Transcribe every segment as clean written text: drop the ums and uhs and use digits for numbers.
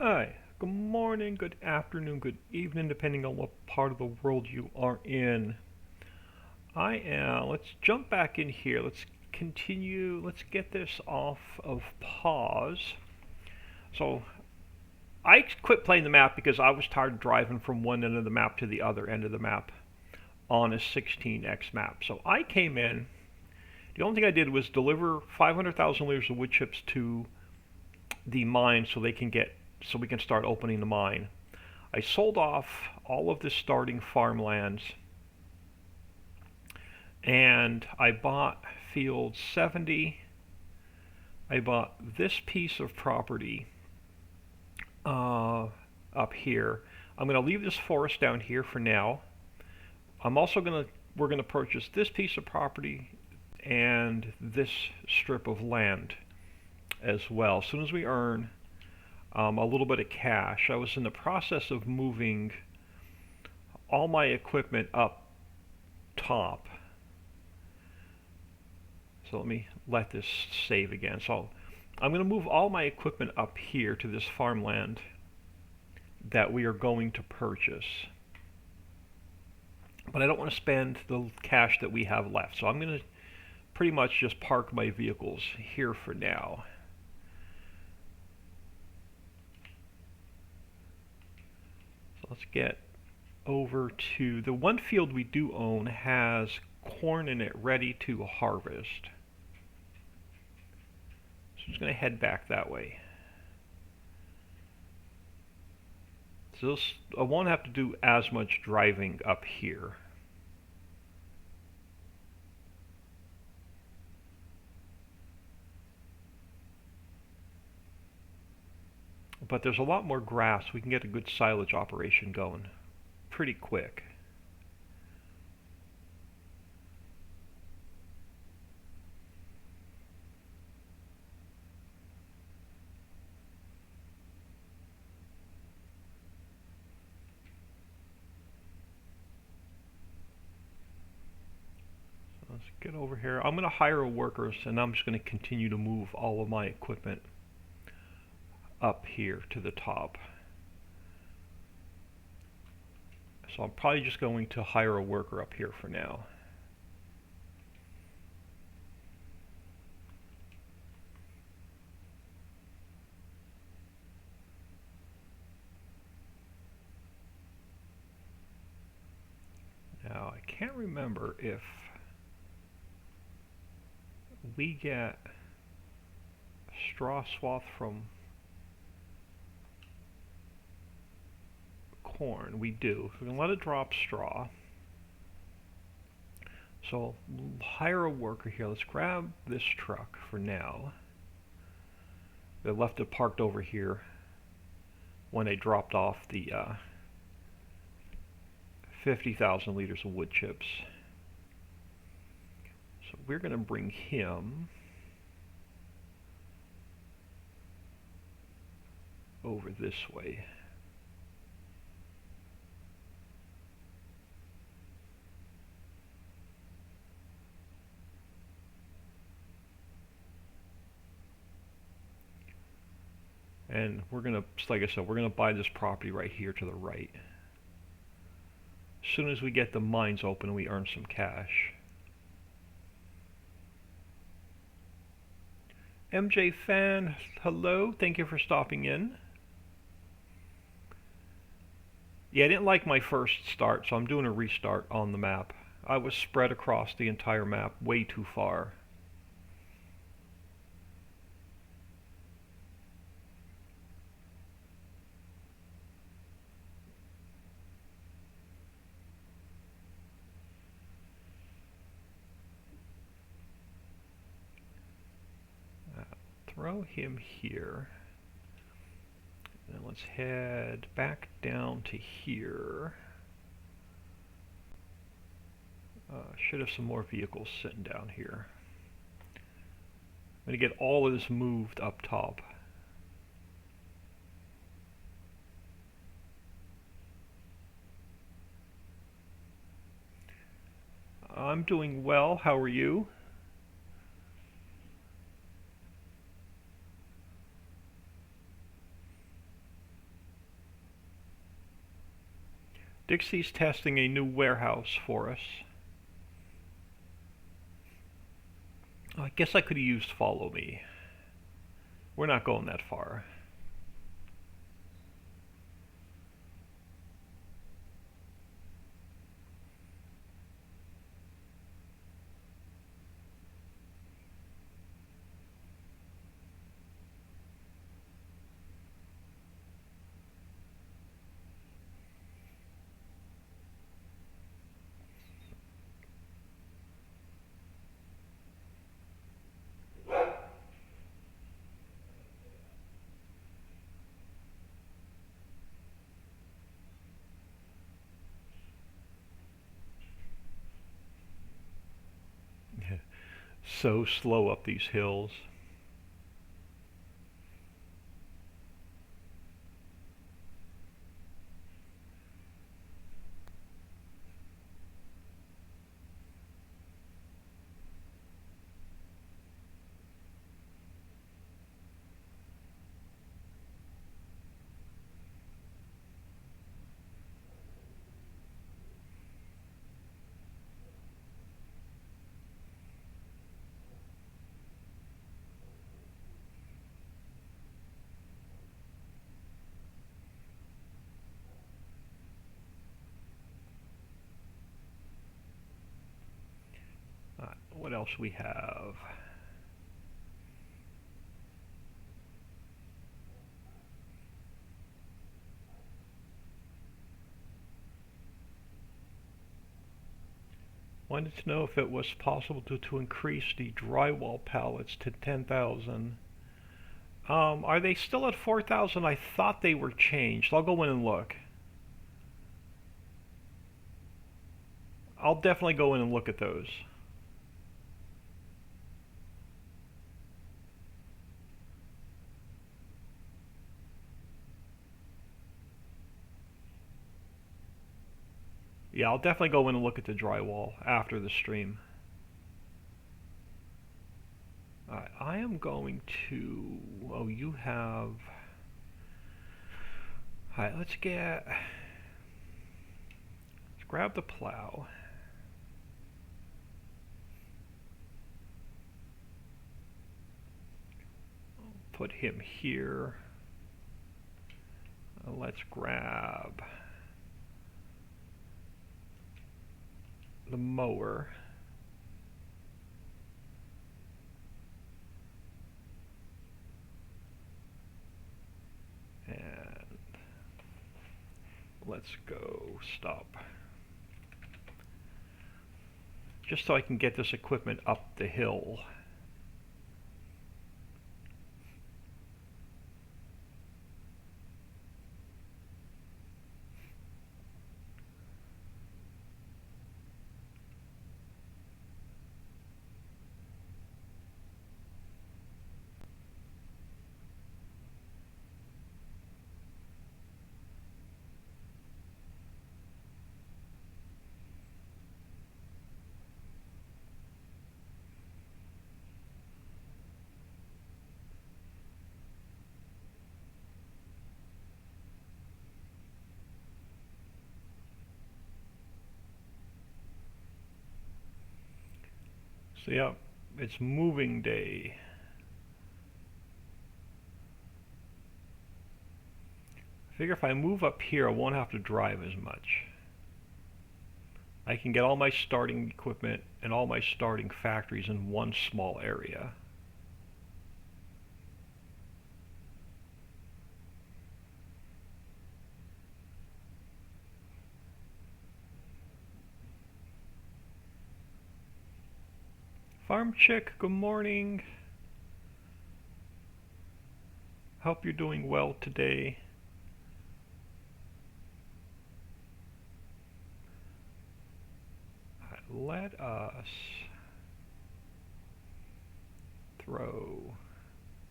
Hi, good morning, good afternoon, good evening, depending on what part of the world you are in. Let's jump back in here. Let's continue, let's get this off of pause. So, I quit playing the map because I was tired of driving from one end of the map to the other end of the map on a 16x map. So, I came in. The only thing I did was deliver 500,000 liters of wood chips to the mine so we can start opening the mine. I sold off all of the starting farmlands and I bought field 70. I bought this piece of property up here. I'm going to leave this forest down here for now. We're going to purchase this piece of property and this strip of land as well. As soon as we earn a little bit of cash. I was in the process of moving all my equipment up top. So let this save again. So I'm going to move all my equipment up here to this farmland that we are going to purchase. But I don't want to spend the cash that we have left. So I'm going to pretty much just park my vehicles here for now. Let's get over to the one field we do own has corn in it ready to harvest. So I'm just going to head back that way. So I won't have to do as much driving up here. But there's a lot more grass. We can get a good silage operation going pretty quick. So let's get over here. I'm going to hire workers, and I'm just going to continue to move all of my equipment up here to the top. So I'm probably just going to hire a worker up here for now. Now I can't remember if we get straw swath from corn. We do. So we can let it drop straw. So hire a worker here. Let's grab this truck for now. They left it parked over here when they dropped off the 50,000 liters of wood chips. So we're going to bring him over this way. And we're going to, like I said, we're going to buy this property right here to the right. As soon as we get the mines open, we earn some cash. MJ Fan, hello. Thank you for stopping in. Yeah, I didn't like my first start, so I'm doing a restart on the map. I was spread across the entire map way too far. Throw him here. And let's head back down to here. Should have some more vehicles sitting down here. I'm going to get all of this moved up top. I'm doing well. How are you? Dixie's testing a new warehouse for us. I guess I could have used follow me. We're not going that far. So slow up these hills. What else we have? Wanted to know if it was possible to increase the drywall pallets to 10,000. Are they still at 4,000? I thought they were changed. I'll go in and look. I'll definitely go in and look at those. Yeah, I'll definitely go in and look at the drywall after the stream. Alright, I am going to... Oh, you have... Alright, let's grab the plow. Put him here. Let's grab the mower. And let's go stop. Just so I can get this equipment up the hill. So yeah, it's moving day. I figure if I move up here, I won't have to drive as much. I can get all my starting equipment and all my starting factories in one small area. Farm Chick, good morning. Hope you're doing well today. Let us throw...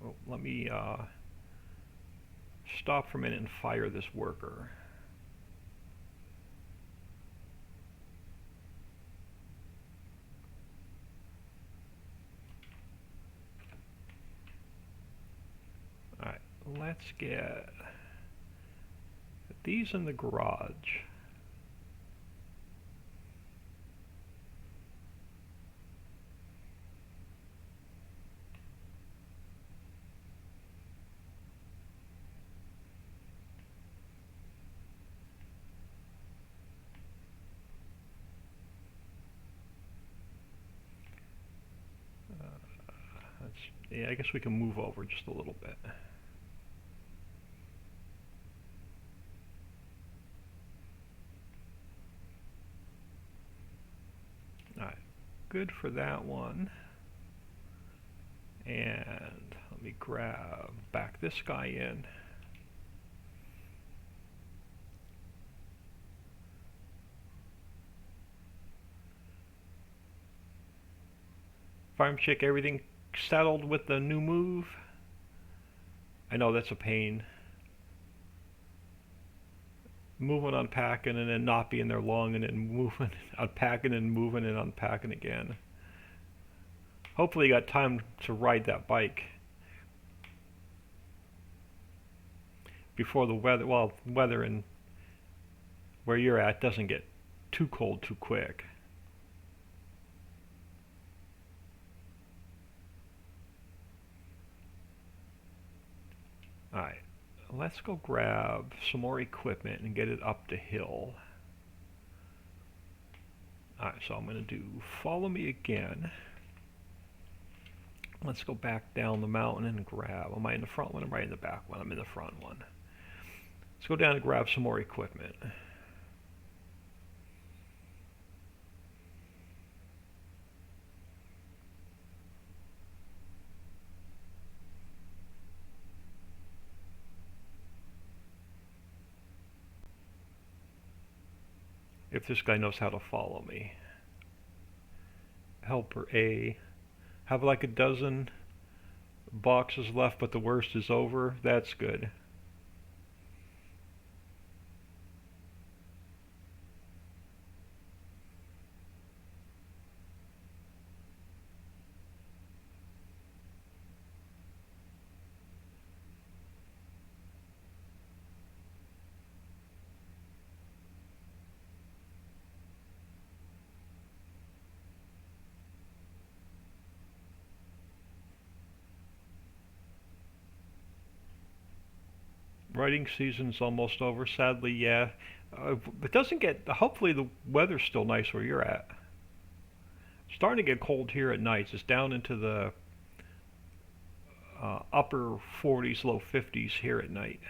Oh, let me stop for a minute and fire this worker. Alright, let's get these in the garage. Yeah, I guess we can move over just a little bit. Alright, good for that one. And let me back this guy in. Farm chick, everything settled with the new move? I know that's a pain. Moving, unpacking, and then not being there long, and then moving, unpacking, and moving, and unpacking again. Hopefully you got time to ride that bike before the weather and where you're at doesn't get too cold too quick. Alright, let's go grab some more equipment and get it up the hill. Alright, so I'm going to do follow me again. Let's go back down the mountain and grab, am I in the front one or am I in the back one? I'm in the front one. Let's go down and grab some more equipment. If this guy knows how to follow me. Helper A. Have like a dozen boxes left, but the worst is over. That's good. Riding season's almost over, sadly, yeah. It doesn't get, hopefully the weather's still nice where you're at. It's starting to get cold here at nights. It's down into the upper 40s, low 50s here at night.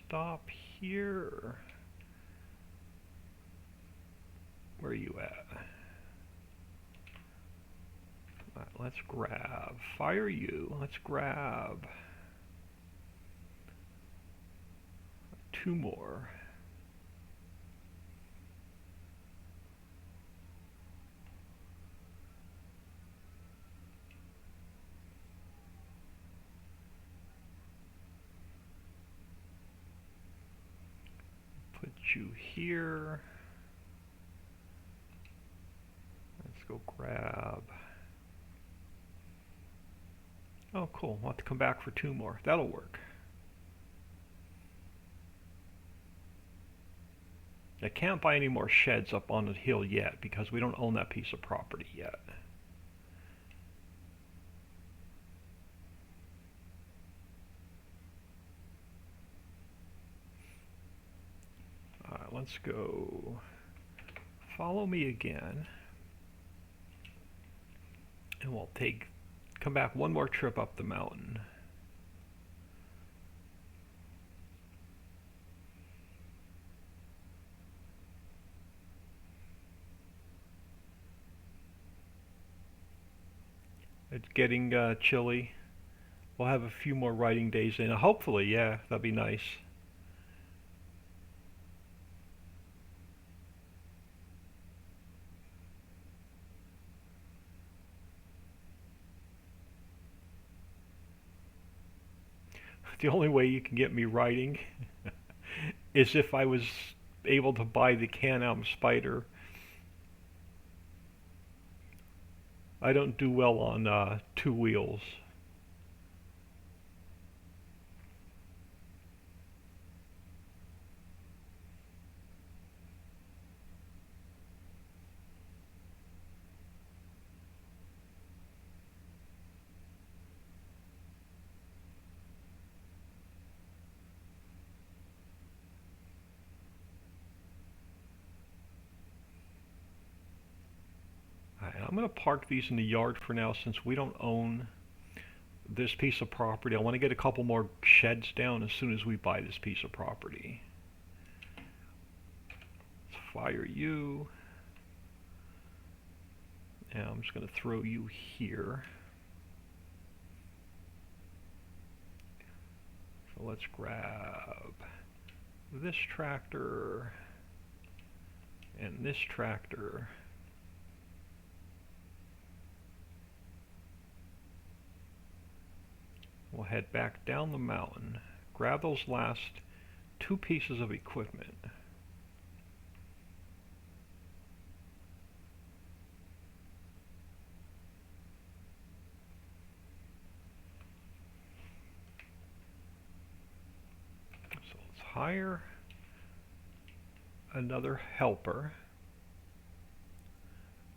Stop here. Where are you at? Right, let's grab. Fire you. Let's grab 2 more. Put you here. Let's go grab. Oh, cool. We'll have to come back for 2 more. That'll work. I can't buy any more sheds up on the hill yet because we don't own that piece of property yet. Alright, let's go. Follow me again. And we'll come back 1 more trip up the mountain. It's getting chilly. We'll have a few more riding days in. Hopefully, yeah, that'd be nice. The only way you can get me riding is if I was able to buy the Can-Am Spyder. I don't do well on 2 wheels. I'm going to park these in the yard for now since we don't own this piece of property. I want to get a couple more sheds down as soon as we buy this piece of property. Let's fire you. And I'm just going to throw you here. So let's grab this tractor and this tractor. We'll head back down the mountain, grab those last two pieces of equipment. So let's hire another helper.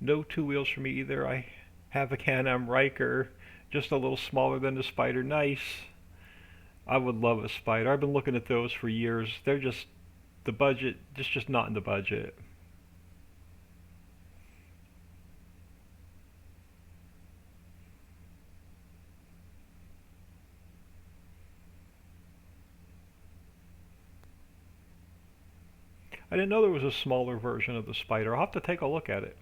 No two wheels for me either. I have a Can-Am Riker, just a little smaller than the Spider. Nice. I would love a Spider. I've been looking at those for years. They're just the budget, just not in the budget. I didn't know there was a smaller version of the Spider. I'll have to take a look at it.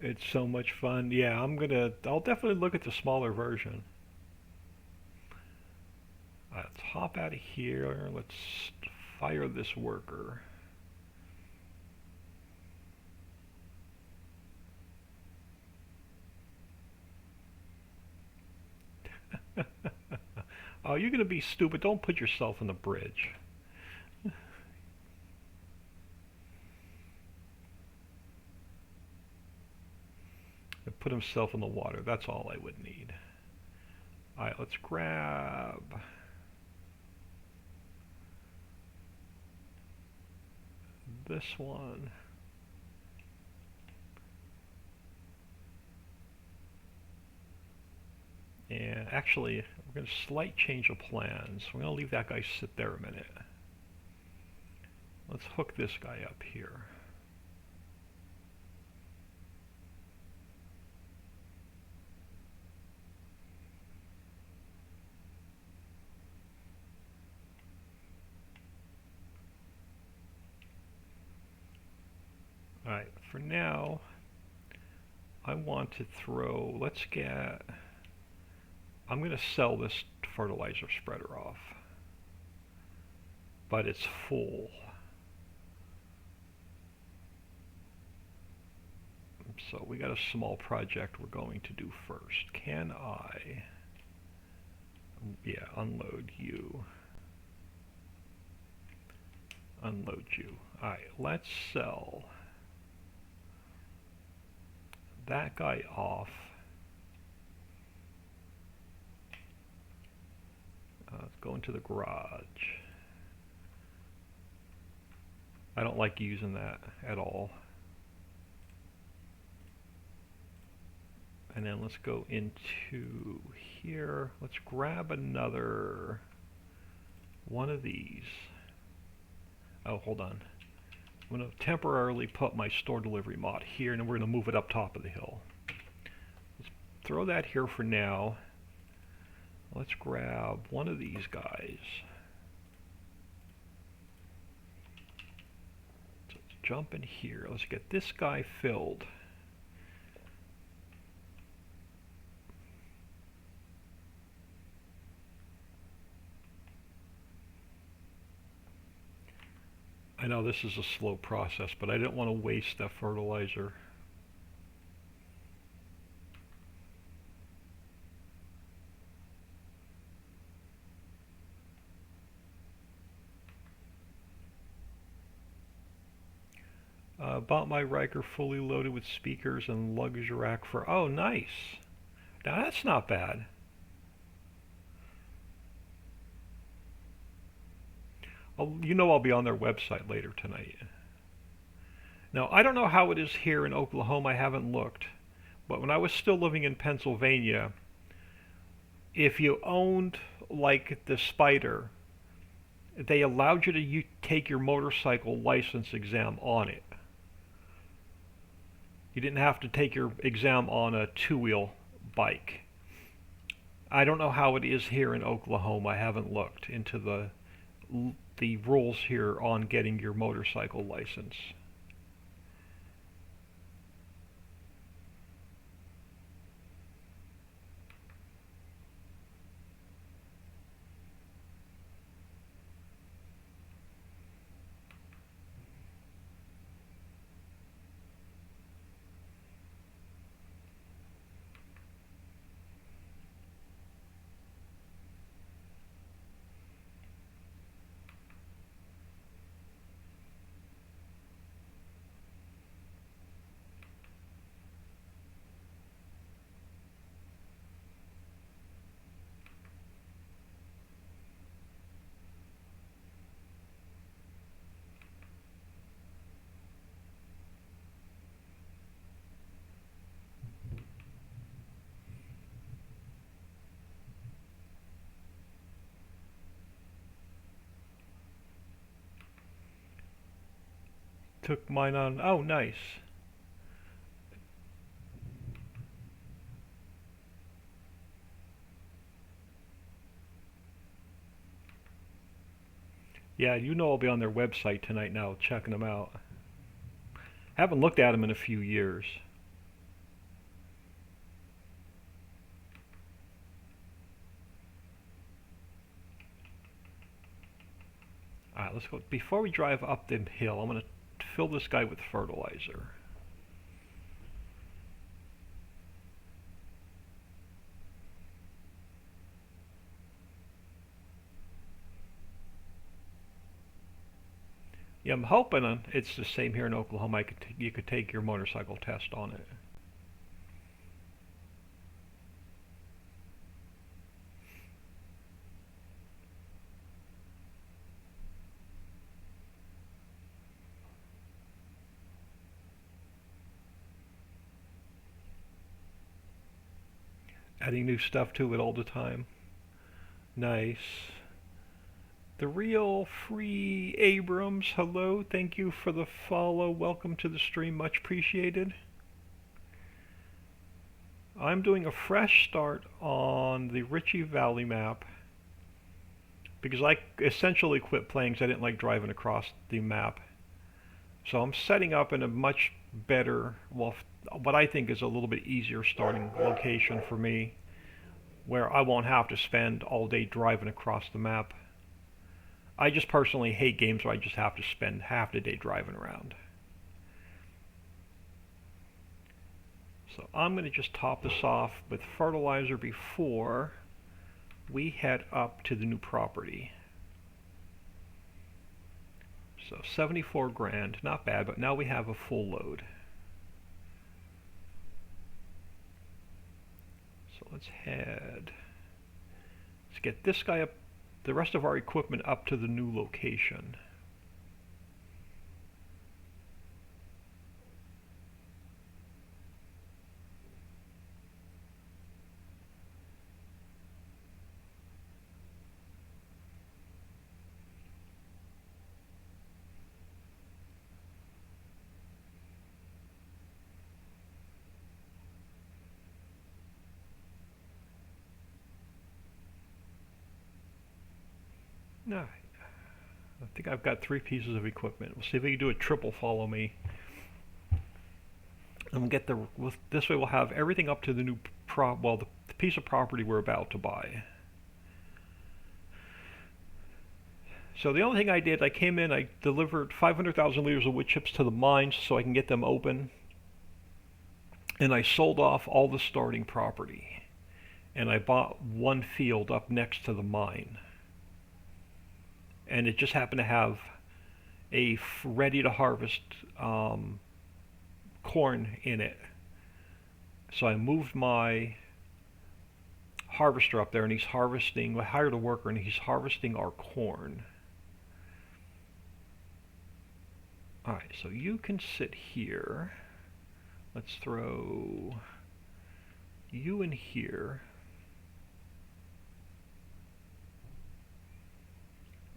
It's so much fun. Yeah, I'll definitely look at the smaller version. Let's hop out of here. Let's fire this worker. Oh, you're going to be stupid. Don't put yourself in the bridge. Put himself in the water. That's all I would need. Alright, let's grab this one. And actually, we're going to slight change of plans. We're going to leave that guy sit there a minute. Let's hook this guy up here. Alright, for now, I want to throw, I'm going to sell this fertilizer spreader off, but it's full. So we got a small project we're going to do first. Can I, yeah, unload you. Unload you. Alright, let's sell that guy off. Let's go into the garage. I don't like using that at all. And then let's go into here. Let's grab another one of these. Oh, hold on. I'm going to temporarily put my store delivery mod here, and then we're going to move it up top of the hill. Let's throw that here for now. Let's grab one of these guys. So let's jump in here. Let's get this guy filled. I know this is a slow process, but I didn't want to waste that fertilizer. Bought my Riker fully loaded with speakers and luggage rack for... Oh, nice. Now that's not bad. I'll be on their website later tonight. Now, I don't know how it is here in Oklahoma. I haven't looked. But when I was still living in Pennsylvania, if you owned, like, the Spider, they allowed you to take your motorcycle license exam on it. You didn't have to take your exam on a two-wheel bike. I don't know how it is here in Oklahoma. I haven't looked into the rules here on getting your motorcycle license. Took mine on... Oh, nice. Yeah, I'll be on their website tonight now, checking them out. Haven't looked at them in a few years. Alright, let's go. Before we drive up the hill, I'm going to fill this guy with fertilizer. Yeah, I'm hoping it's the same here in Oklahoma. You could take your motorcycle test on it. Adding new stuff to it all the time. Nice. The Real Free Abrams, hello, thank you for the follow. Welcome to the stream, much appreciated. I'm doing a fresh start on the Ritchie Valley map because I essentially quit playing because I didn't like driving across the map. So I'm setting up in a much better, well, what I think is a little bit easier starting location for me, where I won't have to spend all day driving across the map. I just personally hate games where I just have to spend half the day driving around. So I'm going to just top this off with fertilizer before we head up to the new property. So 74 grand, not bad, but now we have a full load. So let's get this guy up, the rest of our equipment up to the new location. No, I think I've got 3 pieces of equipment. We'll see if we can do a triple follow me. And we'll get this way we'll have everything up to the new the piece of property we're about to buy. So the only thing I did, I came in, I delivered 500,000 liters of wood chips to the mines so I can get them open. And I sold off all the starting property. And I bought one field up next to the mine. And it just happened to have a ready to harvest corn in it. So I moved my harvester up there, and he's harvesting. I hired a worker, and he's harvesting our corn. Alright, so you can sit here. Let's throw you in here.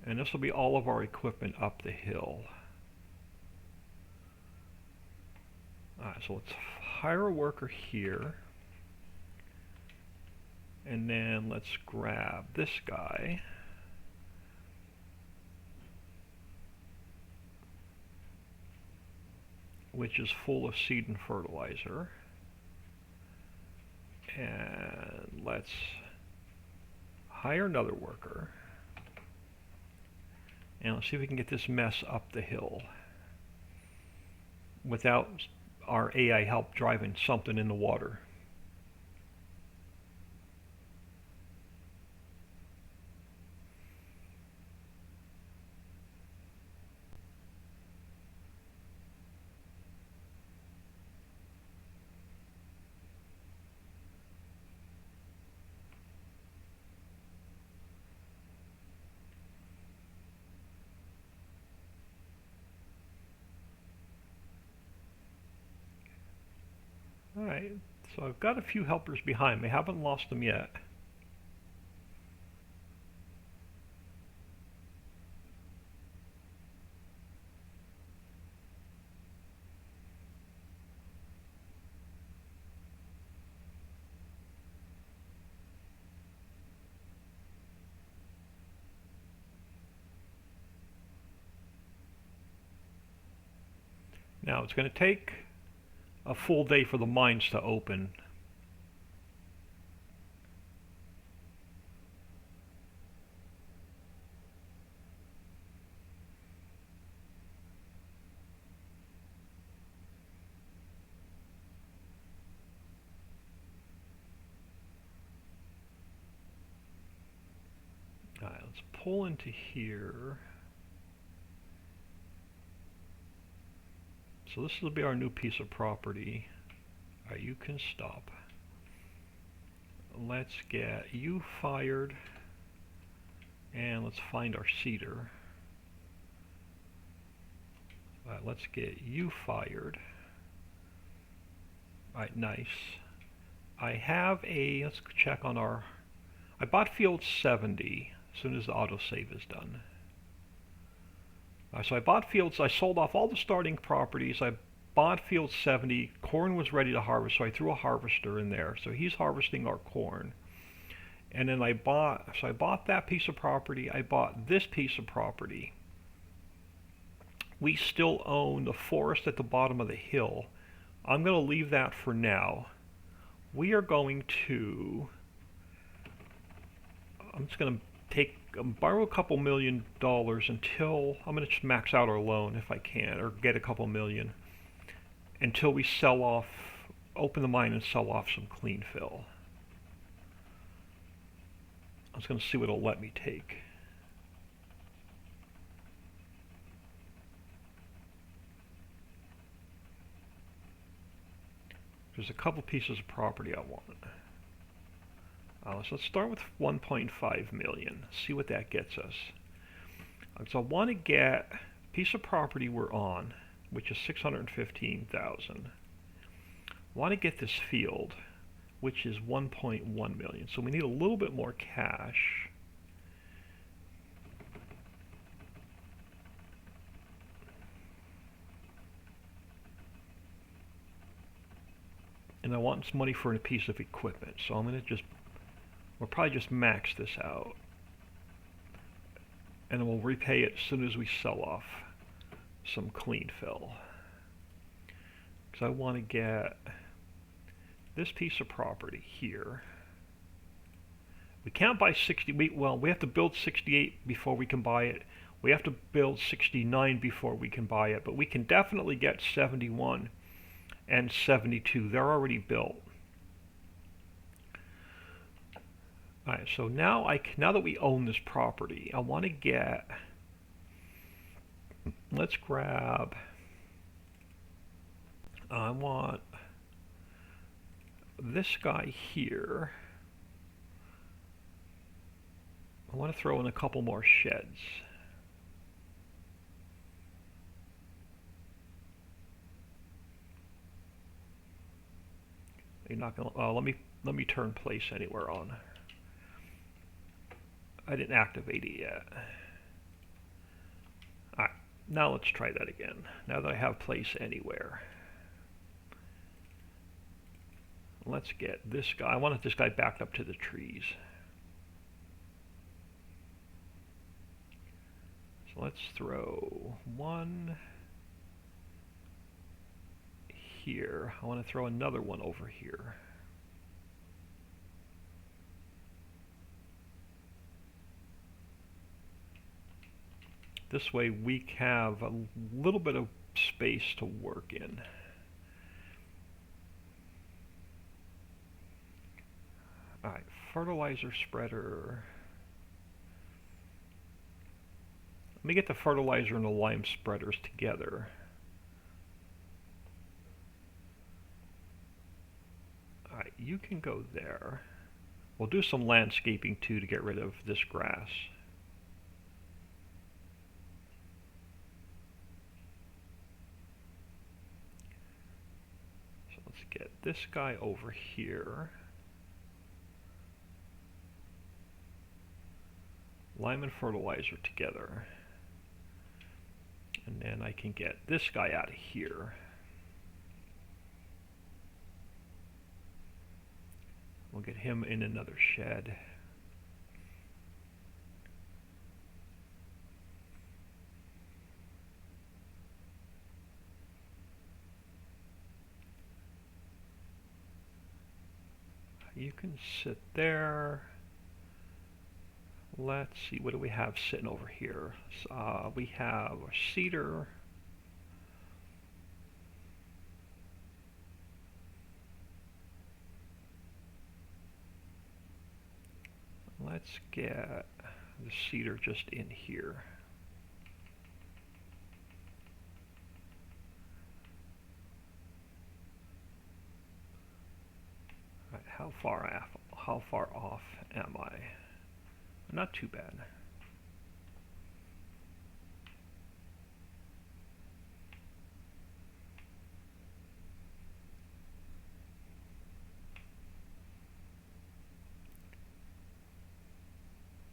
And this will be all of our equipment up the hill. Alright, so let's hire a worker here. And then let's grab this guy. Which is full of seed and fertilizer. And let's hire another worker. And let's see if we can get this mess up the hill without our AI help driving something in the water. Alright, so I've got a few helpers behind me. Haven't lost them yet. Now it's going to take a full day for the mines to open. Alright, let's pull into here. So this will be our new piece of property. Alright, you can stop. Let's get you fired. And let's find our cedar. Alright, let's get you fired. Alright, nice. I have a, let's check on our, I bought field 70 as soon as the autosave is done. So I bought fields, I sold off all the starting properties, I bought field 70, corn was ready to harvest, so I threw a harvester in there. So he's harvesting our corn. And then I bought that piece of property, I bought this piece of property. We still own the forest at the bottom of the hill. I'm going to leave that for now. We are going to, I'm just going to borrow a couple $1 million until, I'm going to just max out our loan if I can, or get a couple million, until we sell off, open the mine and sell off some clean fill. I was going to see what it'll let me take. There's a couple pieces of property I want. So let's start with 1.5 million. See what that gets us. So I want to get a piece of property we're on, which is 615,000. I want to get this field, which is 1.1 million. So we need a little bit more cash. And I want some money for a piece of equipment. So I'm going to just, we'll probably just max this out. And then we'll repay it as soon as we sell off some clean fill. Because I want to get this piece of property here. We can't buy 60, we have to build 68 before we can buy it. We have to build 69 before we can buy it. But we can definitely get 71 and 72. They're already built. Alright, so now that we own this property, I want to get, let's grab I want this guy here. I want to throw in a couple more sheds. You're not gonna. Let me turn place anywhere on. I didn't activate it yet. All right, now let's try that again. Now that I have place anywhere, let's get this guy. I wanted this guy backed up to the trees. So let's throw one here. I want to throw another one over here. This way we have a little bit of space to work in. Alright, fertilizer spreader. Let me get the fertilizer and the lime spreaders together. Alright, you can go there. We'll do some landscaping too to get rid of this grass. So let's get this guy over here. Lime and fertilizer together. And then I can get this guy out of here. We'll get him in another shed. You can sit there. Let's see, what do we have sitting over here? We have a cedar. Let's get the cedar just in here. All right, how far off am I? Not too bad.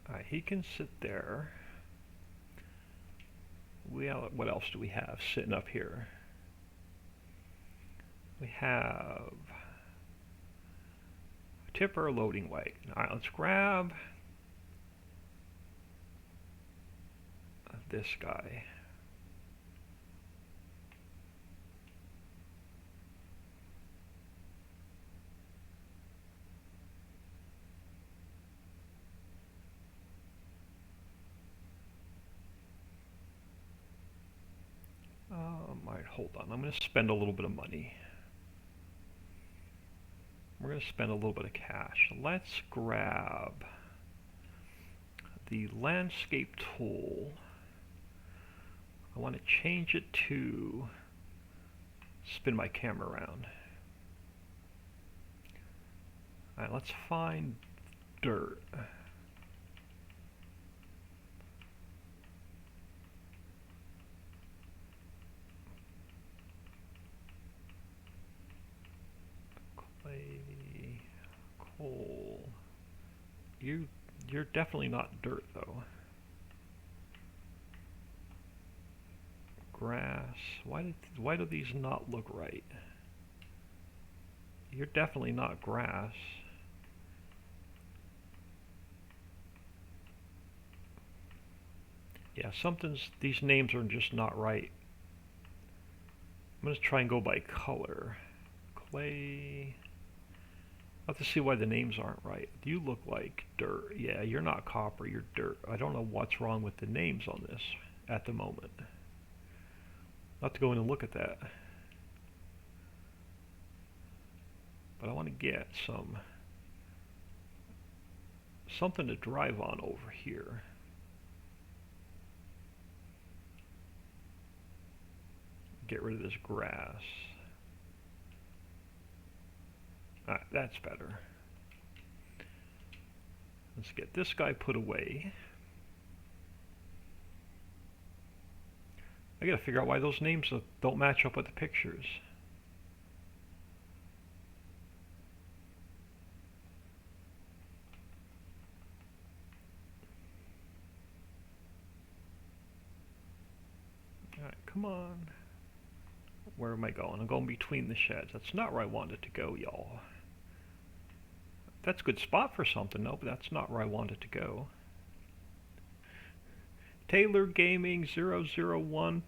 Alright, he can sit there. What else do we have sitting up here? We have a tipper, a loading wagon. Alright, let's grab this guy. Alright, hold on. I'm going to spend a little bit of money. We're going to spend a little bit of cash. Let's grab the landscape tool. I want to change it to spin my camera around. Alright, let's find dirt. Clay, coal. You're definitely not dirt though. Grass. Why do these not look right? You're definitely not grass. Yeah, these names are just not right. I'm going to try and go by color. Clay. I'll have to see why the names aren't right. You look like dirt. Yeah, you're not copper, you're dirt. I don't know what's wrong with the names on this at the moment. I'll have to go in and look at that. But I want to get something to drive on over here. Get rid of this grass. Alright, that's better. Let's get this guy put away. I gotta figure out why those names don't match up with the pictures. Alright, come on. Where am I going? I'm going between the sheds. That's not where I wanted to go, y'all. That's a good spot for something, though, but that's not where I wanted to go. Taylor Gaming 001,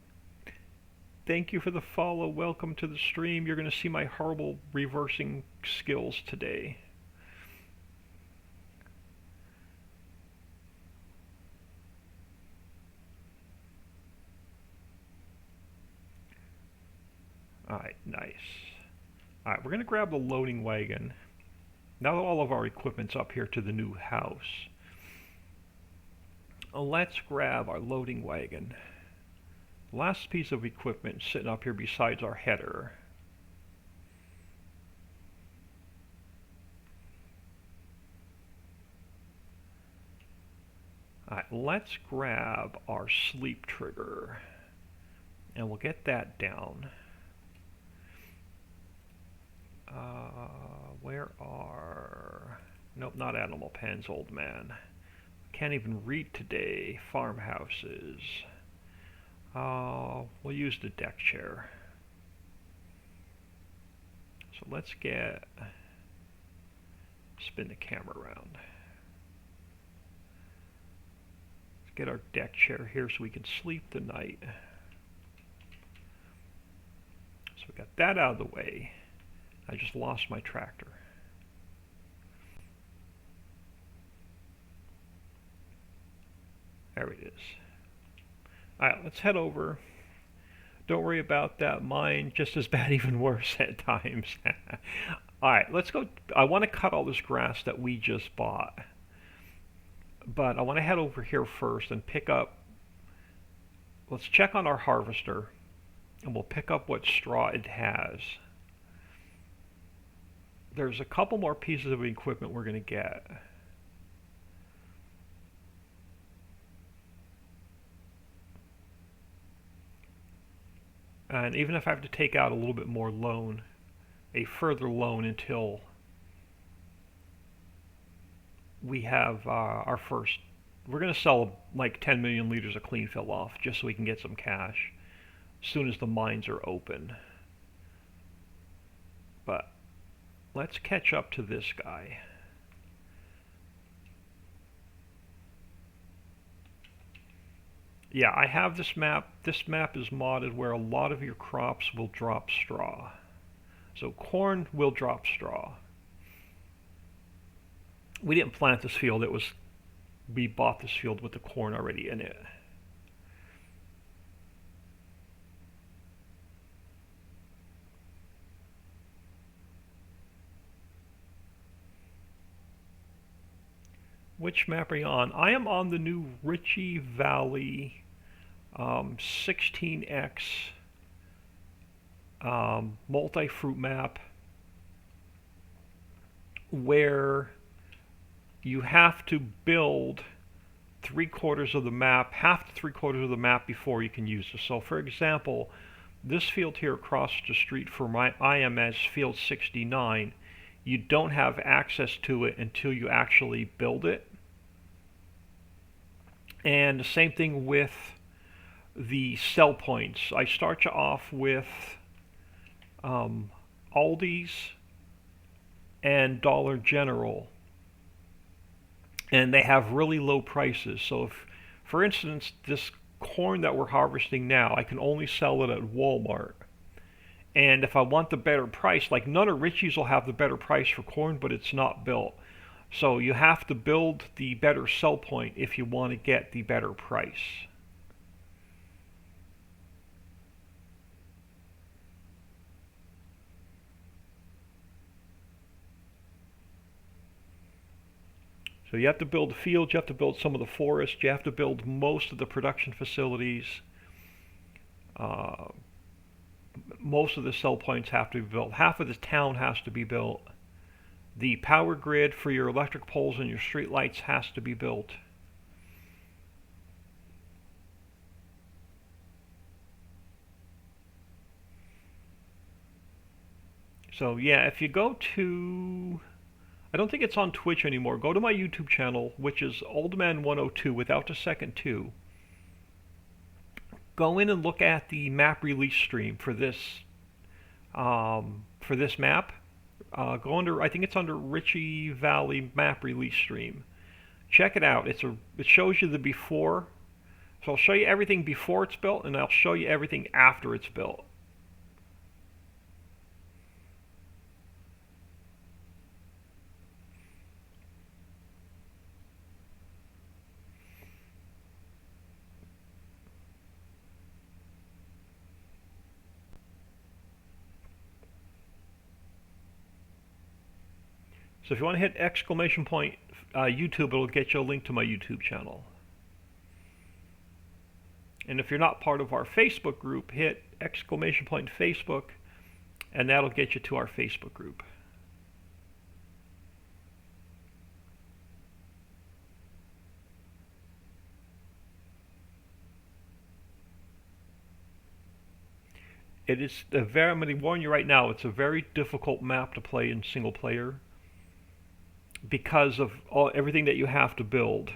thank you for the follow. Welcome to the stream. You're going to see my horrible reversing skills today. Alright, nice. Alright, we're going to grab the loading wagon. Now that all of our equipment's up here to the new house, let's grab our loading wagon. Last piece of equipment sitting up here besides our header. Alright, let's grab our sleep trigger. And we'll get that down. Where are... Nope, not animal pens, old man. Can't even read today. Farmhouses. We'll use the deck chair. So let's spin the camera around. Let's get our deck chair here so we can sleep the night. So we got that out of the way. I just lost my tractor. There it is. Alright, let's head over. Don't worry about that. Mine just as bad, even worse at times. Alright, let's go. I want to cut all this grass that we just bought. But I want to head over here first and pick up. Let's check on our harvester. And we'll pick up what straw it has. There's a couple more pieces of equipment we're going to get. And even if I have to take out a little bit more loan, a further loan until we have our first, we're going to sell like 10 million liters of clean fill off just so we can get some cash as soon as the mines are open. But let's catch up to this guy. Yeah, I have this map. This map is modded where a lot of your crops will drop straw. So corn will drop straw. We didn't plant this field. We bought this field with the corn already in it. Which map are you on? I am on the new Ritchie Valley 16x multi-fruit map, where you have to build 3/4 of the map, half to 3/4 of the map before you can use it. So for example, this field here across the street from my IMS field 69, you don't have access to it until you actually build it. And the same thing with the sell points. I start you off with Aldi's and Dollar General, and they have really low prices. So if, for instance, this corn that we're harvesting now, I can only sell it at Walmart. And if I want the better price, like none of Ritchie's will have the better price for corn, but it's not built. So you have to build the better sell point if you want to get the better price. So you have to build the fields, you have to build some of the forest, you have to build most of the production facilities. Most of the sell points have to be built. Half of the town has to be built. The power grid for your electric poles and your street lights has to be built. So yeah, if you go to, I don't think it's on Twitch anymore. Go to my YouTube channel, which is Oldman102 without the second 2. Go in and look at the map release stream for this map. Go under, I think it's under Ritchie Valley map release stream. Check it out. It shows you the before. So I'll show you everything before it's built, and I'll show you everything after it's built. So if you want to hit exclamation point YouTube, it'll get you a link to my YouTube channel. And if you're not part of our Facebook group, hit exclamation point Facebook, and that'll get you to our Facebook group. It is I'm going to warn you right now, it's a very difficult map to play in single player because of everything that you have to build.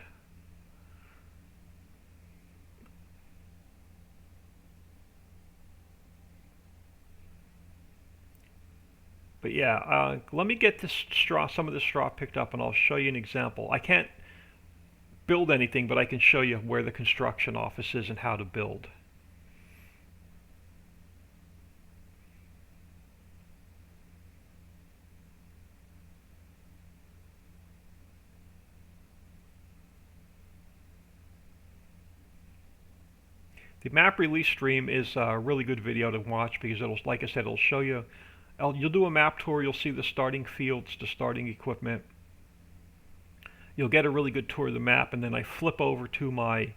But yeah, let me get this straw, some of this straw picked up, and I'll show you an example. I can't build anything, but I can show you where the construction office is and how to build. The map release stream is a really good video to watch because it'll, like I said, it'll show you. You'll do a map tour. You'll see the starting fields, the starting equipment. You'll get a really good tour of the map, and then I flip over to my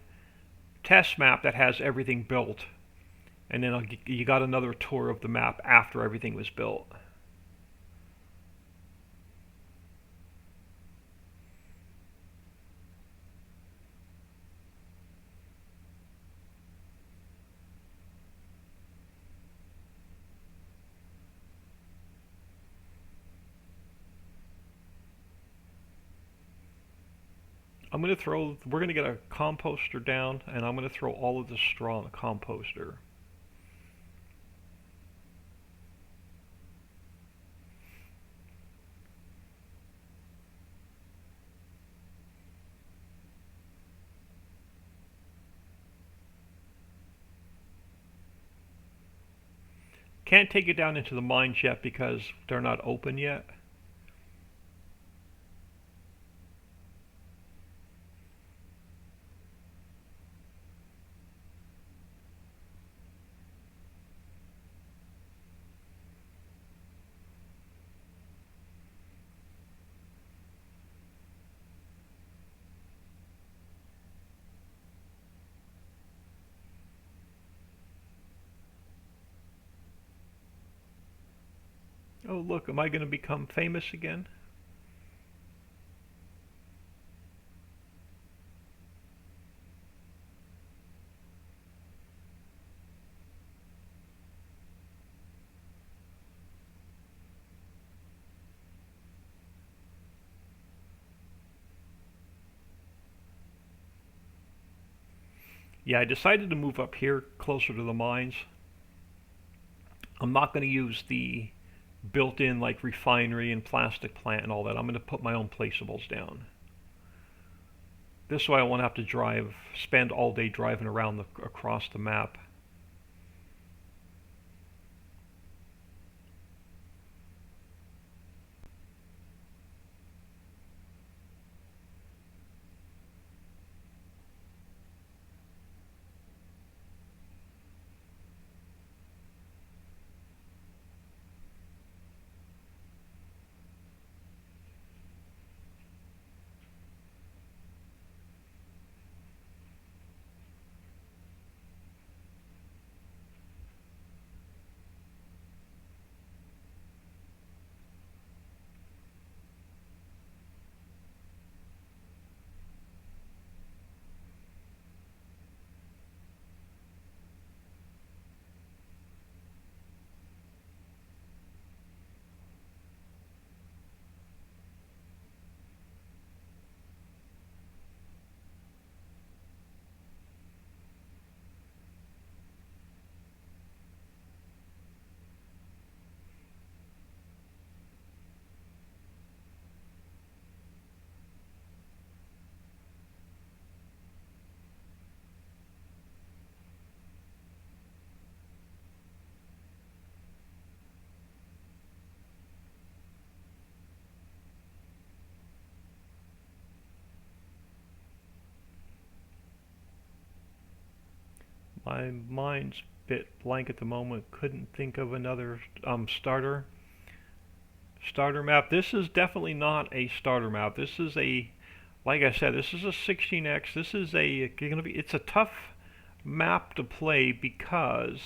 test map that has everything built, and then you got another tour of the map after everything was built. We're going to get a composter down, and I'm going to throw all of the straw in the composter. Can't take it down into the mines yet because they're not open yet. Oh look, am I going to become famous again? Yeah, I decided to move up here closer to the mines. I'm not going to use the built-in like refinery and plastic plant and all that. I'm going to put my own placeables down. This way I won't have to spend all day driving around across the map. My mind's a bit blank at the moment. Couldn't think of another starter map. This is definitely not a starter map. This is a, like I said, this is a 16x. This is it's a tough map to play because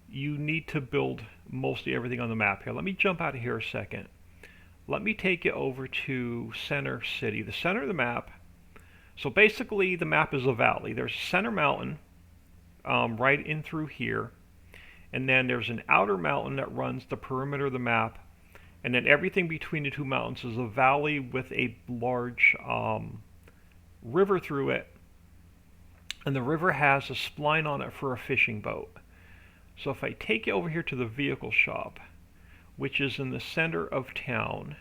you need to build mostly everything on the map here. Let me jump out of here a second. Let me take you over to Center City, the center of the map. So basically the map is a valley. There's a center mountain right in through here, and then there's an outer mountain that runs the perimeter of the map, and then everything between the two mountains is a valley with a large river through it, and the river has a spline on it for a fishing boat. So if I take you over here to the vehicle shop, which is in the center of town,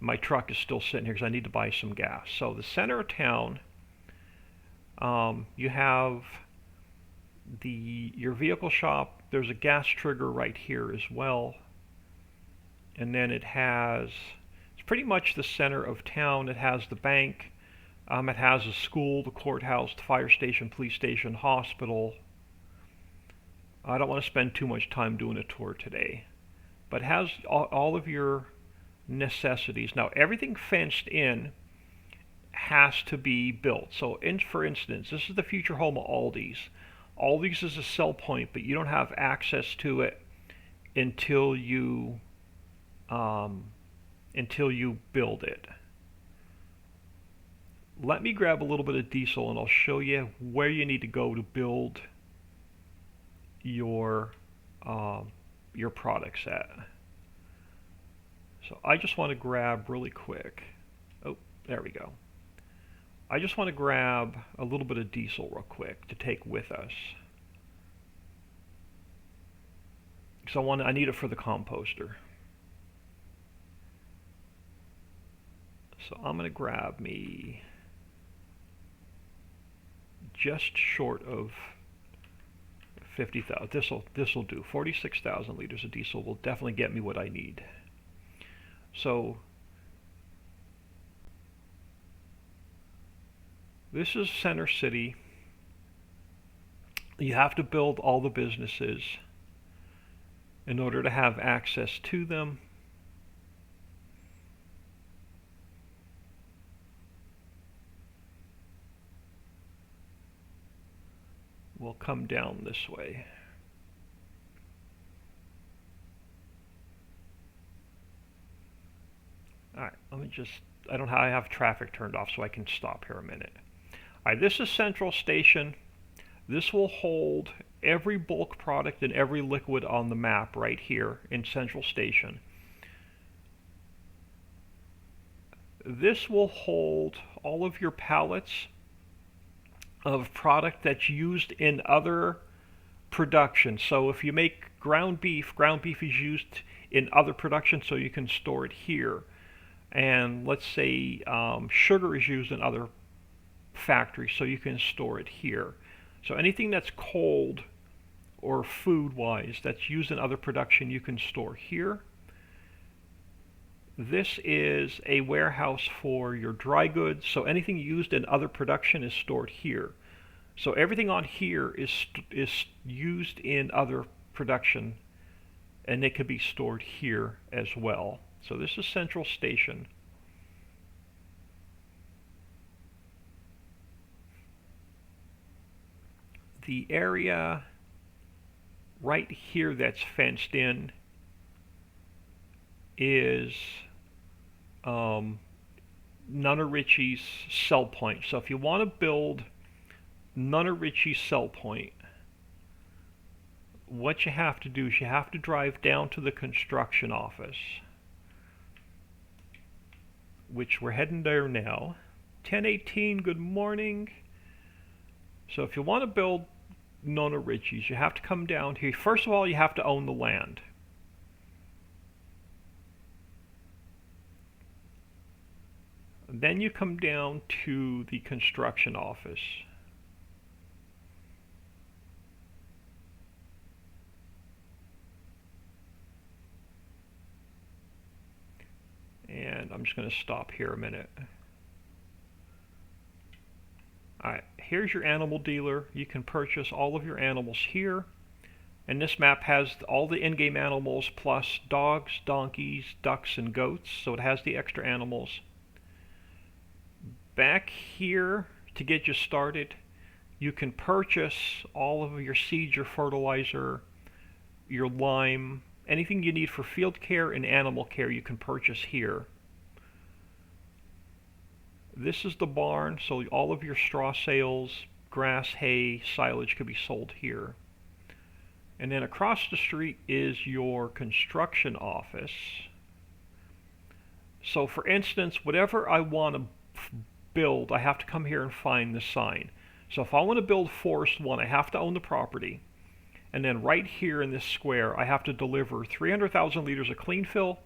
my truck is still sitting here because I need to buy some gas. So the center of town, you have your vehicle shop. There's a gas trigger right here as well, and then it's pretty much the center of town. It has the bank, it has a school, the courthouse, the fire station, police station, hospital. I don't want to spend too much time doing a tour today, but it has all of your necessities. Now everything fenced in has to be built. So for instance, this is the future home of Aldi's. Aldi's is a sell point, but you don't have access to it until you build it. Let me grab a little bit of diesel and I'll show you where you need to go to build your products at. So I just want to grab really quick. Oh, there we go. I just want to grab a little bit of diesel real quick to take with us. So I need it for the composter. So I'm going to grab me just short of 50,000. This will do. 46,000 liters of diesel will definitely get me what I need. So this is Center City. You have to build all the businesses in order to have access to them. We'll come down this way. Alright, I have traffic turned off so I can stop here a minute. Alright, this is Central Station. This will hold every bulk product and every liquid on the map right here in Central Station. This will hold all of your pallets of product that's used in other production. So if you make ground beef is used in other production, so you can store it here. And let's say sugar is used in other factories, so you can store it here. So anything that's cold or food-wise that's used in other production, you can store here. This is a warehouse for your dry goods, so anything used in other production is stored here. So everything on here is used in other production, and it could be stored here as well. So this is Central Station. The area right here that's fenced in is Nunna Ritchie's sell point. So if you want to build Nunna Ritchie's sell point, what you have to do is you have to drive down to the construction office, which we're heading there now. 1018, good morning. So if you want to build Nunna Ritchie's, you have to come down here. First of all, you have to own the land. Then you come down to the construction office. And I'm just going to stop here a minute. Alright, here's your animal dealer. You can purchase all of your animals here. And this map has all the in-game animals plus dogs, donkeys, ducks, and goats. So it has the extra animals. Back here, to get you started, you can purchase all of your seed, your fertilizer, your lime, anything you need for field care and animal care you can purchase here. This is the barn, so all of your straw sales, grass, hay, silage could be sold here. And then across the street is your construction office. So for instance, whatever I want to build, I have to come here and find the sign. So if I want to build Forest 1, I have to own the property. And then right here in this square, I have to deliver 300,000 liters of clean fill,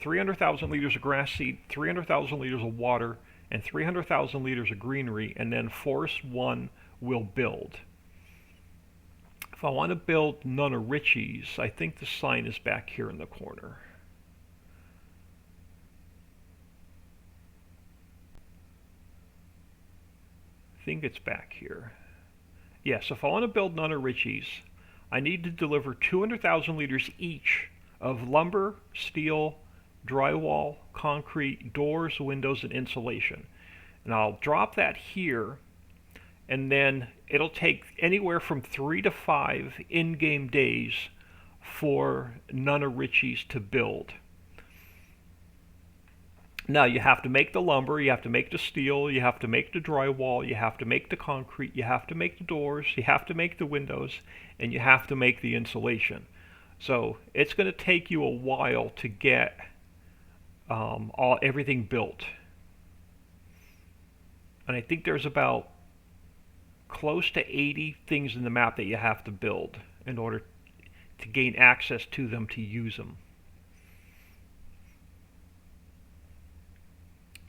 300,000 liters of grass seed, 300,000 liters of water, and 300,000 liters of greenery, and then Forest 1 will build. If I want to build None of Richie's, I think the sign is back here in the corner. I think it's back here. Yes, if I want to build None of Richie's, I need to deliver 200,000 liters each of lumber, steel, drywall, concrete, doors, windows, and insulation. And I'll drop that here, and then it'll take anywhere from 3 to 5 in-game days for None of Richie's to build. Now you have to make the lumber, you have to make the steel, you have to make the drywall, you have to make the concrete, you have to make the doors, you have to make the windows, and you have to make the insulation. So it's going to take you a while to get everything built. And I think there's about close to 80 things in the map that you have to build in order to gain access to them to use them.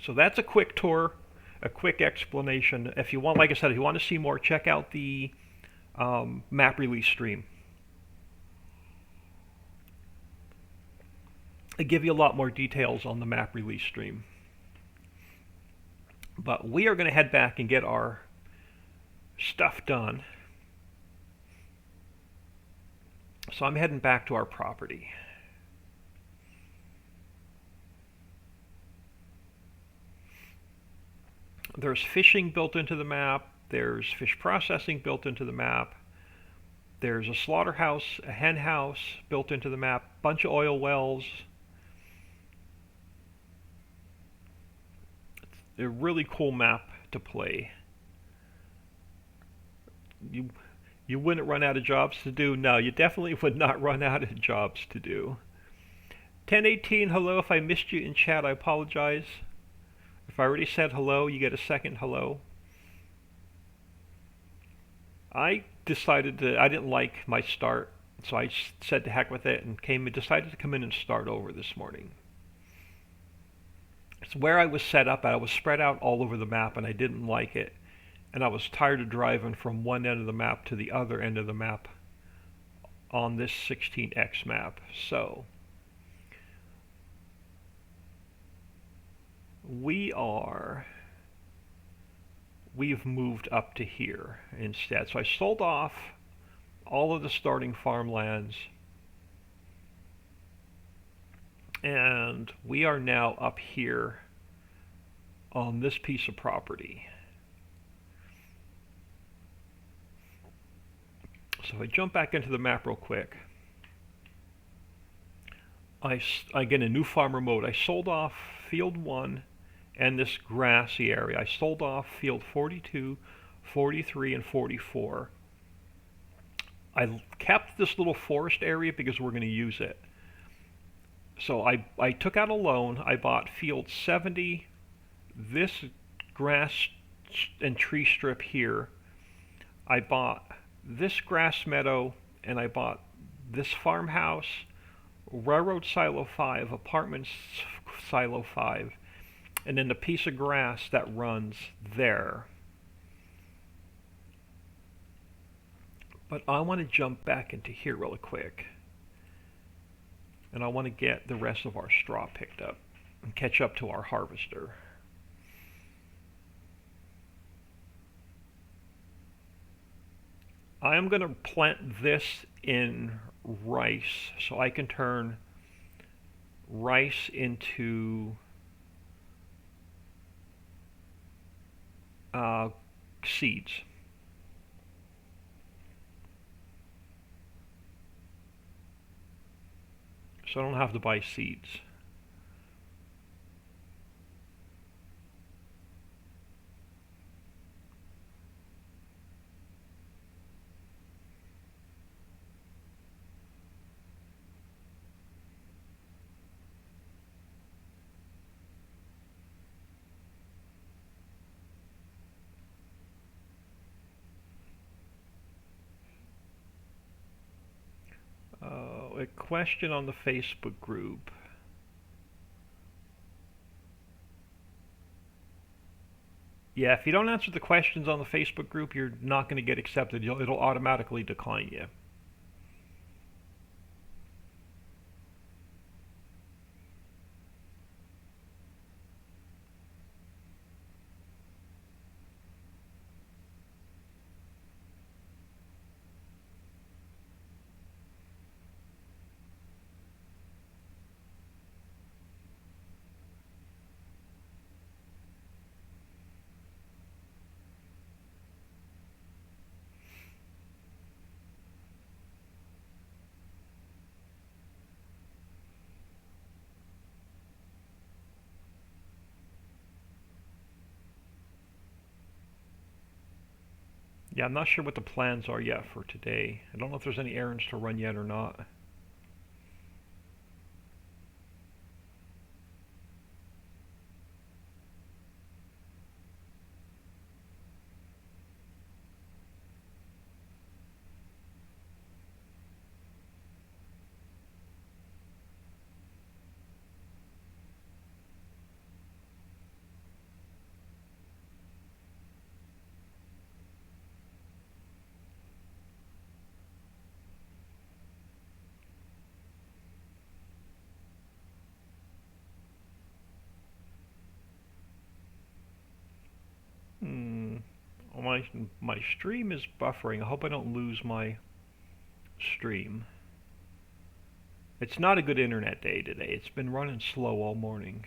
So that's a quick tour, a quick explanation. If you want, like I said, if you want to see more, check out the map release stream. I give you a lot more details on the map release stream. But we are going to head back and get our stuff done. So I'm heading back to our property. There's fishing built into the map. There's fish processing built into the map. There's a slaughterhouse, a hen house built into the map, bunch of oil wells. It's a really cool map to play. You wouldn't run out of jobs to do. No, you definitely would not run out of jobs to do. 1018, hello. If I missed you in chat, I apologize. If I already said hello, you get a second hello. I decided that I didn't like my start, so I said to heck with it and decided to come in and start over this morning. It's where I was set up. I was spread out all over the map, and I didn't like it. And I was tired of driving from one end of the map to the other end of the map on this 16x map. So we've moved up to here instead. So I sold off all of the starting farmlands, and we are now up here on this piece of property. So if I jump back into the map real quick, I get a new farmer mode. I sold off field 1 and this grassy area. I sold off field 42, 43, and 44. I kept this little forest area because we're going to use it. So I took out a loan. I bought field 70, this grass and tree strip here. I bought this grass meadow, and I bought this farmhouse, railroad silo 5, apartments silo 5, and then the piece of grass that runs there. But I want to jump back into here really quick, and I want to get the rest of our straw picked up and catch up to our harvester. I am going to plant this in rice, so I can turn rice into seeds. So I don't have to buy seeds. A question on the Facebook group. Yeah, if you don't answer the questions on the Facebook group, you're not going to get accepted. It'll automatically decline you. Yeah, I'm not sure what the plans are yet for today. I don't know if there's any errands to run yet or not. Hmm. Well, my stream is buffering. I hope I don't lose my stream. It's not a good internet day today. It's been running slow all morning.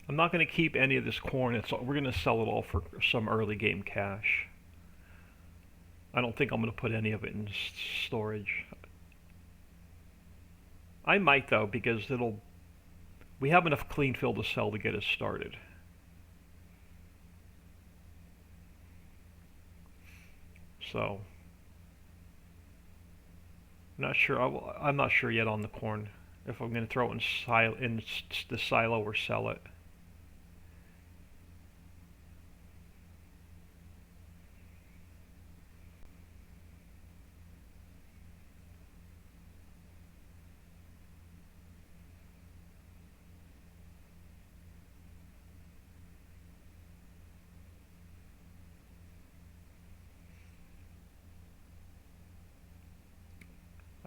I'm not going to keep any of this corn. We're going to sell it all for some early game cash. I don't think I'm going to put any of it in storage. I might though, because we have enough clean fill to sell to get us started. So, I'm not sure yet on the corn if I'm going to throw it in the silo or sell it.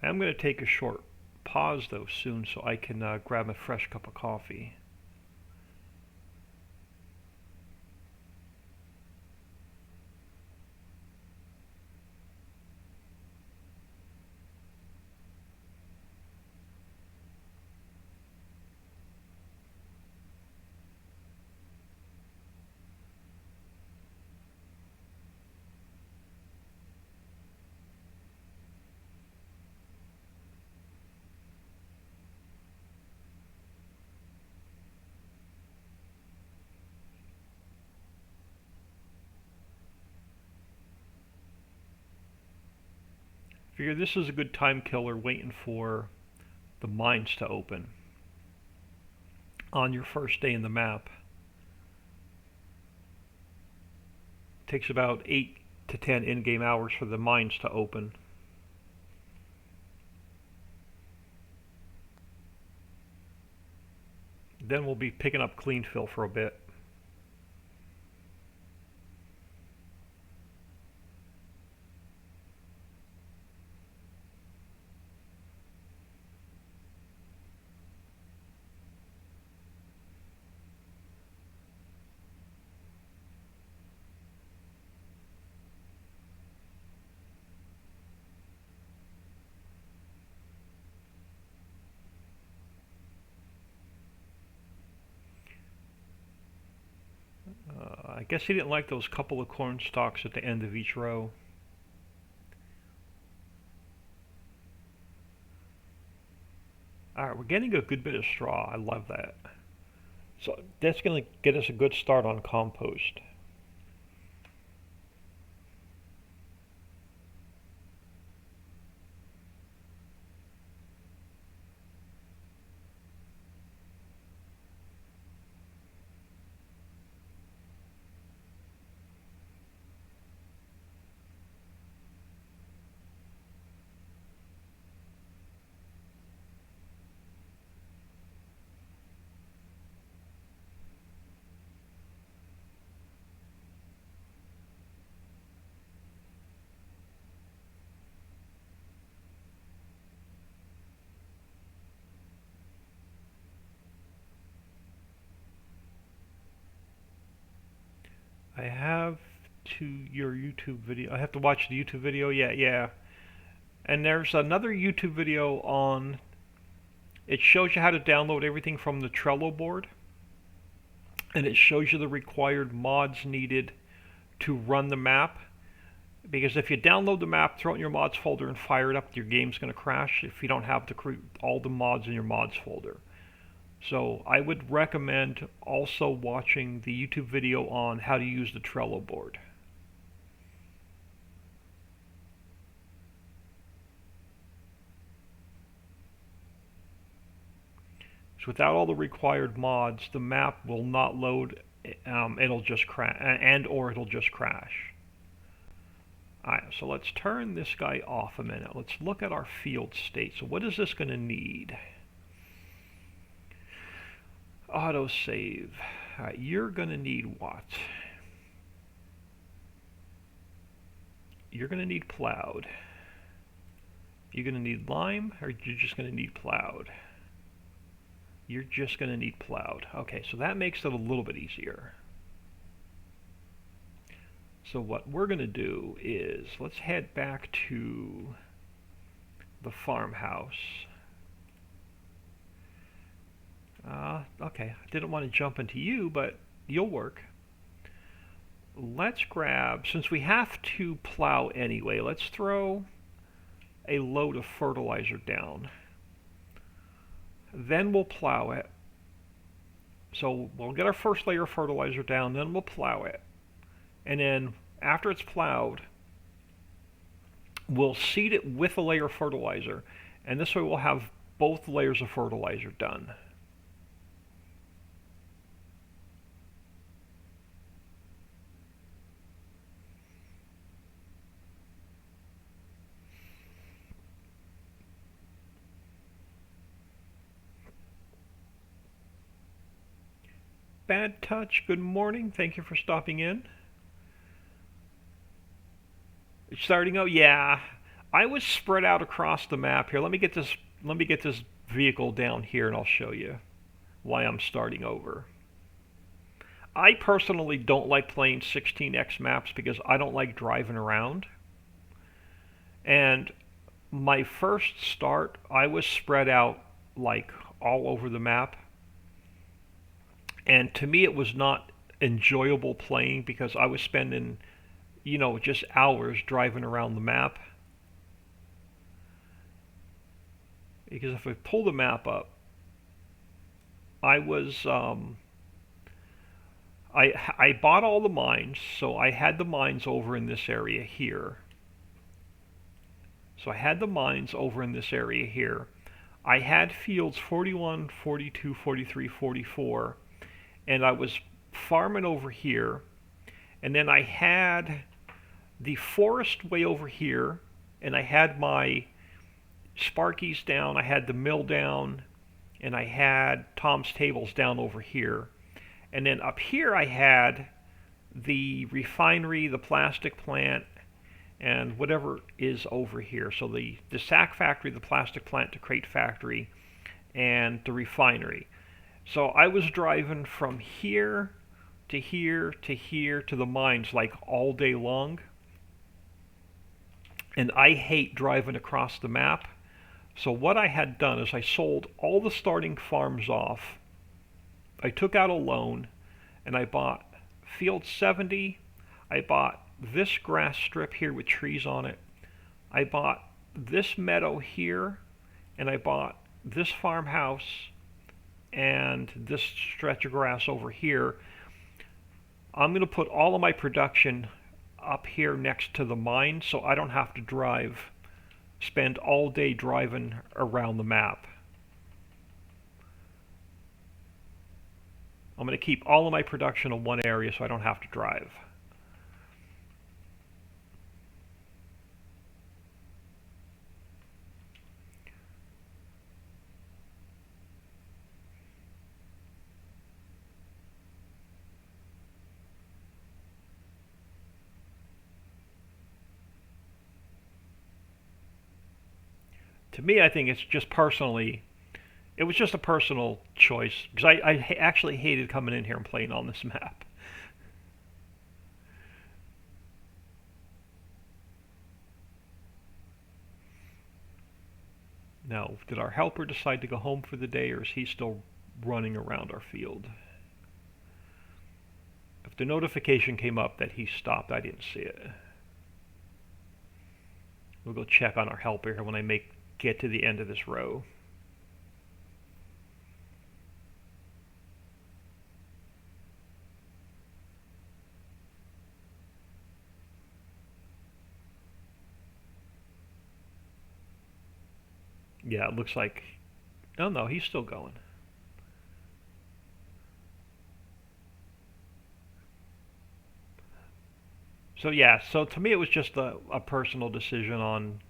I am going to take a short pause though soon so I can grab a fresh cup of coffee. Figure this is a good time killer waiting for the mines to open on your first day in the map. It takes about 8 to 10 in-game hours for the mines to open. then we'll be picking up clean fill for a bit. I guess he didn't like those couple of corn stalks at the end of each row. Alright, we're getting a good bit of straw. I love that. So that's going to get us a good start on compost. I have your YouTube video. I have to watch the YouTube video. Yeah. And there's another YouTube video on. It shows you how to download everything from the Trello board, and it shows you the required mods needed to run the map. Because if you download the map, throw it in your mods folder, and fire it up, your game's going to crash if you don't have all the mods in your mods folder. So I would recommend also watching the YouTube video on how to use the Trello board. So without all the required mods, the map will not load. It'll just crash, or it'll just crash. Alright, so let's turn this guy off a minute. Let's look at our field state. So what is this going to need? Autosave. Alright, you're going to need what? You're going to need plowed. You're going to need lime, or you're just going to need plowed? You're just going to need plowed. Okay, so that makes it a little bit easier. So what we're going to do is, let's head back to the farmhouse. Okay, I didn't want to jump into you, but you'll work. Let's grab, since we have to plow anyway, let's throw a load of fertilizer down. Then we'll plow it. So we'll get our first layer of fertilizer down, then we'll plow it. And then after it's plowed, we'll seed it with a layer of fertilizer. And this way we'll have both layers of fertilizer done. Bad Touch, good morning. Thank you for stopping in. It's starting out, yeah. I was spread out across the map here. Let me get this vehicle down here and I'll show you why I'm starting over. I personally don't like playing 16x maps because I don't like driving around. And my first start, I was spread out like all over the map. And to me, it was not enjoyable playing because I was spending, just hours driving around the map. Because if I pull the map up, I was, I bought all the mines, so I had the mines over in this area here. So I had the mines over in this area here. I had fields 41, 42, 43, 44. And I was farming over here, and then I had the forest way over here, and I had my Sparkies down, I had the mill down, and I had Tom's Tables down over here. And then up here I had the refinery, the plastic plant, and whatever is over here. So the sack factory, the plastic plant, the crate factory, and the refinery. So I was driving from here to here to here to the mines like all day long. And I hate driving across the map. So what I had done is I sold all the starting farms off. I took out a loan and I bought field 70. I bought this grass strip here with trees on it. I bought this meadow here, and I bought this farmhouse and this stretch of grass over here. I'm going to put all of my production up here next to the mine so I don't have to spend all day driving around the map. I'm going to keep all of my production in one area so I don't have to drive. To me, I think it's just personally, it was just a personal choice because I actually hated coming in here and playing on this map. Now, did our helper decide to go home for the day, or is he still running around our field? If the notification came up that he stopped, I didn't see it. We'll go check on our helper here when I get to the end of this row. Yeah, it looks like... Oh no, he's still going. So yeah, so to me it was just a personal decision on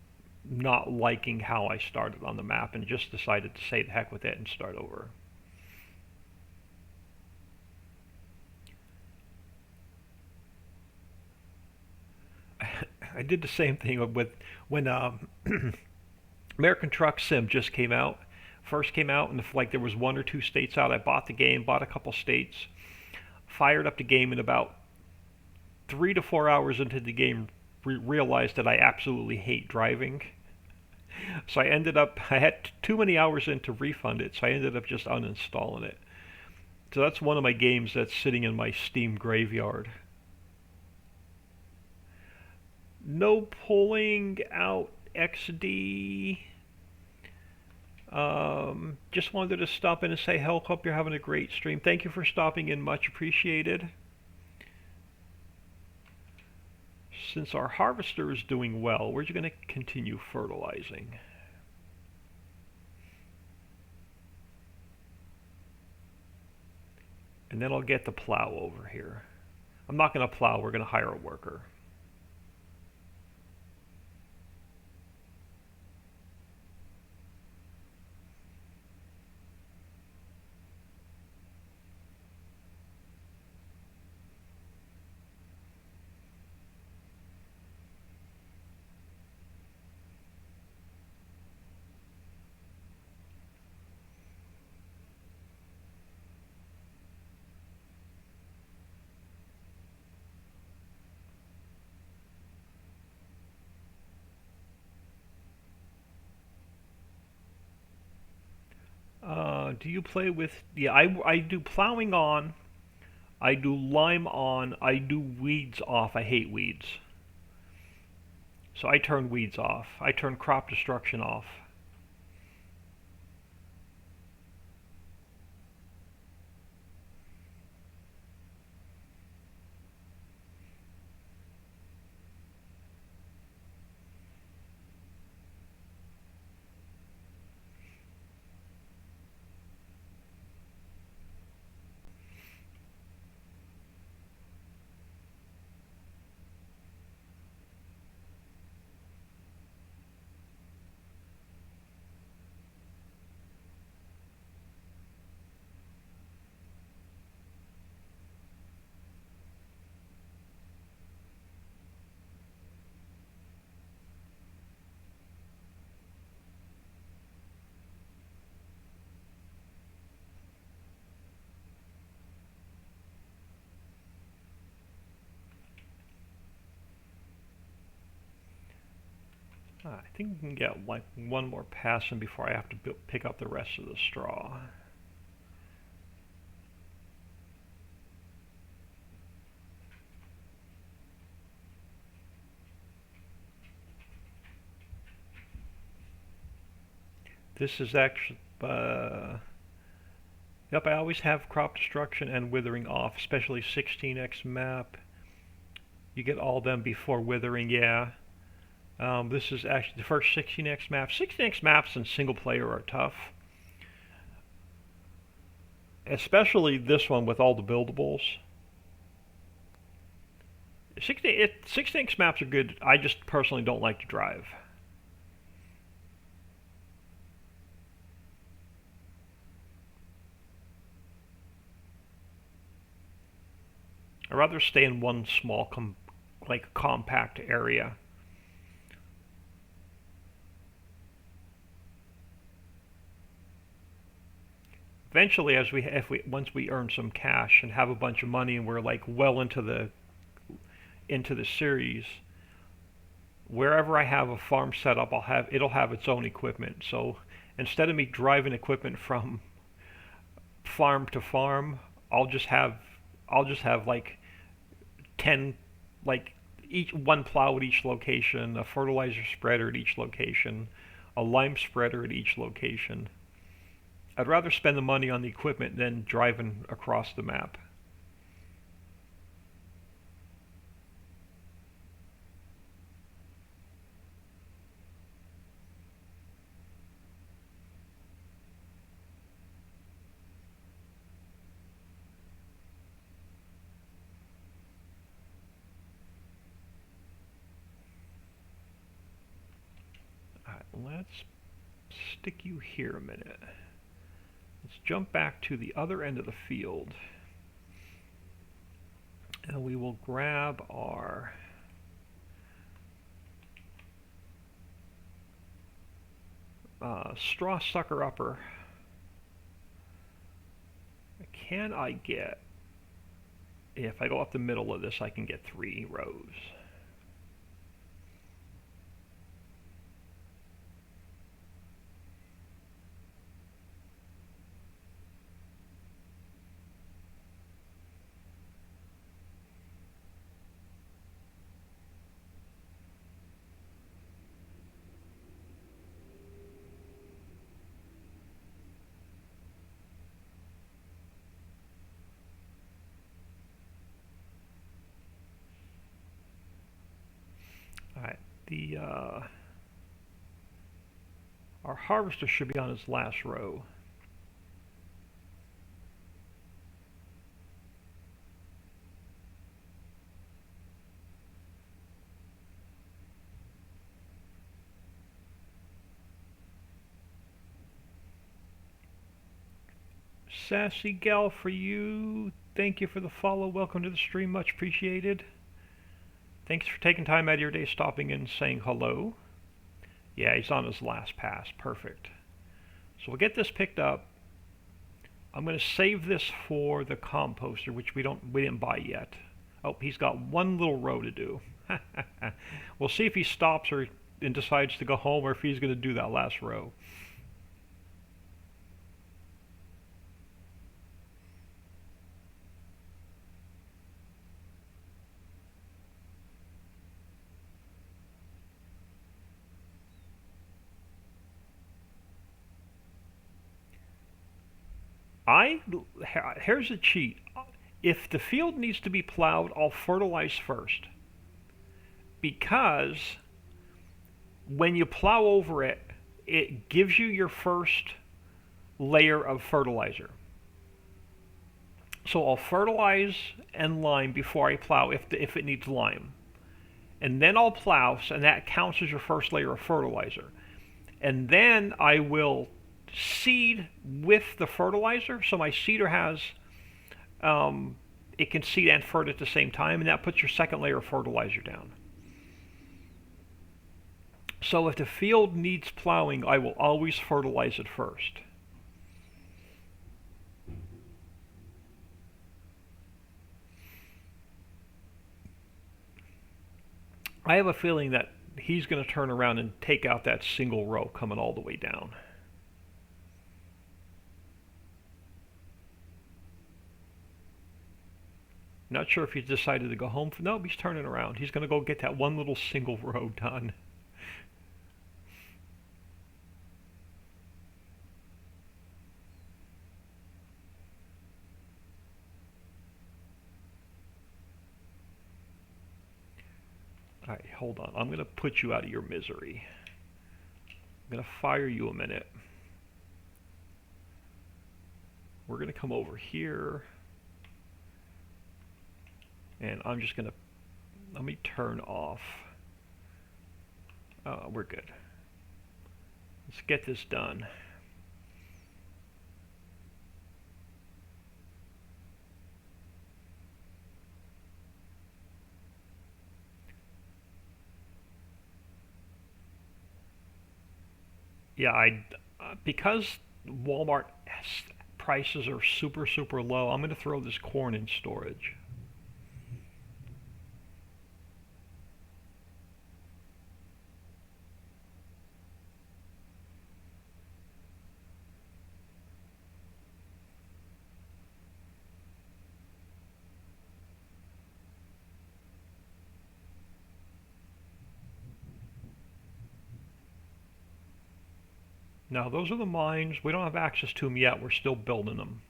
not liking how I started on the map and just decided to say the heck with it and start over. I did the same thing with when American Truck Sim just first came out, and if like there was one or two states out, I bought the game, bought a couple states, fired up the game, and about 3 to 4 hours into the game, realized that I absolutely hate driving. So I had too many hours in to refund it, so I ended up just uninstalling it. So that's one of my games that's sitting in my Steam graveyard. No pulling out XD. Just wanted to stop in and say, help, hope you're having a great stream. Thank you for stopping in, much appreciated. Since our harvester is doing well, we're just going to continue fertilizing. And then I'll get the plow over here. I'm not going to plow, we're going to hire a worker. Do you play with... Yeah, I do plowing on. I do lime on. I do weeds off. I hate weeds. So I turn weeds off. I turn crop destruction off. I think we can get like one more pass in before I have to pick up the rest of the straw. This is actually, yep, I always have crop destruction and withering off, especially 16x map. You get all them before withering, yeah. This is actually the first 16x map. 16x maps in single player are tough. Especially this one with all the buildables. 16x maps are good. I just personally don't like to drive. I'd rather stay in one small, compact area. Eventually, once we earn some cash and have a bunch of money and we're like well into the series, wherever I have a farm set up, it'll have its own equipment. So instead of me driving equipment from farm to farm, I'll just have like 10, like each one plow at each location, a fertilizer spreader at each location, a lime spreader at each location. I'd rather spend the money on the equipment than driving across the map. Alright, let's stick you here a minute. Let's jump back to the other end of the field. And we will grab our straw sucker upper. Can I get, if I go up the middle of this, I can get 3 rows. Alright, our harvester should be on his last row. Sassy gal for you. Thank you for the follow. Welcome to the stream. Much appreciated. Thanks for taking time out of your day, stopping in and saying hello. Yeah, he's on his last pass. Perfect. So we'll get this picked up. I'm going to save this for the composter, which we didn't buy yet. Oh, he's got one little row to do. We'll see if he stops and decides to go home, or if he's going to do that last row. Here's a cheat. If the field needs to be plowed, I'll fertilize first. Because when you plow over it, it gives you your first layer of fertilizer. So I'll fertilize and lime before I plow if it needs lime. And then I'll plow, and that counts as your first layer of fertilizer. And then I will seed with the fertilizer, so my seeder has it can seed and fert at the same time, and that puts your second layer of fertilizer down. So if the field needs plowing, I will always fertilize it first. I have a feeling that he's going to turn around and take out that single row coming all the way down. Not sure if he's decided to go home. Nope, he's turning around. He's going to go get that one little single row done. All right, hold on. I'm going to put you out of your misery. I'm going to fire you a minute. We're going to come over here. And I'm just going to, let me turn off. We're good. Let's get this done. Yeah, because Walmart prices are super, super low, I'm going to throw this corn in storage. Now, those are the mines. We don't have access to them yet. We're still building them.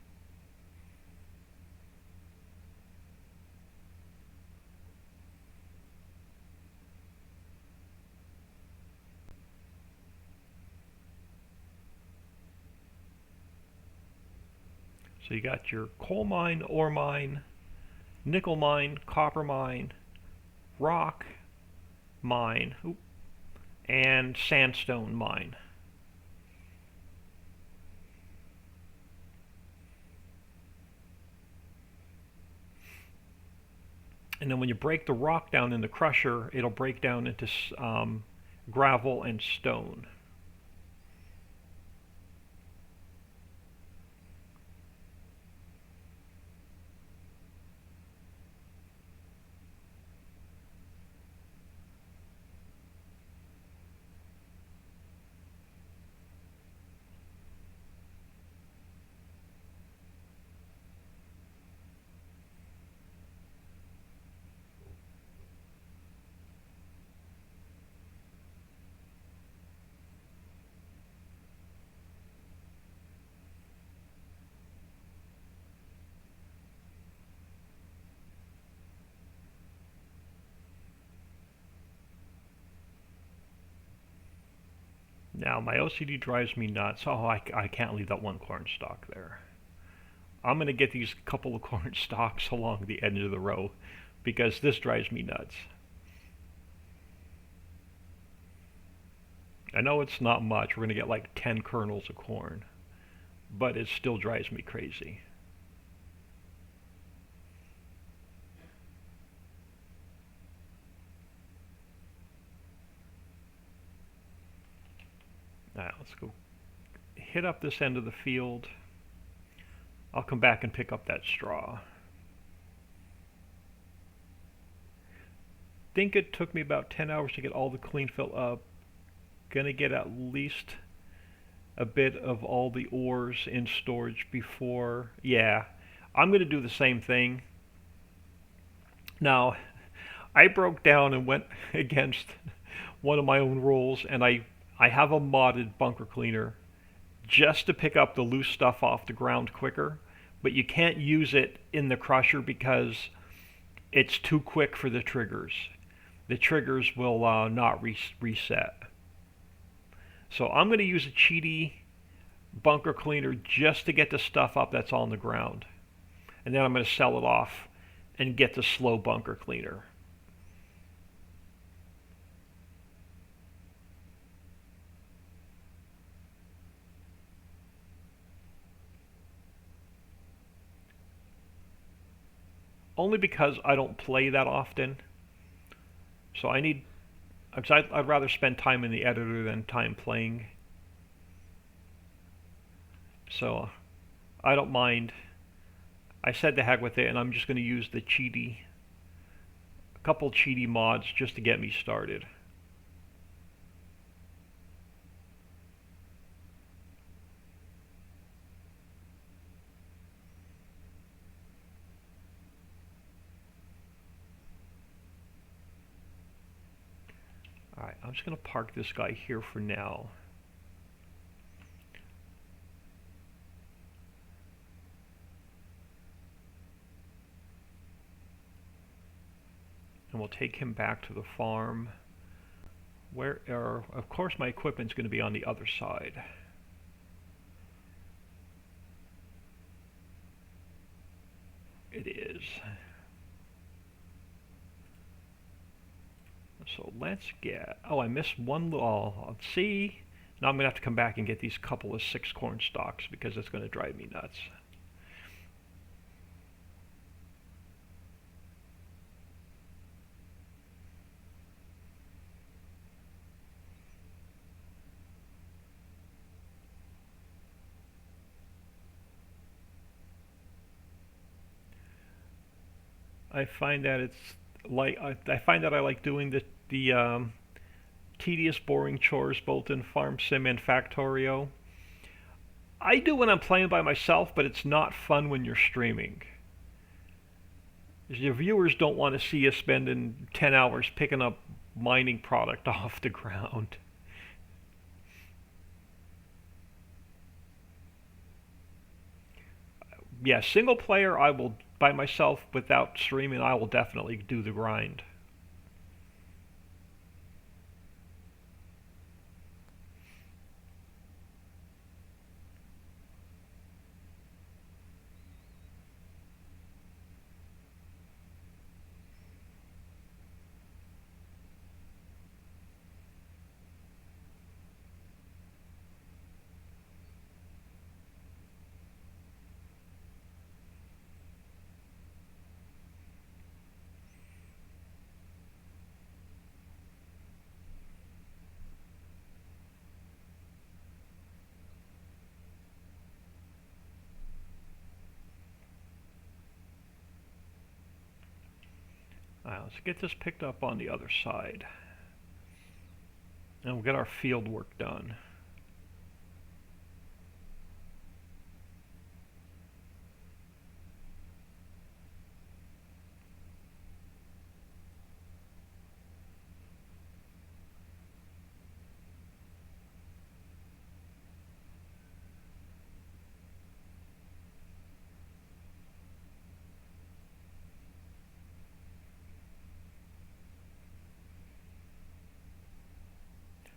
So you got your coal mine, ore mine, nickel mine, copper mine, rock mine, and sandstone mine. And then when you break the rock down in the crusher, it'll break down into gravel and stone. Now my OCD drives me nuts. Oh, I can't leave that one corn stalk there. I'm going to get these couple of corn stalks along the edge of the row because this drives me nuts. I know it's not much. We're going to get like 10 kernels of corn, but it still drives me crazy. Now let's go hit up this end of the field. I'll come back and pick up that straw. Think it took me about 10 hours to get all the clean fill up. Gonna get at least a bit of all the ores in storage before. Yeah, I'm gonna do the same thing. Now, I broke down and went against one of my own rules, and I have a modded bunker cleaner just to pick up the loose stuff off the ground quicker, but you can't use it in the crusher because it's too quick for the triggers. The triggers will not reset. So I'm going to use a cheaty bunker cleaner just to get the stuff up that's on the ground. And then I'm going to sell it off and get the slow bunker cleaner. Only because I don't play that often. So I'd rather spend time in the editor than time playing. So I don't mind. I said to heck with it, and I'm just going to use a couple cheaty mods just to get me started. Alright, I'm just going to park this guy here for now. And we'll take him back to the farm. Of course my equipment's going to be on the other side. It is. So let's get, oh, I missed one little, let's see. Now I'm going to have to come back and get these couple of 6 corn stalks because it's going to drive me nuts. I find that I like doing the tedious, boring chores both in Farm Sim and Factorio. I do when I'm playing by myself, but it's not fun when you're streaming. Your viewers don't want to see you spending 10 hours picking up mining product off the ground. Yeah, single player I will, by myself without streaming, I will definitely do the grind. Alright, let's get this picked up on the other side. And we'll get our field work done.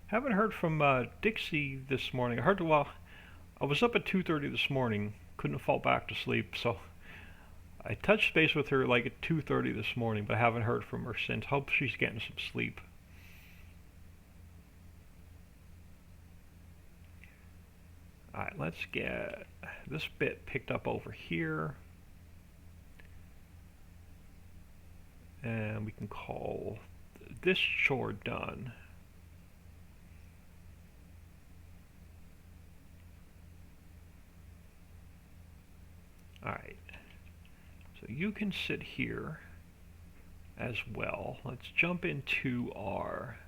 Haven't heard from Dixie this morning. I was up at 2:30 this morning, couldn't fall back to sleep, so I touched base with her like at 2:30 this morning, but I haven't heard from her since. Hope she's getting some sleep. Alright, let's get this bit picked up over here. And we can call this chore done. Alright, so you can sit here as well. Let's jump into our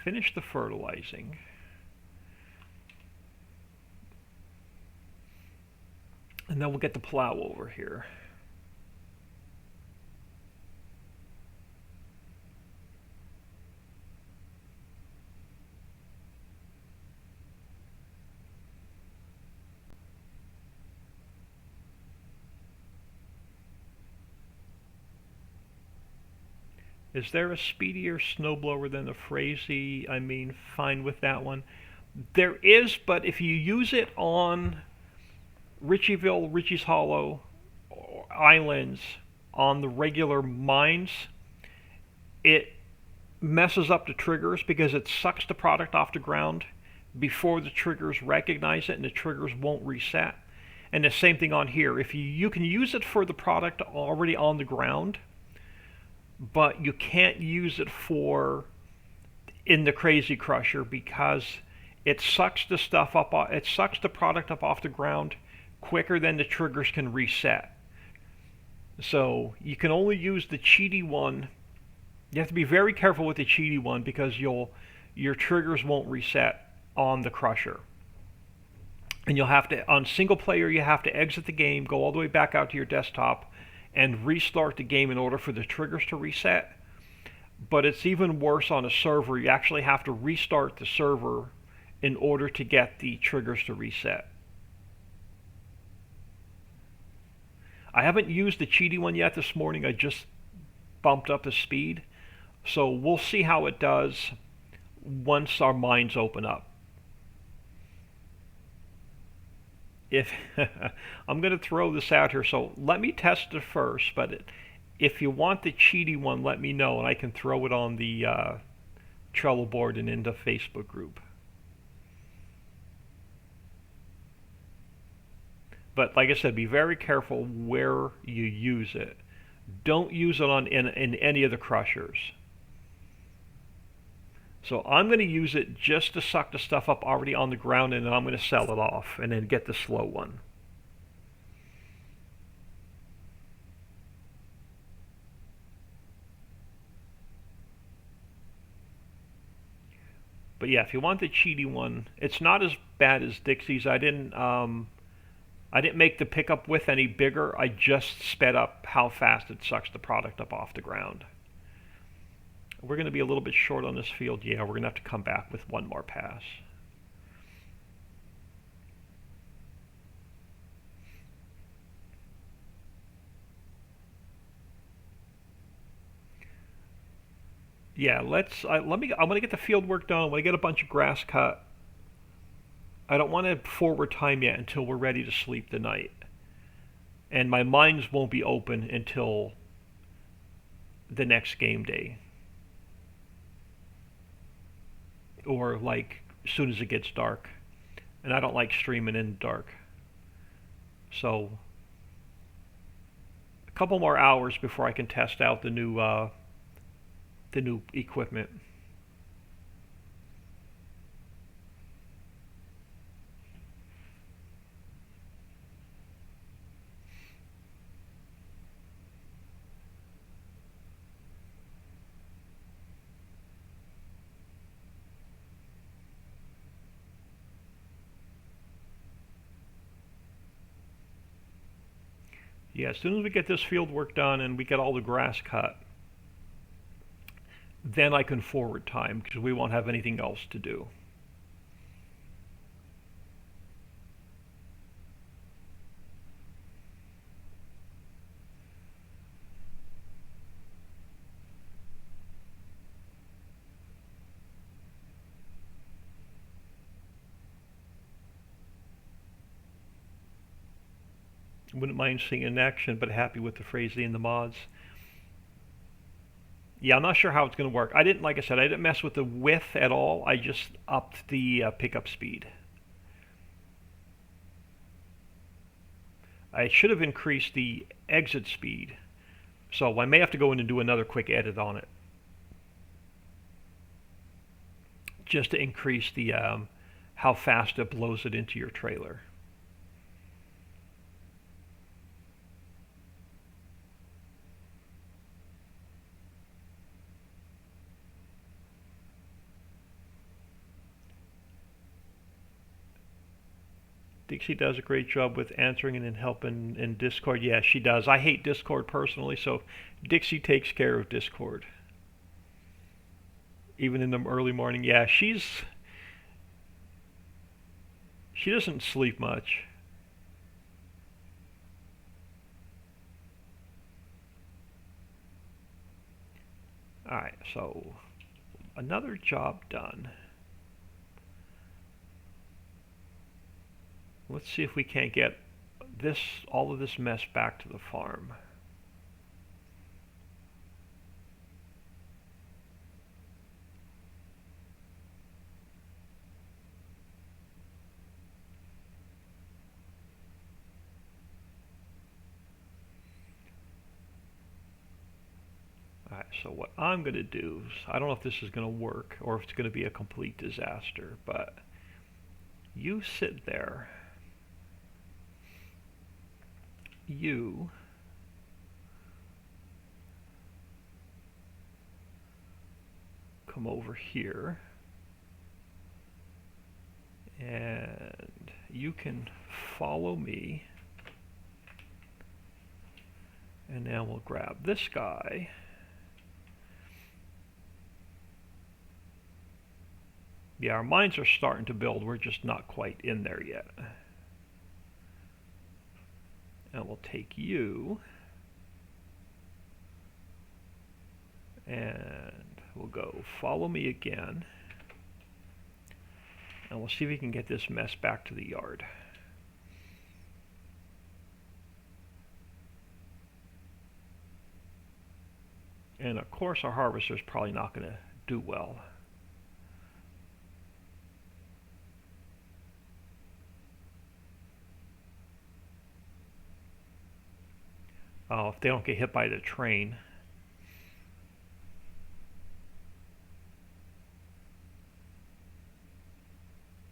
finish the fertilizing. And then we'll get the plow over here. Is there a speedier snowblower than the Frazee? I mean, fine with that one. There is, but if you use it on Ritchieville, Ritchie's Hollow islands on the regular mines, it messes up the triggers because it sucks the product off the ground before the triggers recognize it, and the triggers won't reset. And the same thing on here. If you can use it for the product already on the ground, but you can't use it for in the Crazy Crusher because it sucks the stuff up. It sucks the product up off the ground quicker than the triggers can reset. So you can only use the cheaty one. You have to be very careful with the cheaty one because your triggers won't reset on the Crusher. And you'll have to, on single player, you have to exit the game, go all the way back out to your desktop, and restart the game in order for the triggers to reset. but it's even worse on a server. You actually have to restart the server in order to get the triggers to reset. I haven't used the cheaty one yet this morning. I just bumped up the speed. So we'll see how it does once our minds open up. If I'm going to throw this out here, so let me test it first, but if you want the cheaty one, let me know, and I can throw it on the Trello board and in the Facebook group. But like I said, be very careful where you use it. Don't use it in any of the crushers. So I'm going to use it just to suck the stuff up already on the ground, and then I'm going to sell it off and then get the slow one. But yeah, if you want the cheaty one, it's not as bad as Dixie's. I didn't make the pickup width any bigger. I just sped up how fast it sucks the product up off the ground. We're going to be a little bit short on this field. Yeah, we're going to have to come back with one more pass. Yeah, I'm going to get the field work done. I want to get a bunch of grass cut. I don't want to forward time yet until we're ready to sleep tonight. And my mines won't be open until the next game day. Or like as soon as it gets dark. And I don't like streaming in the dark. So a couple more hours before I can test out the new equipment. Yeah, as soon as we get this field work done and we get all the grass cut, then I can forward time because we won't have anything else to do. Wouldn't mind seeing it in action, but happy with the phrasing and the mods. Yeah, I'm not sure how it's going to work. Like I said, I didn't mess with the width at all. I just upped the pickup speed. I should have increased the exit speed. So I may have to go in and do another quick edit on it. Just to increase the how fast it blows it into your trailer. Dixie does a great job with answering and helping in Discord. Yeah, she does. I hate Discord personally, so Dixie takes care of Discord. Even in the early morning. Yeah, she doesn't sleep much. Alright, so another job done. Let's see if we can't get all of this mess back to the farm. Alright, so what I'm going to do is, I don't know if this is going to work or if it's going to be a complete disaster, but you sit there. You come over here and you can follow me, and now we'll grab this guy Yeah, our mines are starting to build. We're just not quite in there yet. And we'll take you. And we'll go follow me again. And we'll see if we can get this mess back to the yard. And of course our harvester's probably not going to do well. Oh, if they don't get hit by the train.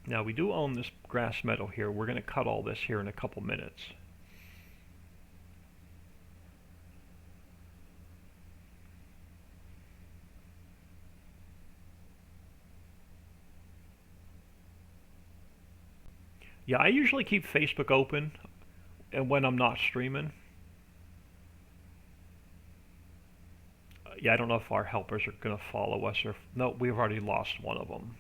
Now we do own this grass meadow here. We're going to cut all this here in a couple minutes. Yeah, I usually keep Facebook open and when I'm not streaming. Yeah, I don't know if our helpers are going to follow us or if, no, we've already lost one of them.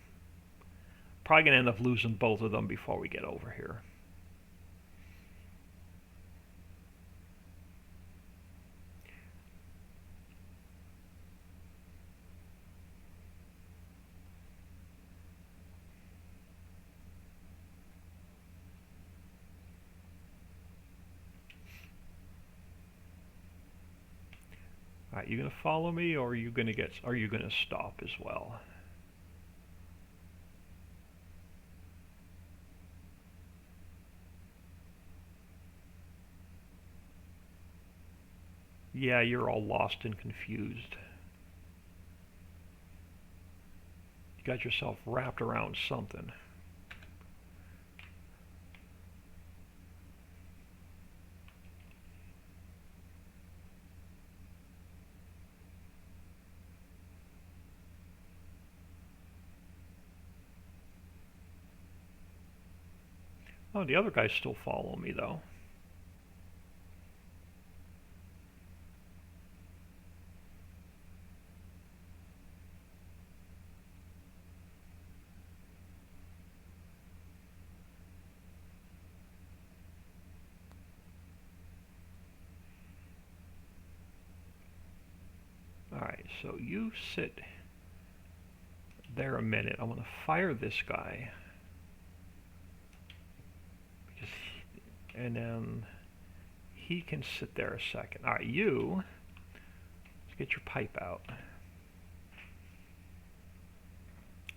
Probably going to end up losing both of them before we get over here. All right, you going to follow me or are you going to stop as well? Yeah, you're all lost and confused. You got yourself wrapped around something. Oh, the other guy's still following me though. Alright, so you sit there a minute. I'm going to fire this guy. And then he can sit there a second. Alright, you, let's get your pipe out.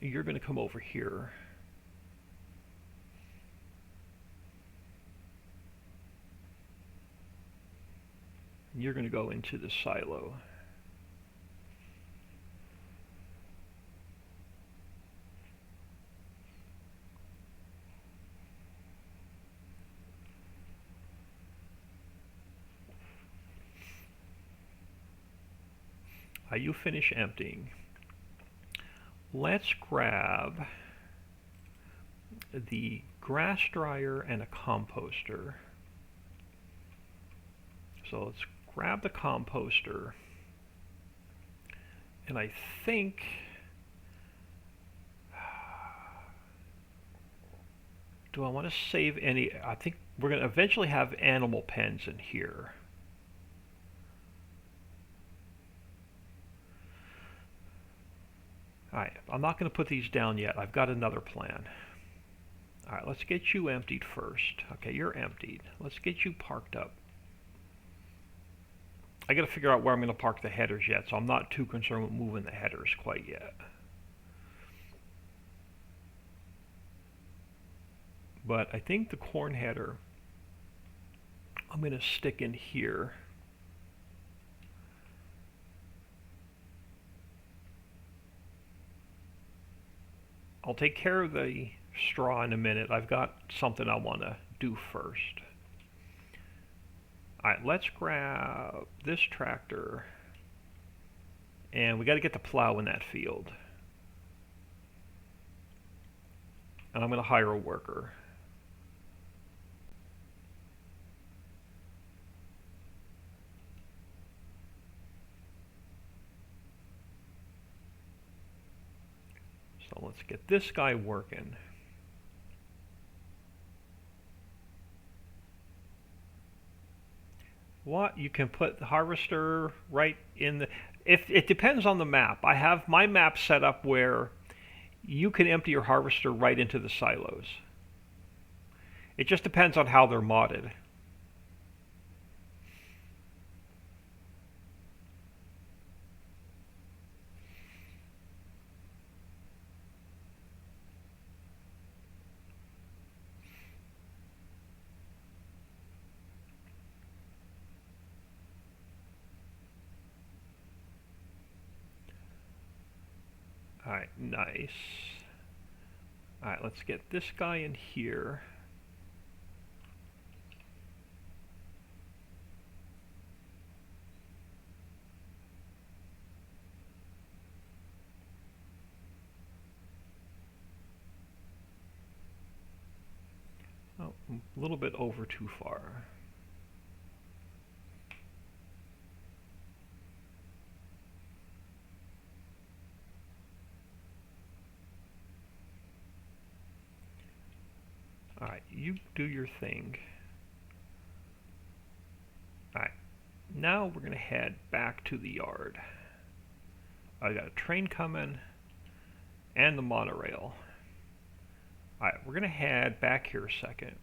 You're going to come over here. You're going to go into the silo. You finish emptying. Let's grab the grass dryer and a composter. So let's grab the composter. And I think do I want to save any? I think we're going to eventually have animal pens in here. Alright, I'm not going to put these down yet. I've got another plan. Alright, let's get you emptied first. Okay, you're emptied. Let's get you parked up. I got to figure out where I'm going to park the headers yet, so I'm not too concerned with moving the headers quite yet. But I think the corn header I'm going to stick in here. I'll take care of the straw in a minute. I've got something I want to do first. Alright, let's grab this tractor. And we got to get the plow in that field. And I'm going to hire a worker. So let's get this guy working. What? You can put the harvester right in the... If it depends on the map. I have my map set up where you can empty your harvester right into the silos. It just depends on how they're modded. Alright, nice. Alright, let's get this guy in here. Oh, a little bit over too far. Alright, you do your thing. Alright, now we're going to head back to the yard. I got a train coming and the monorail. Alright, we're going to head back here a second.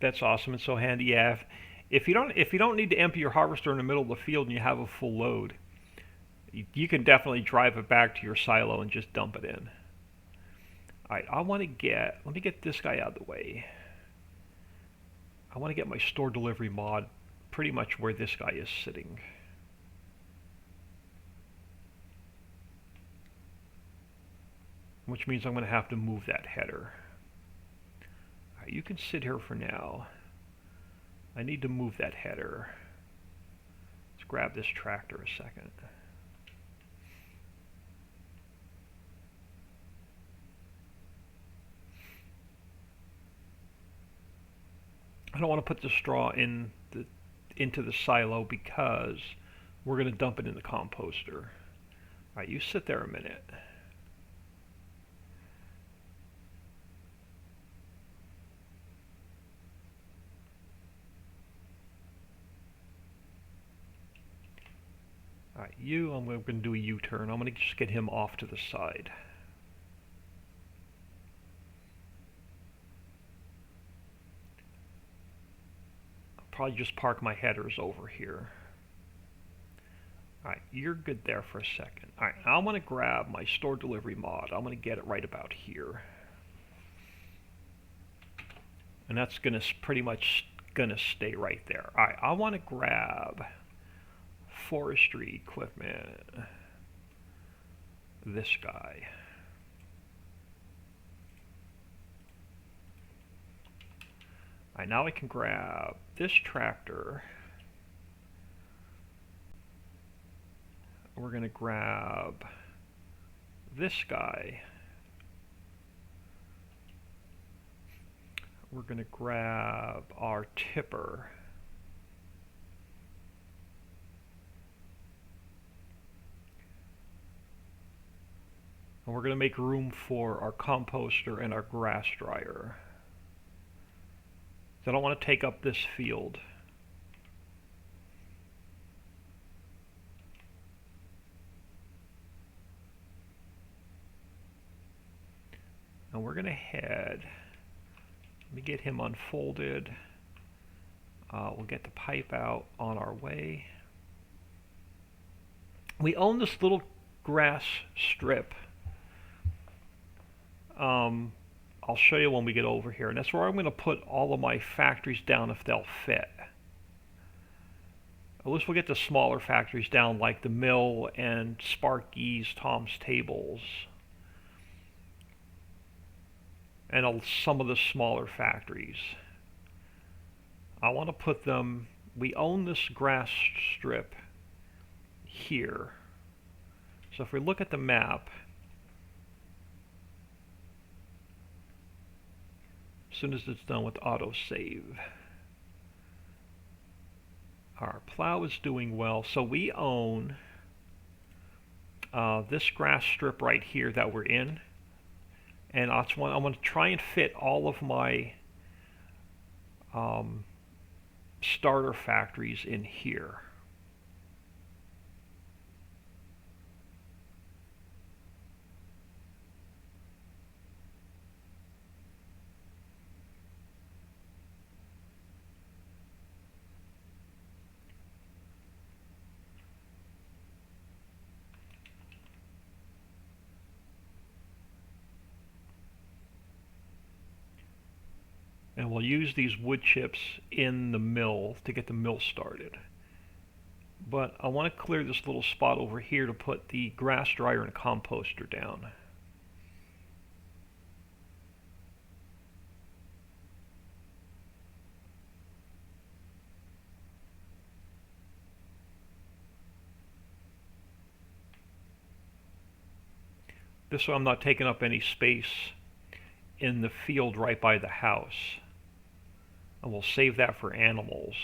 That's awesome. It's so handy. Yeah, if you don't need to empty your harvester in the middle of the field and you have a full load, you can definitely drive it back to your silo and just dump it in. Alright, let me get this guy out of the way. I want to get my store delivery mod pretty much where this guy is sitting. Which means I'm going to have to move that header. Alright, you can sit here for now. I need to move that header. Let's grab this tractor a second. I don't want to put the straw into the silo because we're going to dump it in the composter. Alright, you sit there a minute. Alright, I'm going to do a U-turn. I'm going to just get him off to the side. I'll probably just park my headers over here. Alright, you're good there for a second. Alright, now I'm going to grab my store delivery mod. I'm going to get it right about here. And that's going to pretty much going to stay right there. Alright, I want to grab forestry equipment. This guy. Alright, now I can grab this tractor. We're going to grab this guy. We're going to grab our tipper. And we're going to make room for our composter and our grass dryer. I don't want to take up this field. And we're going to head, let me get him unfolded. We'll get the pipe out on our way. We own this little grass strip. I'll show you when we get over here, and that's where I'm going to put all of my factories down if they'll fit. At least we'll get the smaller factories down like the mill and Sparky's, Tom's Tables. And some of the smaller factories. I want to put them, we own this grass strip here. So if we look at the map, as soon as it's done with autosave, Our plow is doing well, so we own this grass strip right here that we're in, and I want to try and fit all of my um, starter factories in here. And we'll use these wood chips in the mill to get the mill started. But I want to clear this little spot over here to put the grass dryer and composter down. This way I'm not taking up any space in the field right by the house. And we'll save that for animals.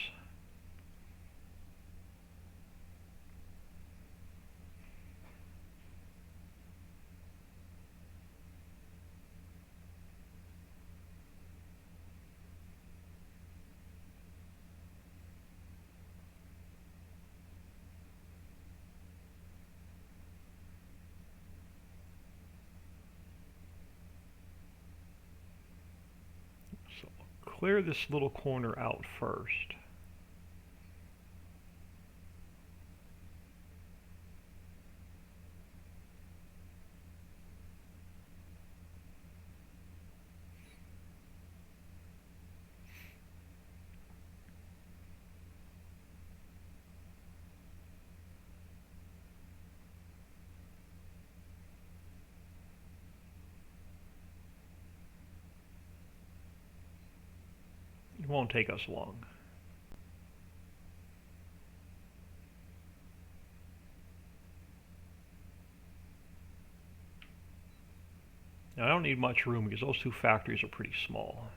So we'll clear this little corner out first. It won't take us long. Now, I don't need much room because those two factories are pretty small.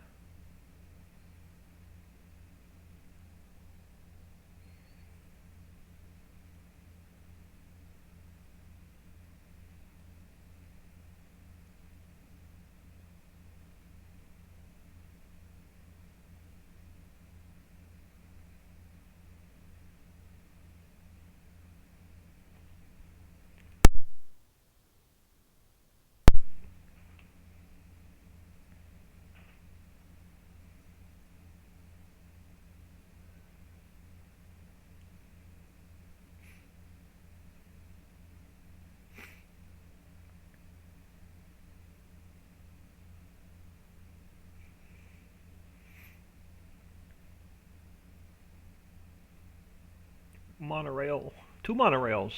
Monorail, two monorails.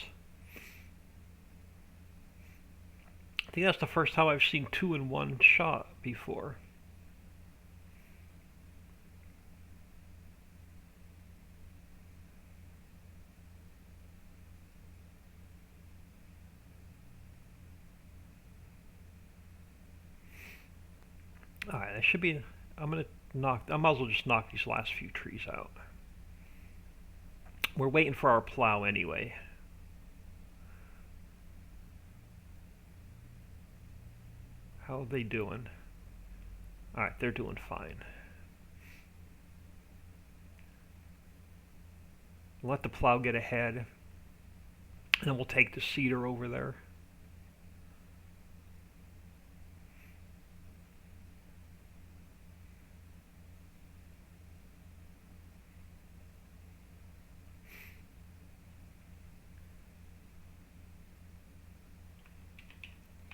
I think that's the first time I've seen two in one shot before. Alright, that should be. I might as well just knock these last few trees out. We're waiting for our plow anyway. How are they doing? Alright, they're doing fine. Let the plow get ahead, and then we'll take the cedar over there.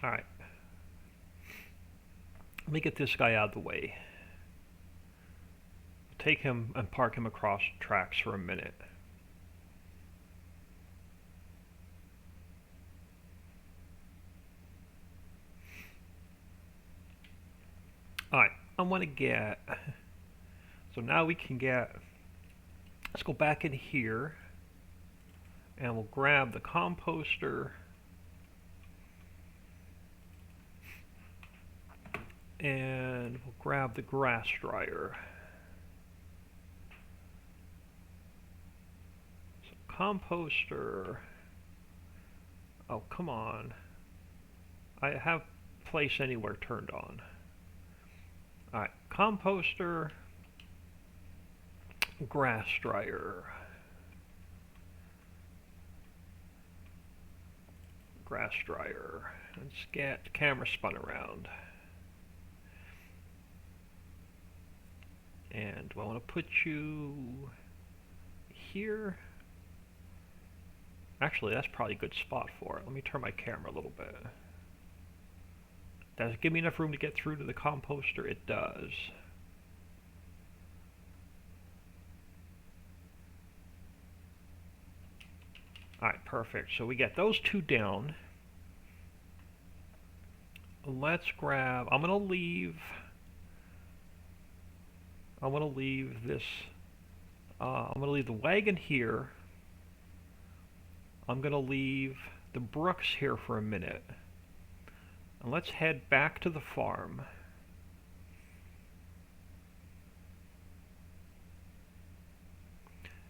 Alright. Let me get this guy out of the way. Take him and park him across tracks for a minute. Alright, I want to get... So now we can get... Let's go back in here. And we'll grab the composter. And we'll grab the grass dryer. composter. Oh, come on. I have place anywhere turned on. Alright, composter, grass dryer. Grass dryer. Let's get the camera spun around. And do I want to put you here? Actually, that's probably a good spot for it. Let me turn my camera a little bit. Does it give me enough room to get through to the composter? It does. Alright, perfect. So we get those two down. Let's grab, I'm gonna leave this, I'm gonna leave the wagon here. I'm gonna leave the brooks here for a minute. And let's head back to the farm.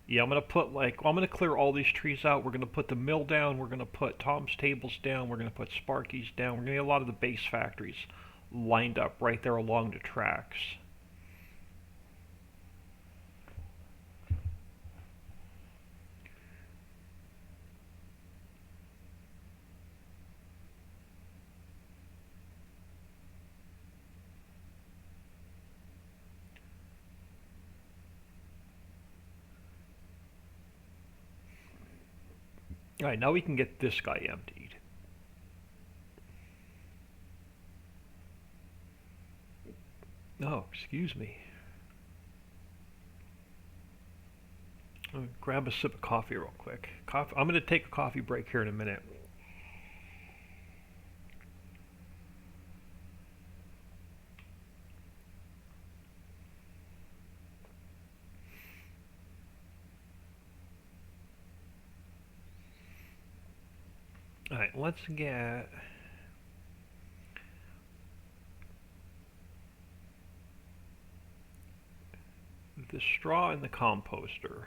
Yeah, I'm gonna clear all these trees out. We're gonna put the mill down. We're gonna put Tom's Tables down. We're gonna put Sparky's down. We're gonna get a lot of the base factories lined up right there along the tracks. Alright, now we can get this guy emptied. Oh, excuse me. I'll grab a sip of coffee real quick. I'm going to take a coffee break here in a minute. Alright, let's get the straw in the composter.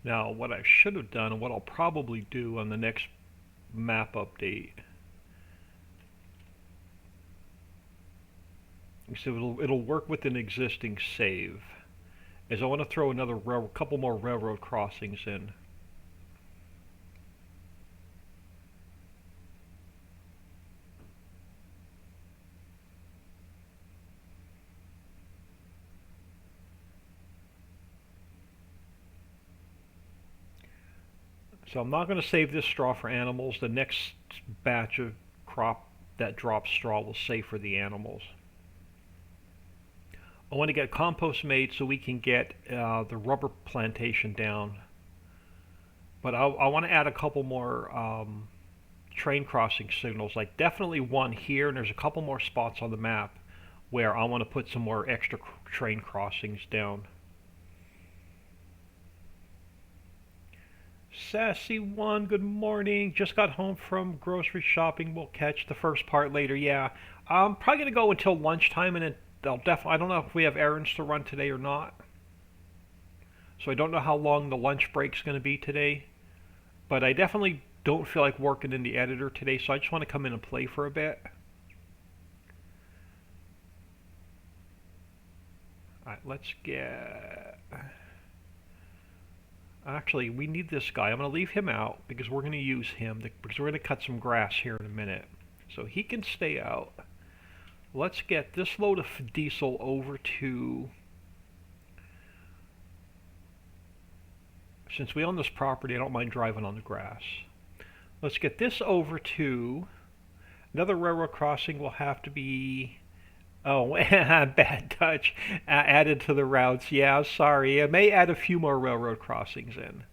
Now, what I should have done, and what I'll probably do on the next map update, so it'll work with an existing save, is I want to throw another couple more railroad crossings in. So I'm not going to save this straw for animals. The next batch of crop that drops straw will save for the animals. I want to get compost made so we can get the rubber plantation down. But I want to add a couple more train crossing signals, like definitely one here, and there's a couple more spots on the map where I want to put some more extra train crossings down. Sassy one, good morning. Just got home from grocery shopping. We'll catch the first part later. Yeah, I'm probably gonna go until lunchtime, and then I don't know if we have errands to run today or not. So I don't know how long the lunch break's gonna be today, but I definitely don't feel like working in the editor today. So I just want to come in and play for a bit. All right, let's get. Actually, we need this guy. I'm going to leave him out because we're going to use him because we're going to cut some grass here in a minute. So he can stay out. Let's get this load of diesel over to... Since we own this property, I don't mind driving on the grass. Let's get this over to Another railroad crossing will have to be, oh, bad touch, added to the routes. Yeah, sorry. I may add a few more railroad crossings in.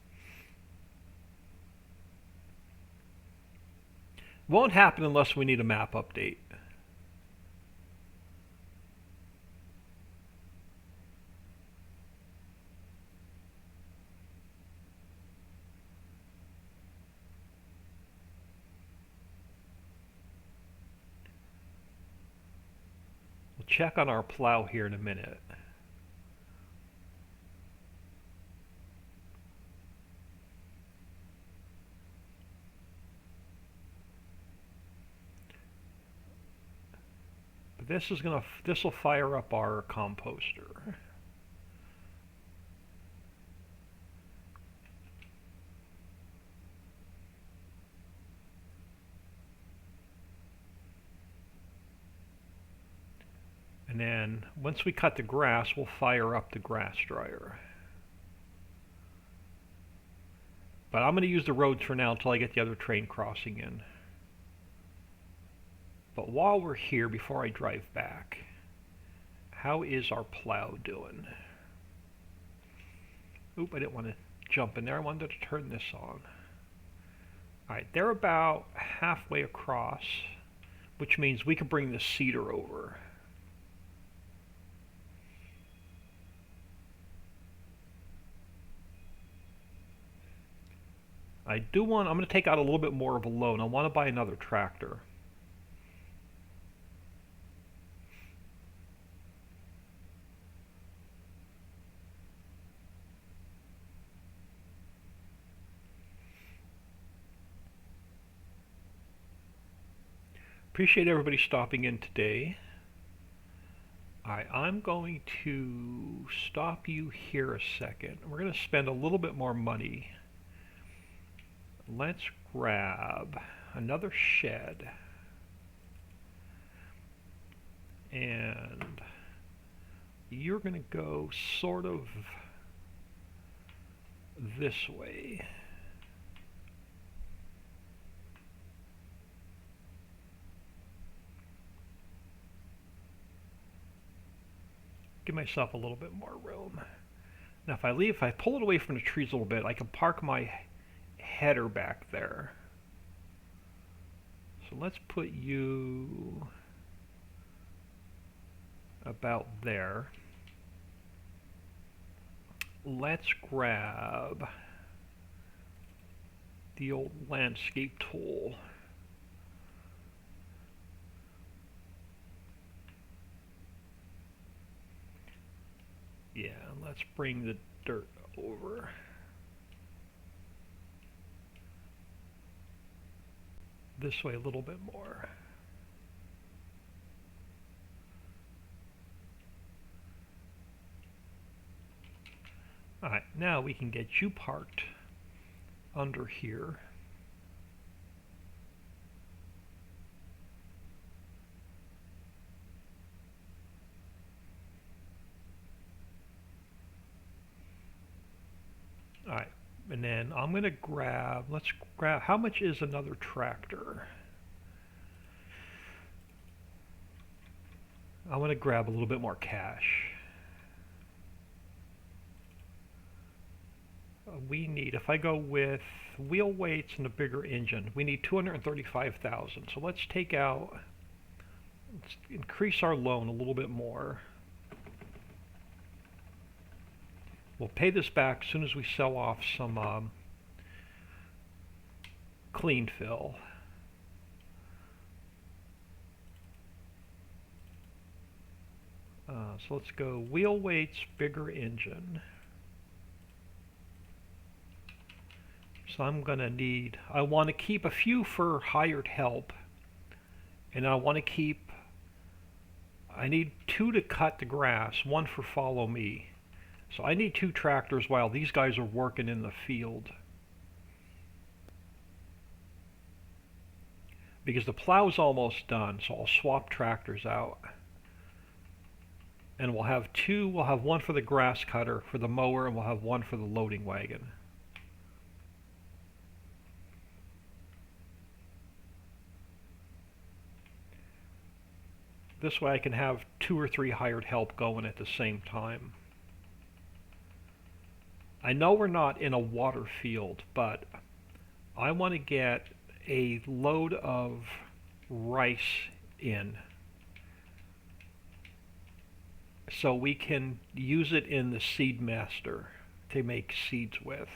Won't happen unless we need a map update. We'll check on our plow here in a minute. But this will fire up our composter. And then once we cut the grass, we'll fire up the grass dryer. But I'm going to use the roads for now until I get the other train crossing in. But while we're here, before I drive back, how is our plow doing? Oop, I didn't want to jump in there. I wanted to turn this on. Alright, they're about halfway across, which means we could bring the seeder over. I'm going to take out a little bit more of a loan. I want to buy another tractor. Appreciate everybody stopping in today. Alright, I'm going to stop you here a second. We're going to spend a little bit more money. Let's grab another shed. And you're going to go sort of this way. Give myself a little bit more room. Now if I pull it away from the trees a little bit, I can park my header back there. So let's put you about there. Let's grab the old landscape tool. Yeah, let's bring the dirt over. This way a little bit more. Alright, now we can get you parked under here. Alright, and then I'm going to let's grab, how much is another tractor? I want to grab a little bit more cash. We need, if I go with wheel weights and a bigger engine, we need 235,000. So let's increase our loan a little bit more. We'll pay this back as soon as we sell off some clean fill. So let's go wheel weights, bigger engine. So I'm going to need, I want to keep a few for hired help. And I need 2 to cut the grass, 1 for follow me. So I need 2 tractors while these guys are working in the field. Because the plow's almost done, so I'll swap tractors out. And we'll have 1 for the grass cutter, for the mower, and we'll have 1 for the loading wagon. This way I can have 2 or 3 hired help going at the same time. I know we're not in a water field, but I want to get a load of rice in so we can use it in the seed master to make seeds with.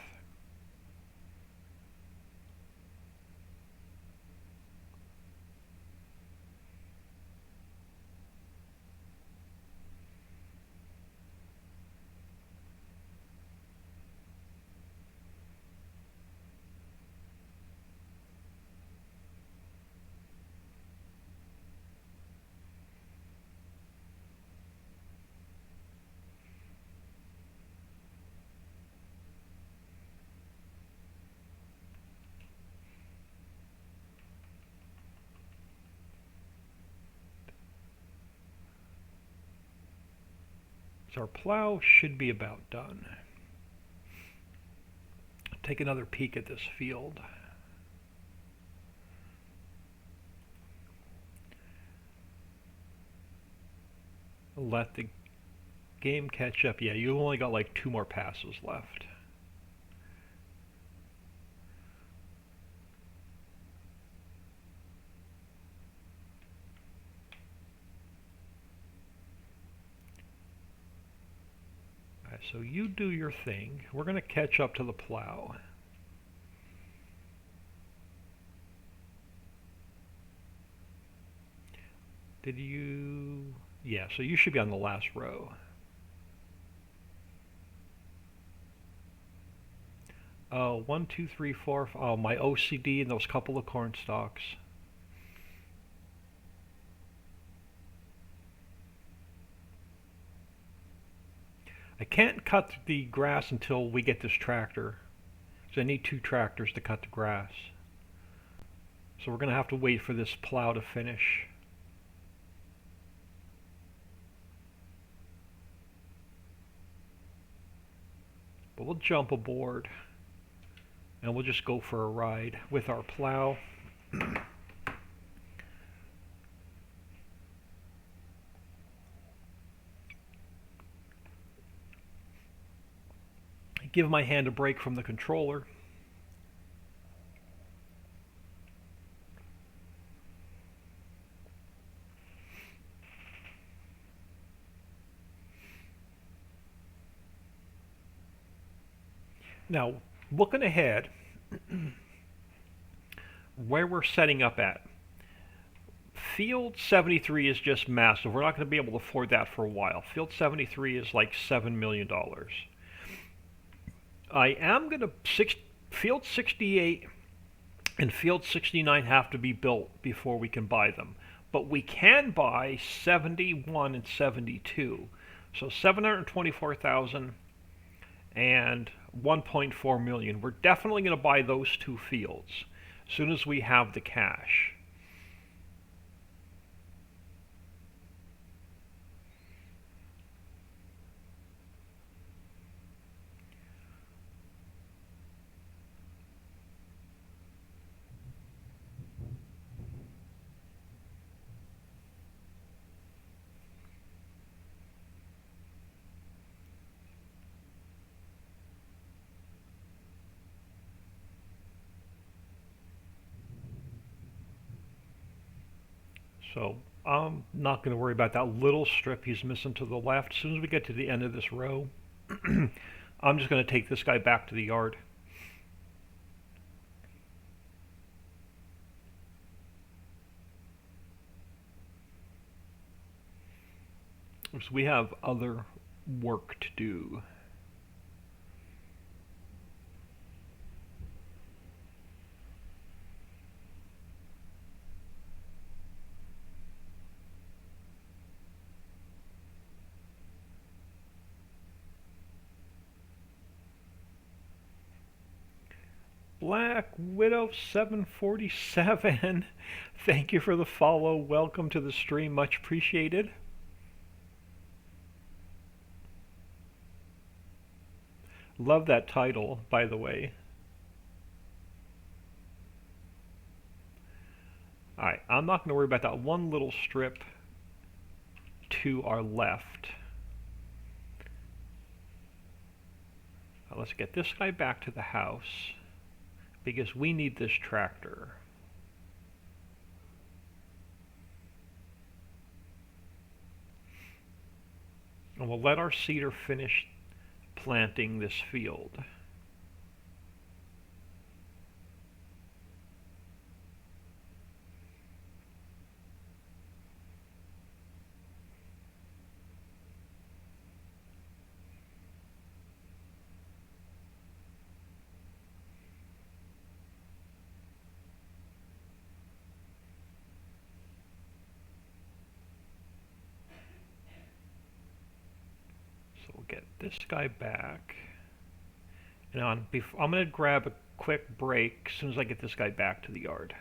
So our plow should be about done. Take another peek at this field. Let the game catch up. Yeah, you only got like 2 more passes left. Alright, so you do your thing. We're going to catch up to the plow. Did you... Yeah, so you should be on the last row. Oh, 1, 2, 3, 4. Oh, my OCD and those couple of corn stalks. I can't cut the grass until we get this tractor. So I need 2 tractors to cut the grass. So we're going to have to wait for this plow to finish. But we'll jump aboard and we'll just go for a ride with our plow. Give my hand a break from the controller. Now, looking ahead, where we're setting up at, Field 73 is just massive. We're not going to be able to afford that for a while. Field 73 is like $7 million. I am going to... Field 68 and Field 69 have to be built before we can buy them. But we can buy 71 and 72. So 724,000 and 1.4 million. We're definitely going to buy those 2 fields as soon as we have the cash. So I'm not going to worry about that little strip he's missing to the left. As soon as we get to the end of this row, I'm just going to take this guy back to the yard. So we have other work to do. Black Widow 747, thank you for the follow. Welcome to the stream, much appreciated. Love that title, by the way. Alright, I'm not going to worry about that one little strip to our left. Let's get this guy back to the house because we need this tractor. And we'll let our seeder finish planting this field. So we'll get this guy back. And I'm going to grab a quick break as soon as I get this guy back to the yard.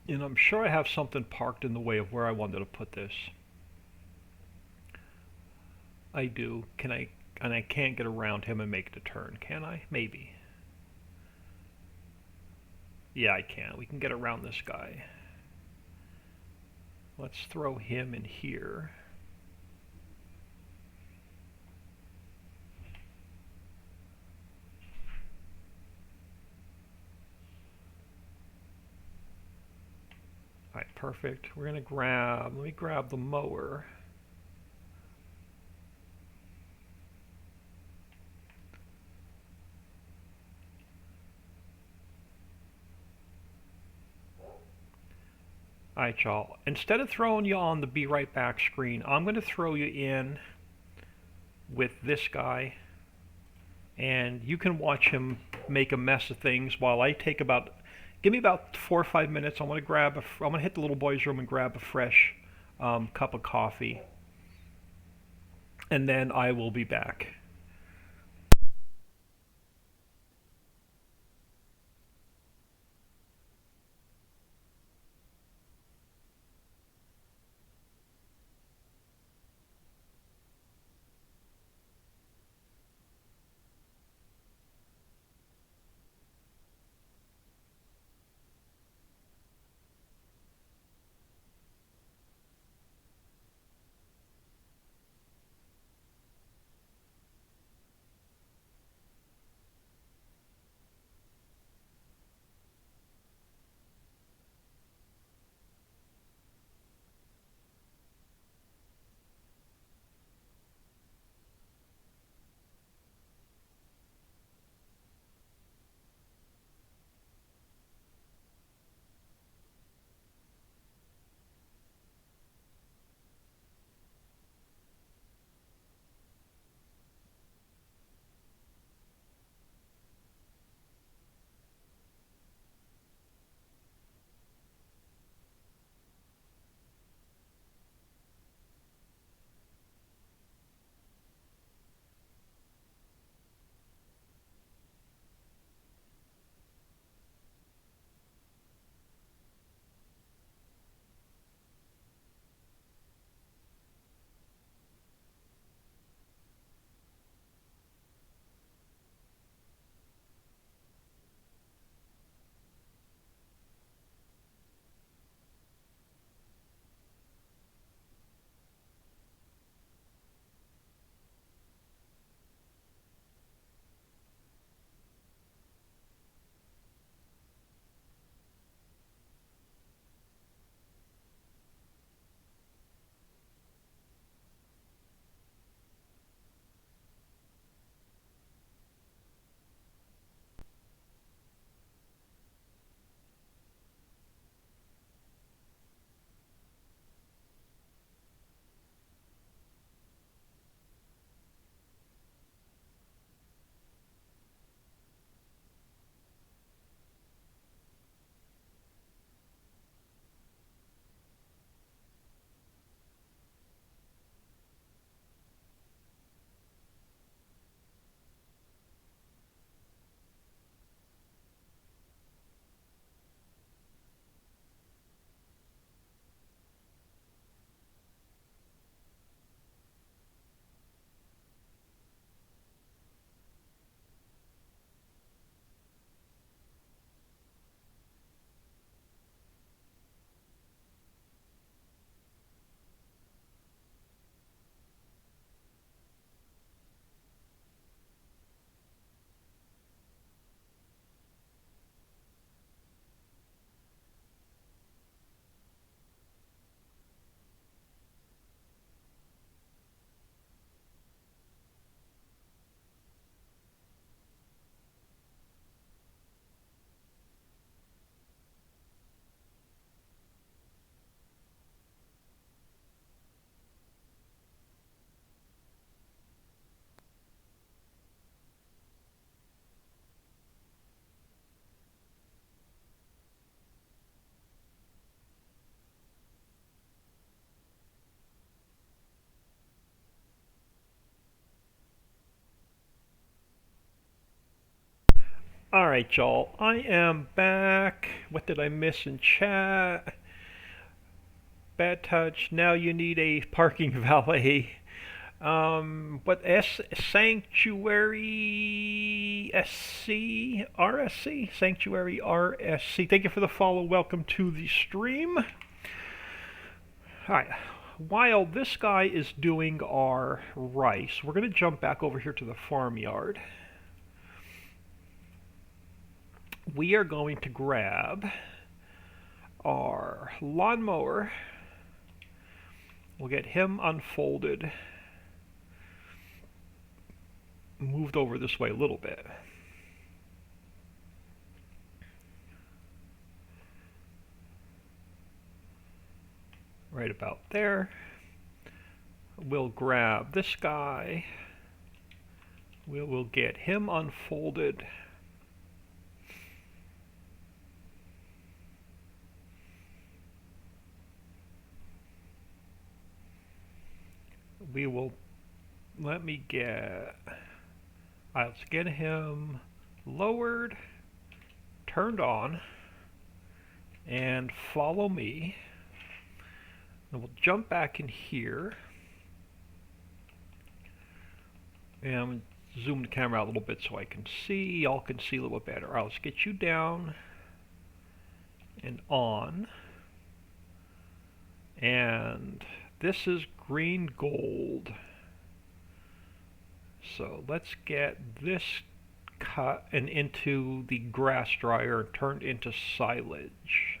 And I'm sure I have something parked in the way of where I wanted to put this. I do. And I can't get around him and make the turn, can I? Maybe. Yeah, I can. We can get around this guy. Let's throw him in here. Alright, perfect. We're gonna let me grab the mower. Alright, y'all. Instead of throwing you on the be right back screen, I'm gonna throw you in with this guy, and you can watch him make a mess of things while I take give me about 4 or 5 minutes. I'm gonna hit the little boy's room and grab a fresh cup of coffee, and then I will be back. Alright, y'all. I am back. What did I miss in chat? Bad touch. Now you need a parking valet. What Sanctuary SC? RSC? Sanctuary RSC. Thank you for the follow. Welcome to the stream. Alright. While this guy is doing our rice, we're going to jump back over here to the farmyard. We are going to grab our lawnmower. We'll get him unfolded, moved over this way a little bit. Right about there. We'll grab this guy. We'll get him unfolded. We will, let's get him lowered, turned on, and follow me. And we'll jump back in here and zoom the camera out a little bit so I can see, y'all can see a little bit better. All right, let's get you down and on. And this is green gold. So let's get this cut and into the grass dryer and turned into silage.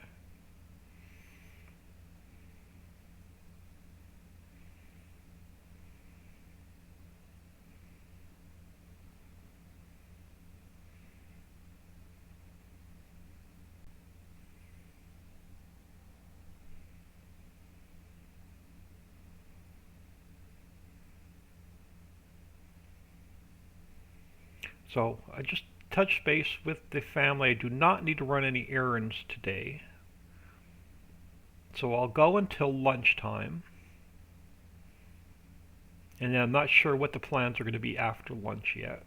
So I just touched base with the family. I do not need to run any errands today. So I'll go until lunchtime. And then I'm not sure what the plans are going to be after lunch yet.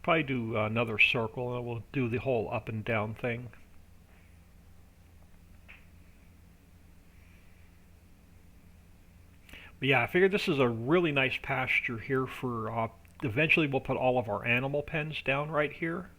Probably do another circle and we'll do the whole up and down thing. But yeah, I figured this is a really nice pasture here for eventually we'll put all of our animal pens down right here.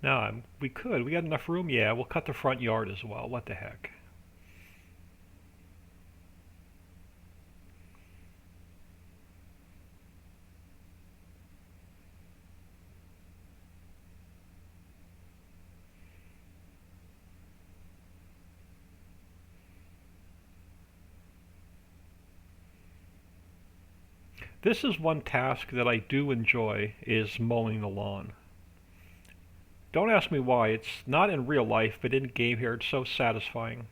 Now, we got enough room? Yeah, we'll cut the front yard as well. What the heck. This is one task that I do enjoy, is mowing the lawn. Don't ask me why. It's not in real life, but in game here, it's so satisfying.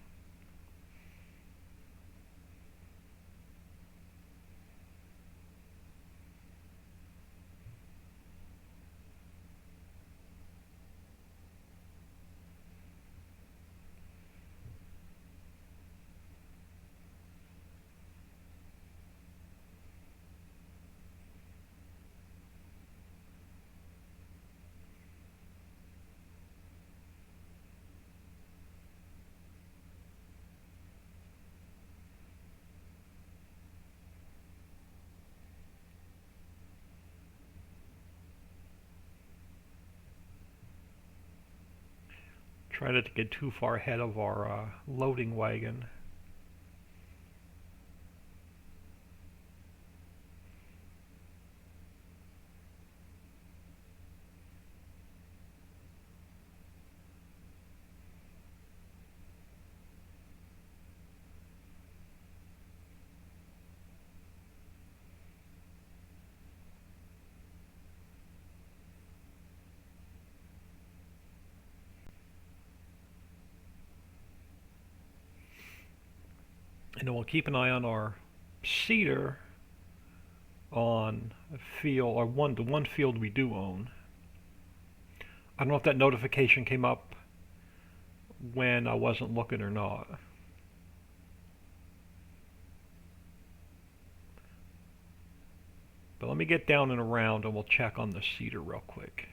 Try not to get too far ahead of our loading wagon. And then we'll keep an eye on our cedar on a field, or the one field we do own. I don't know if that notification came up when I wasn't looking or not. But let me get down and around and we'll check on the cedar real quick.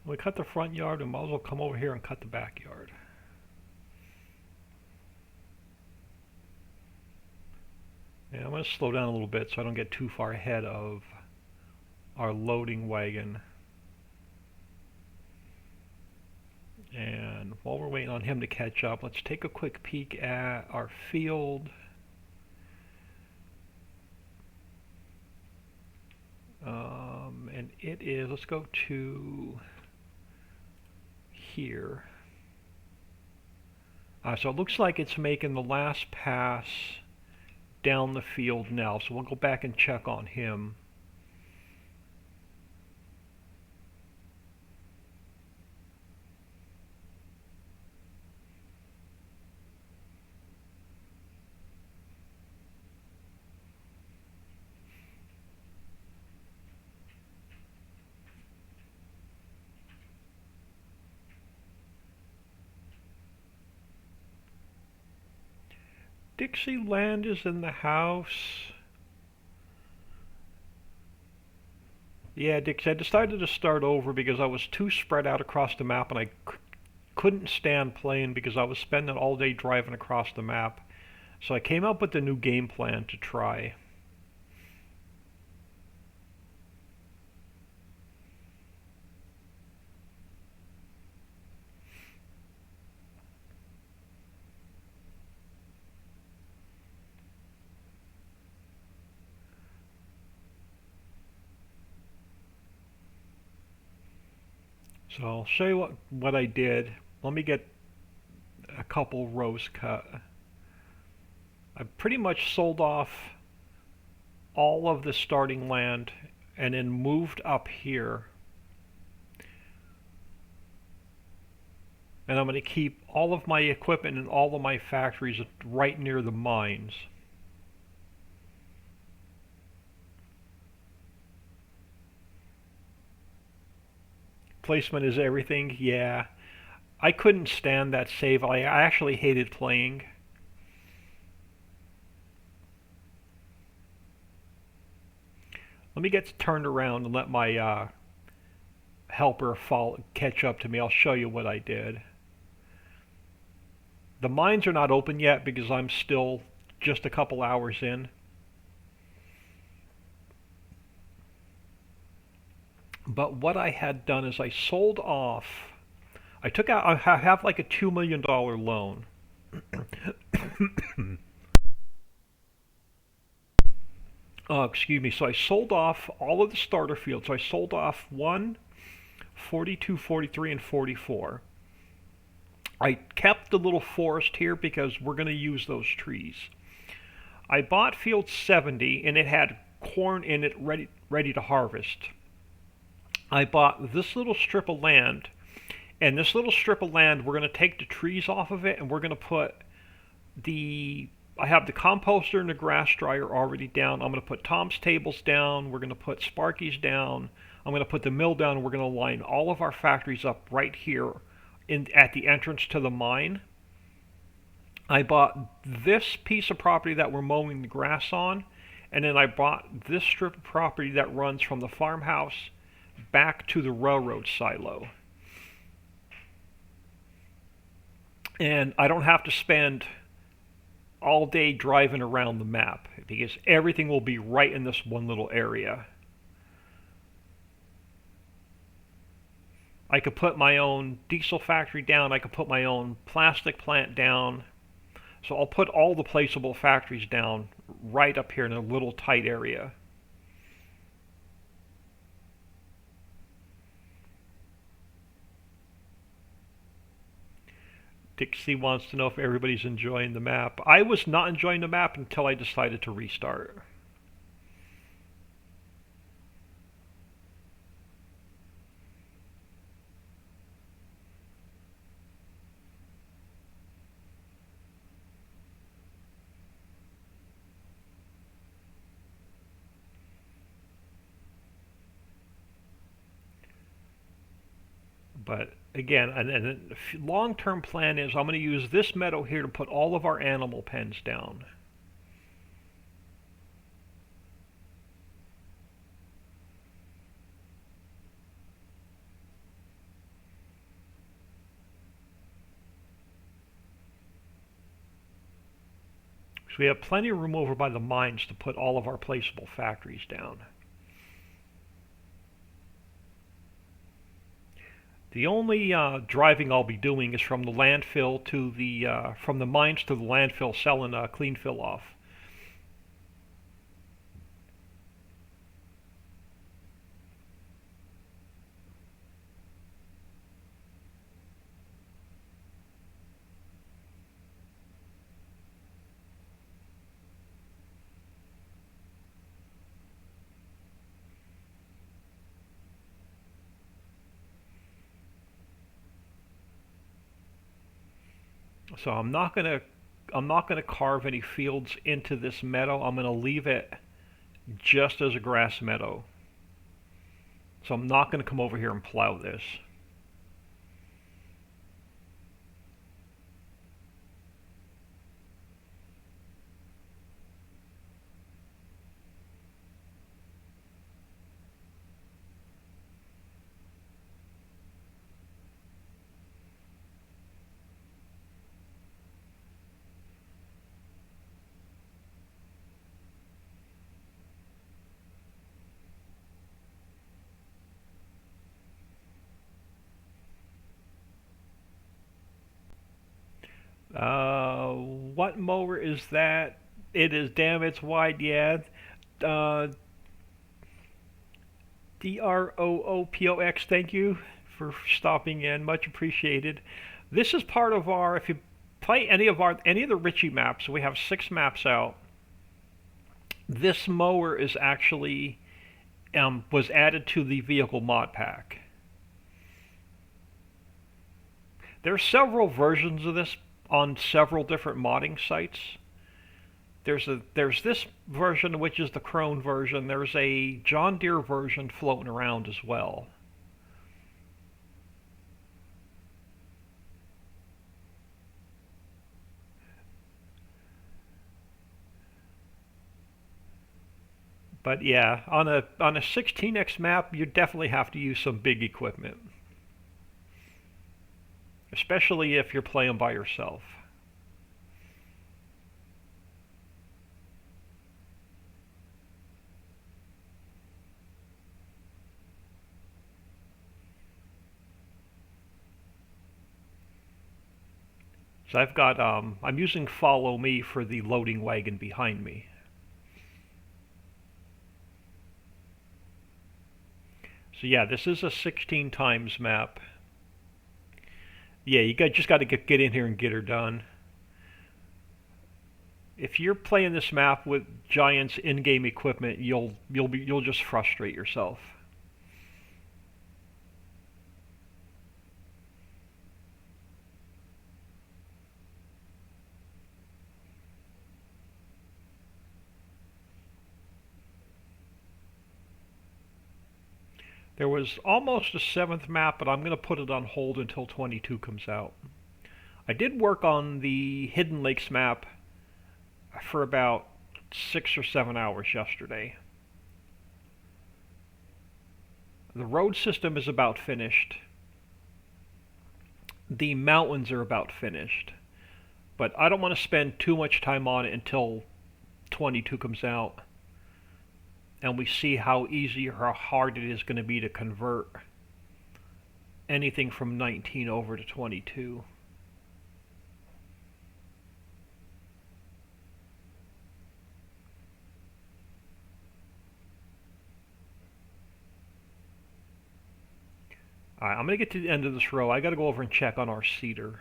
When we cut the front yard, we might as well come over here and cut the backyard. And I'm going to slow down a little bit so I don't get too far ahead of our loading wagon. And while we're waiting on him to catch up, let's take a quick peek at our field. And it is, let's go to here. So it looks like it's making the last pass down the field now, so we'll go back and check on him. Dixieland is in the house. Yeah, Dixie, I decided to start over because I was too spread out across the map and I couldn't stand playing because I was spending all day driving across the map. So I came up with a new game plan to try. So I'll show you what I did. Let me get a couple rows cut. I pretty much sold off all of the starting land and then moved up here. And I'm going to keep all of my equipment and all of my factories right near the mines. Placement is everything, yeah. I couldn't stand that save. I actually hated playing. Let me get turned around and let my helper catch up to me. I'll show you what I did. The mines are not open yet because I'm still just a couple hours in. But what I had done is I sold off, I have like a $2 million loan. Excuse me, so I sold off all of the starter fields. So I sold off 1, 42, 43, and 44. I kept the little forest here because we're going to use those trees. I bought field 70 and it had corn in it ready to harvest. I bought this little strip of land, and this little strip of land, we're going to take the trees off of it, and we're going to put I have the composter and the grass dryer already down. I'm going to put Tom's tables down. We're going to put Sparky's down. I'm going to put the mill down, and we're going to line all of our factories up right here at the entrance to the mine. I bought this piece of property that we're mowing the grass on, and then I bought this strip of property that runs from the farmhouse back to the railroad silo. And I don't have to spend all day driving around the map because everything will be right in this one little area. I could put my own diesel factory down, I could put my own plastic plant down. So I'll put all the placeable factories down right up here in a little tight area. Dixie wants to know if everybody's enjoying the map. I was not enjoying the map until I decided to restart. But again, and the long-term plan is I'm going to use this meadow here to put all of our animal pens down. So we have plenty of room over by the mines to put all of our placeable factories down. The only driving I'll be doing is from the landfill to the from the mines to the landfill, selling clean fill off. So I'm not gonna carve any fields into this meadow. I'm gonna leave it just as a grass meadow. So I'm not gonna come over here and plow this. What mower is that? It is, damn, it's wide, yeah. Uh, DROOPOX, thank you for stopping in, much appreciated. This is part of our, if you play any of the Ritchie maps, we have 6 maps out. This mower is actually was added to the vehicle mod pack. There are several versions of this on several different modding sites. There's this version, which is the Crone version. There's a John Deere version floating around as well. But yeah, on a 16x map, you definitely have to use some big equipment, especially if you're playing by yourself. So I've got I'm using Follow Me for the loading wagon behind me. So yeah, this is a 16 times map. Yeah, just got to get in here and get her done. If you're playing this map with Giant's in-game equipment, you'll just frustrate yourself. There was almost a 7th map, but I'm going to put it on hold until 22 comes out. I did work on the Hidden Lakes map for about 6 or 7 hours yesterday. The road system is about finished. The mountains are about finished. But I don't want to spend too much time on it until 22 comes out and we see how easy or how hard it is going to be to convert anything from 19 over to 22. Alright, I'm going to get to the end of this row. I got to go over and check on our cedar.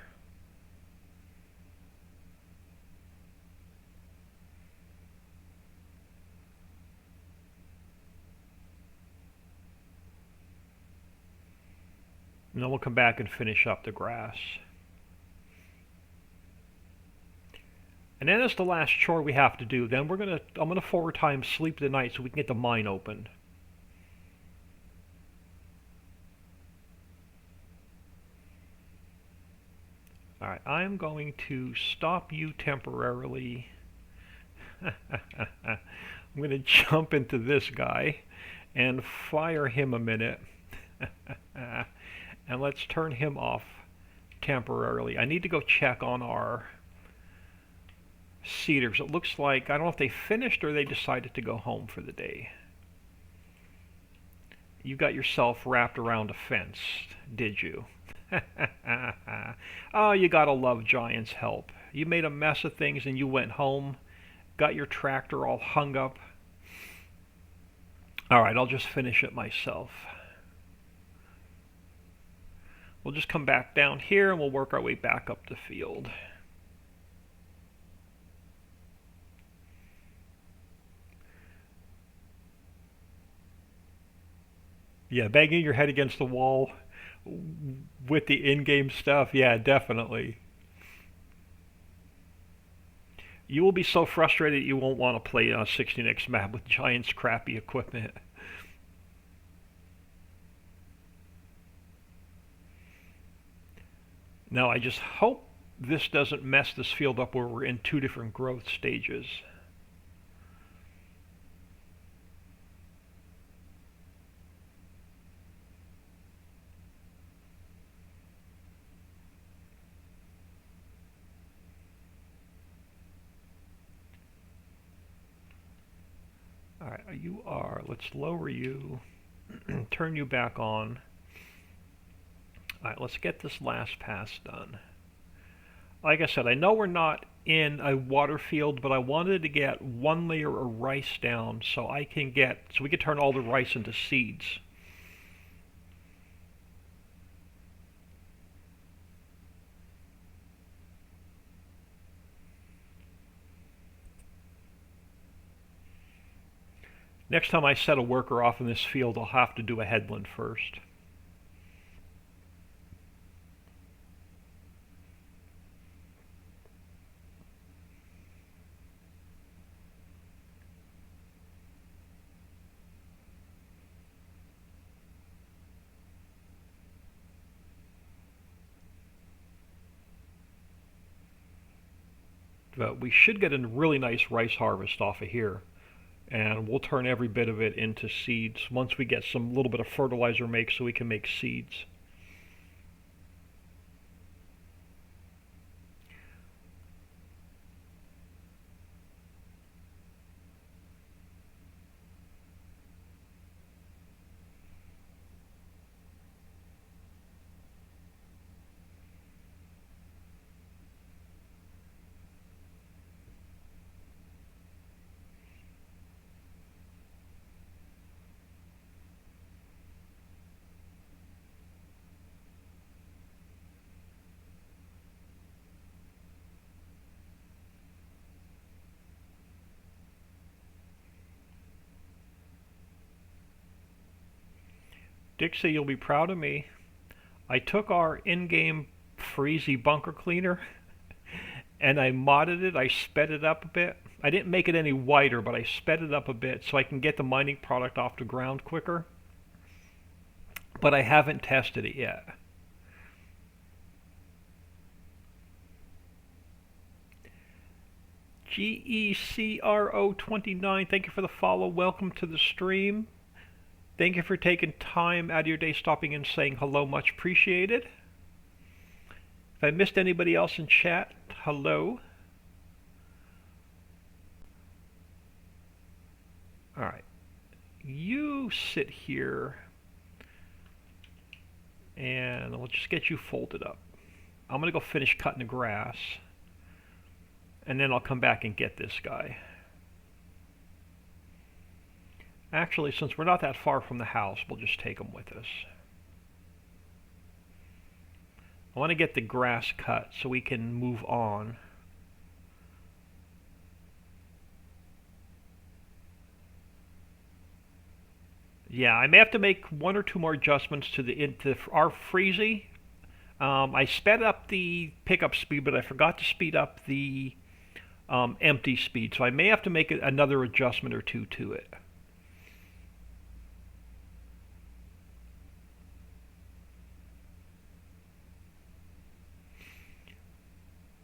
And then we'll come back and finish up the grass. And then that's the last chore we have to do. Then I'm gonna forward time sleep tonight so we can get the mine opened. Alright, I'm going to stop you temporarily. I'm going to jump into this guy and fire him a minute. And let's turn him off temporarily. I need to go check on our cedars. It looks like, I don't know if they finished or they decided to go home for the day. You got yourself wrapped around a fence, did you? Oh, you gotta love Giant's help. You made a mess of things and you went home, got your tractor all hung up. Alright, I'll just finish it myself. We'll just come back down here and we'll work our way back up the field. Yeah, banging your head against the wall with the in-game stuff, yeah, definitely. You will be so frustrated you won't want to play on a 16x map with Giant's crappy equipment. Now, I just hope this doesn't mess this field up where we're in two different growth stages. Alright, let's lower you, turn you back on. Alright, let's get this last pass done. Like I said, I know we're not in a water field, but I wanted to get one layer of rice down so we can turn all the rice into seeds. Next time I set a worker off in this field, I'll have to do a headland first. But we should get a really nice rice harvest off of here. And we'll turn every bit of it into seeds once we get some little bit of fertilizer mix so we can make seeds. Dixie, you'll be proud of me. I took our in-game Freezy bunker cleaner and I modded it. I sped it up a bit. I didn't make it any wider, but I sped it up a bit so I can get the mining product off the ground quicker. But I haven't tested it yet. GECRO29, thank you for the follow. Welcome to the stream. Thank you for taking time out of your day, stopping and saying hello. Much appreciated. If I missed anybody else in chat, hello. All right. You sit here, and we'll just get you folded up. I'm going to go finish cutting the grass, and then I'll come back and get this guy. Actually, since we're not that far from the house, we'll just take him with us. I want to get the grass cut so we can move on. Yeah, I may have to make one or two more adjustments to our freezy. I sped up the pickup speed, but I forgot to speed up the empty speed, so I may have to make another adjustment or two to it.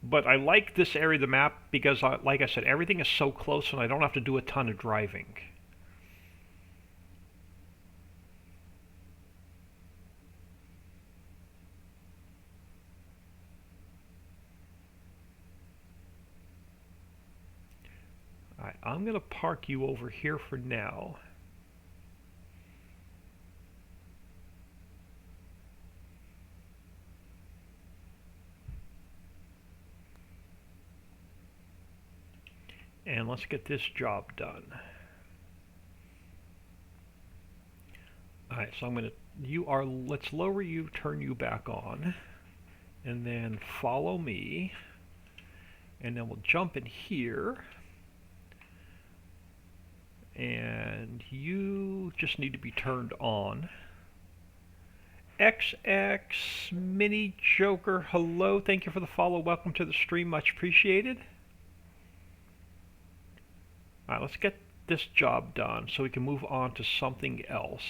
But I like this area of the map because, like I said, everything is so close and I don't have to do a ton of driving. Alright, I'm going to park you over here for now. And let's get this job done. Alright, so I'm going to, let's lower you, turn you back on, and then follow me, and then we'll jump in here, and you just need to be turned on. XX Mini Joker, hello, thank you for the follow, welcome to the stream, much appreciated. Alright, let's get this job done so we can move on to something else.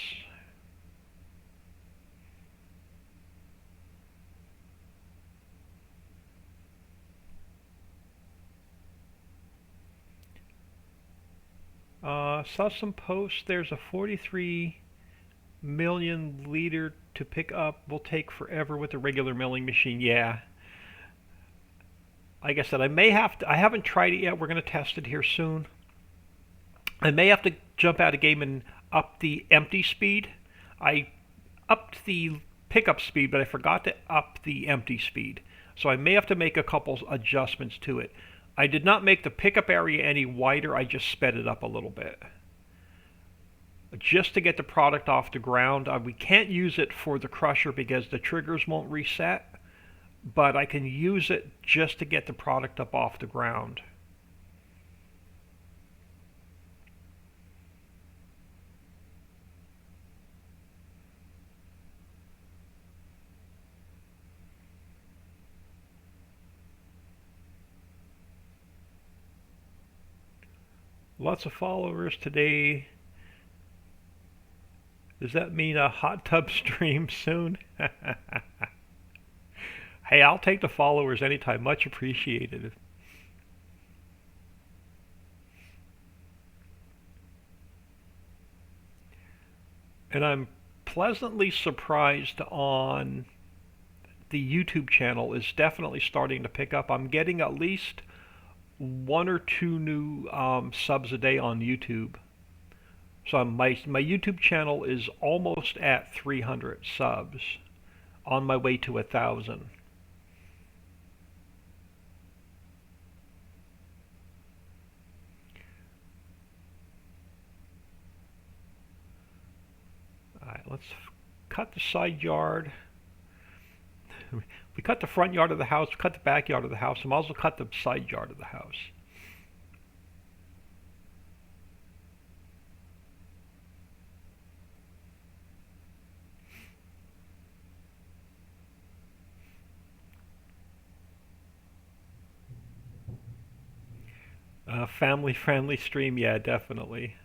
Saw some posts, there's a 43 million liter to pick up, will take forever with a regular milling machine. Yeah. Like I said, I haven't tried it yet, we're going to test it here soon. I may have to jump out of game and up the empty speed. I upped the pickup speed, but I forgot to up the empty speed. So I may have to make a couple adjustments to it. I did not make the pickup area any wider, I just sped it up a little bit. Just to get the product off the ground. We can't use it for the crusher because the triggers won't reset, but I can use it just to get the product up off the ground. Lots of followers today. Does that mean a hot tub stream soon? Hey, I'll take the followers anytime. Much appreciated. And I'm pleasantly surprised on the YouTube channel is definitely starting to pick up. I'm getting at least one or two new subs a day on YouTube. So my YouTube channel is almost at 300 subs, on my way to 1,000. Alright, let's cut the side yard. We cut the front yard of the house, we cut the backyard of the house, and also cut the side yard of the house. Family-friendly stream, yeah, definitely.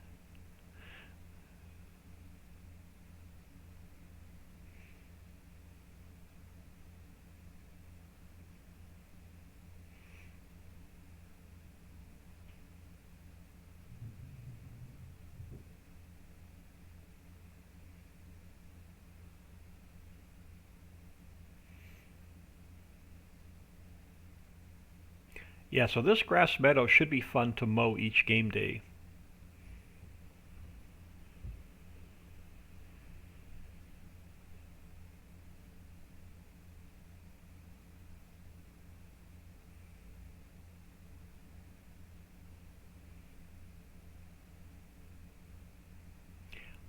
Yeah, so this grass meadow should be fun to mow each game day.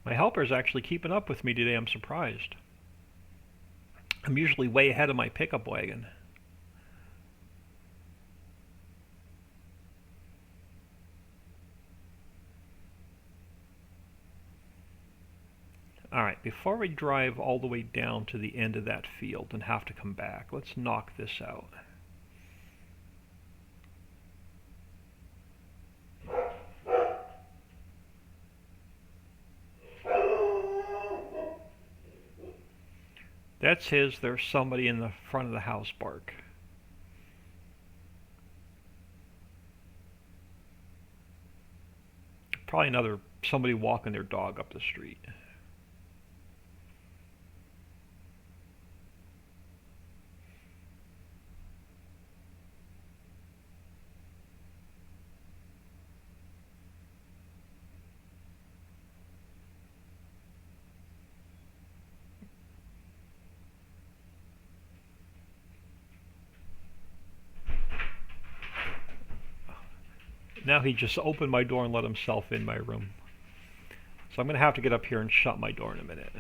My helper's actually keeping up with me today. I'm surprised. I'm usually way ahead of my pickup wagon. Alright, before we drive all the way down to the end of that field and have to come back, let's knock this out. That's his. There's somebody in the front of the house bark. Probably another somebody walking their dog up the street. Now he just opened my door and let himself in my room. So I'm going to have to get up here and shut my door in a minute.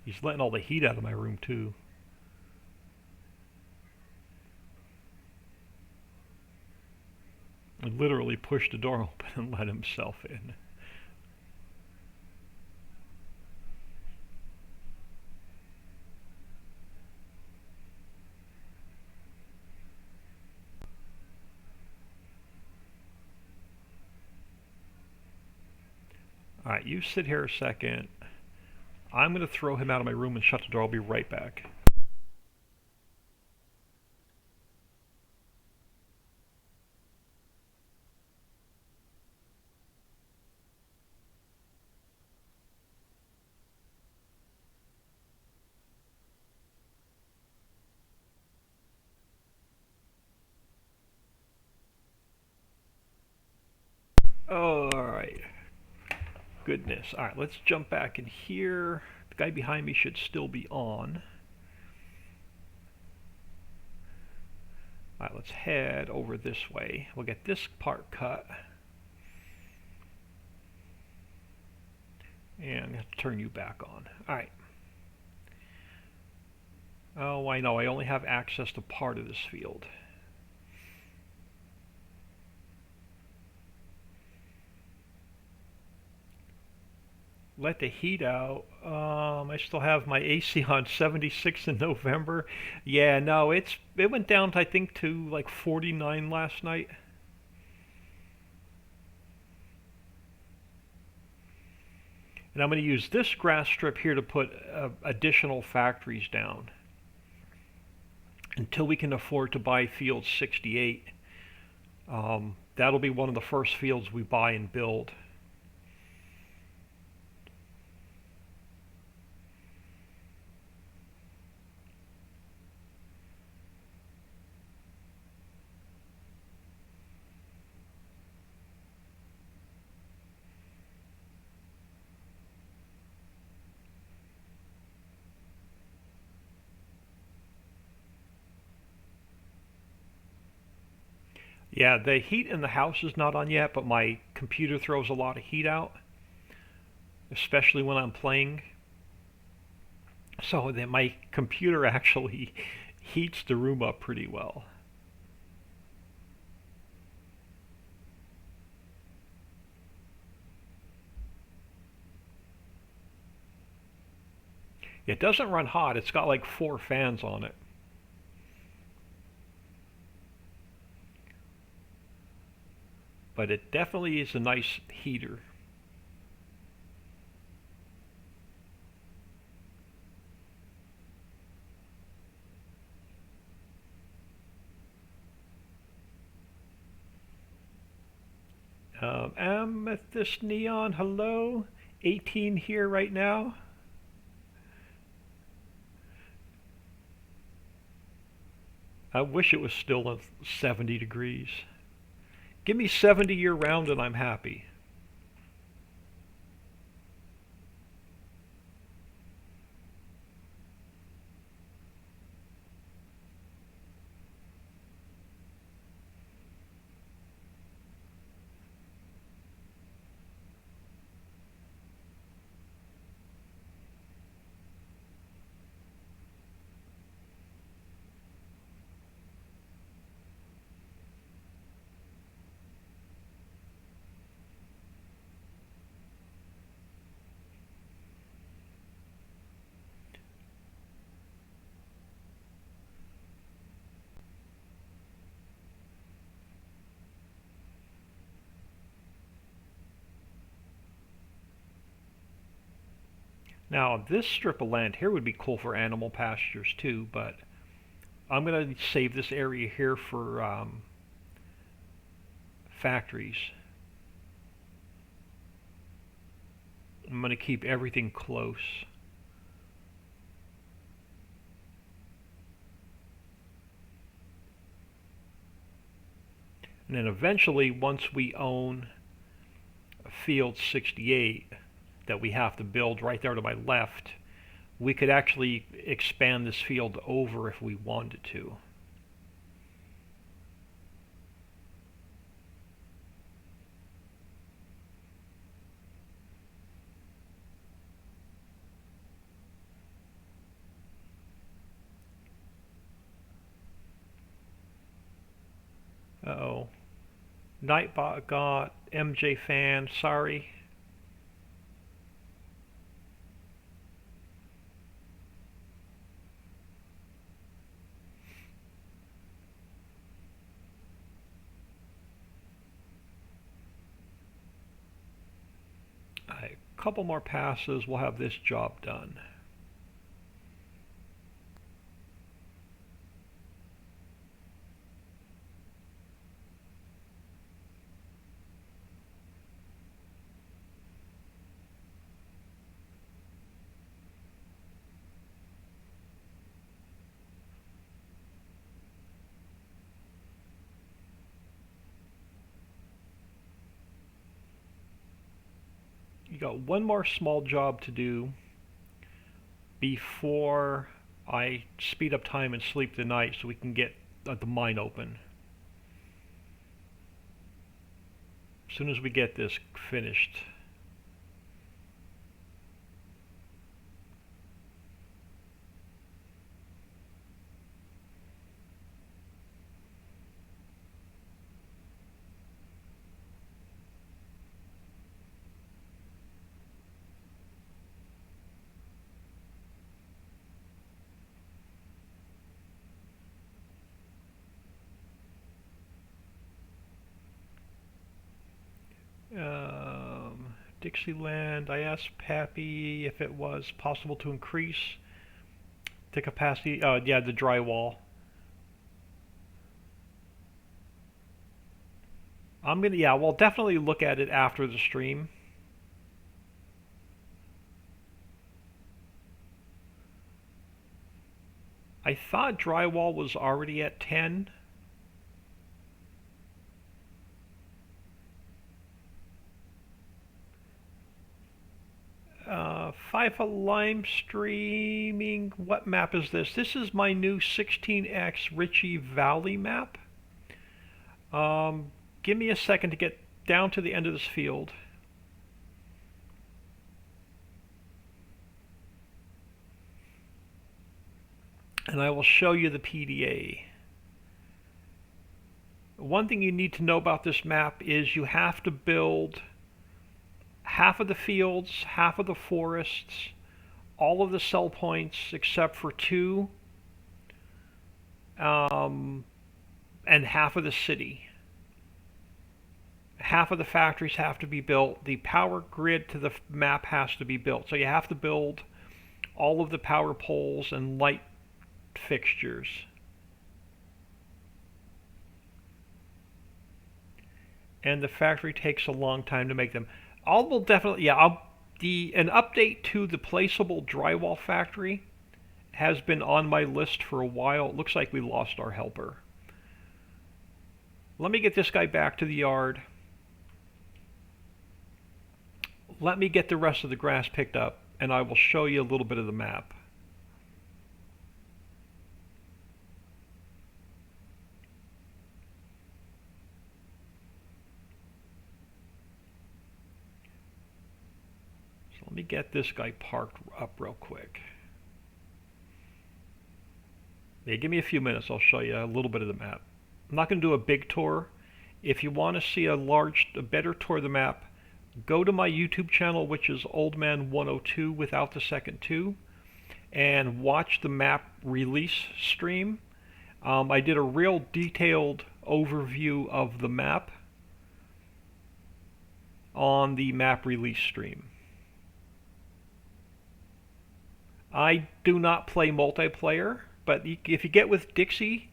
He's letting all the heat out of my room too. He literally pushed the door open and let himself in. Alright, you sit here a second. I'm going to throw him out of my room and shut the door. I'll be right back. Oh, alright. Goodness. Alright, let's jump back in here. The guy behind me should still be on. Alright, let's head over this way. We'll get this part cut. And I have to turn you back on. Alright. Oh, I know. I only have access to part of this field. Let the heat out. I still have my AC on 76 in November. Yeah, no, it went down I think to like 49 last night. And I'm going to use this grass strip here to put additional factories down until we can afford to buy field 68. That'll be one of the first fields we buy and build. Yeah, the heat in the house is not on yet, but my computer throws a lot of heat out, especially when I'm playing. So that my computer actually heats the room up pretty well. It doesn't run hot. It's got like 4 fans on it. But it definitely is a nice heater. Amethyst Neon, hello. 18 here right now. I wish it was still at 70 degrees. Give me 70 year round and I'm happy. Now, this strip of land here would be cool for animal pastures too, but I'm going to save this area here for factories. I'm going to keep everything close. And then eventually, once we own field 68 that we have to build right there to my left, we could actually expand this field over if we wanted to. Uh-oh. Nightbot got MJ fan, sorry. A couple more passes, we'll have this job done. You got one more small job to do before I speed up time and sleep tonight so we can get the mine open. As soon as we get this finished. Dixieland, I asked Pappy if it was possible to increase the capacity, yeah, the drywall. Yeah, we'll definitely look at it after the stream. I thought drywall was already at 10. FIFA Lime streaming. What map is this? This is my new 16x Ritchie Valley map. Give me a second to get down to the end of this field. And I will show you the PDA. One thing you need to know about this map is you have to build half of the fields, half of the forests, all of the sell points except for 2, and half of the city. Half of the factories have to be built. The power grid to the map has to be built. So you have to build all of the power poles and light fixtures. and the factory takes a long time to make them. Will definitely, yeah, an update to the placeable drywall factory has been on my list for a while. It looks like we lost our helper. Let me get this guy back to the yard. Let me get the rest of the grass picked up, and I will show you a little bit of the map. So let me get this guy parked up real quick. Yeah, give me a few minutes. I'll show you a little bit of the map. I'm not going to do a big tour. If you want to see a better tour of the map, go to my YouTube channel, which is Oldman102 without the second 2, and watch the map release stream. I did a real detailed overview of the map on the map release stream. I do not play multiplayer, but if you get with Dixie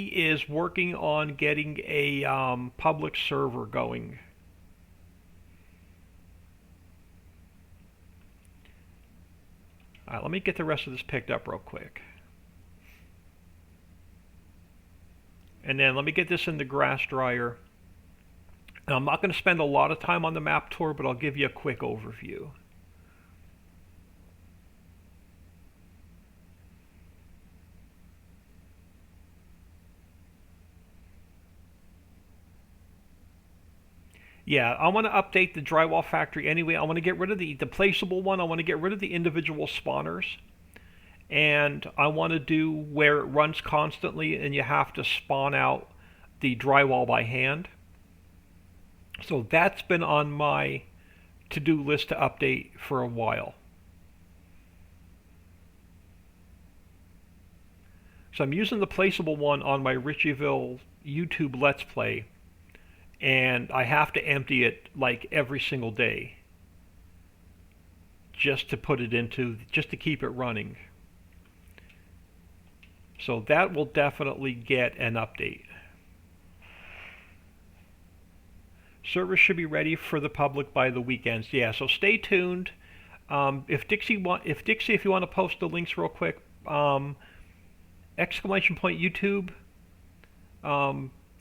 is working on getting a public server going. Alright, let me get the rest of this picked up real quick. And then let me get this in the grass dryer. And I'm not going to spend a lot of time on the map tour, but I'll give you a quick overview. Yeah, I want to update the drywall factory anyway. I want to get rid of the placeable one. I want to get rid of the individual spawners. And I want to do where it runs constantly and you have to spawn out the drywall by hand. So that's been on my to-do list to update for a while. So I'm using the placeable one on my Ritchieville YouTube Let's Play. And I have to empty it like every single day just to keep it running. So that will definitely get an update. Servers should be ready for the public by the weekends. Yeah, so stay tuned. If you want to post the links real quick, ! YouTube.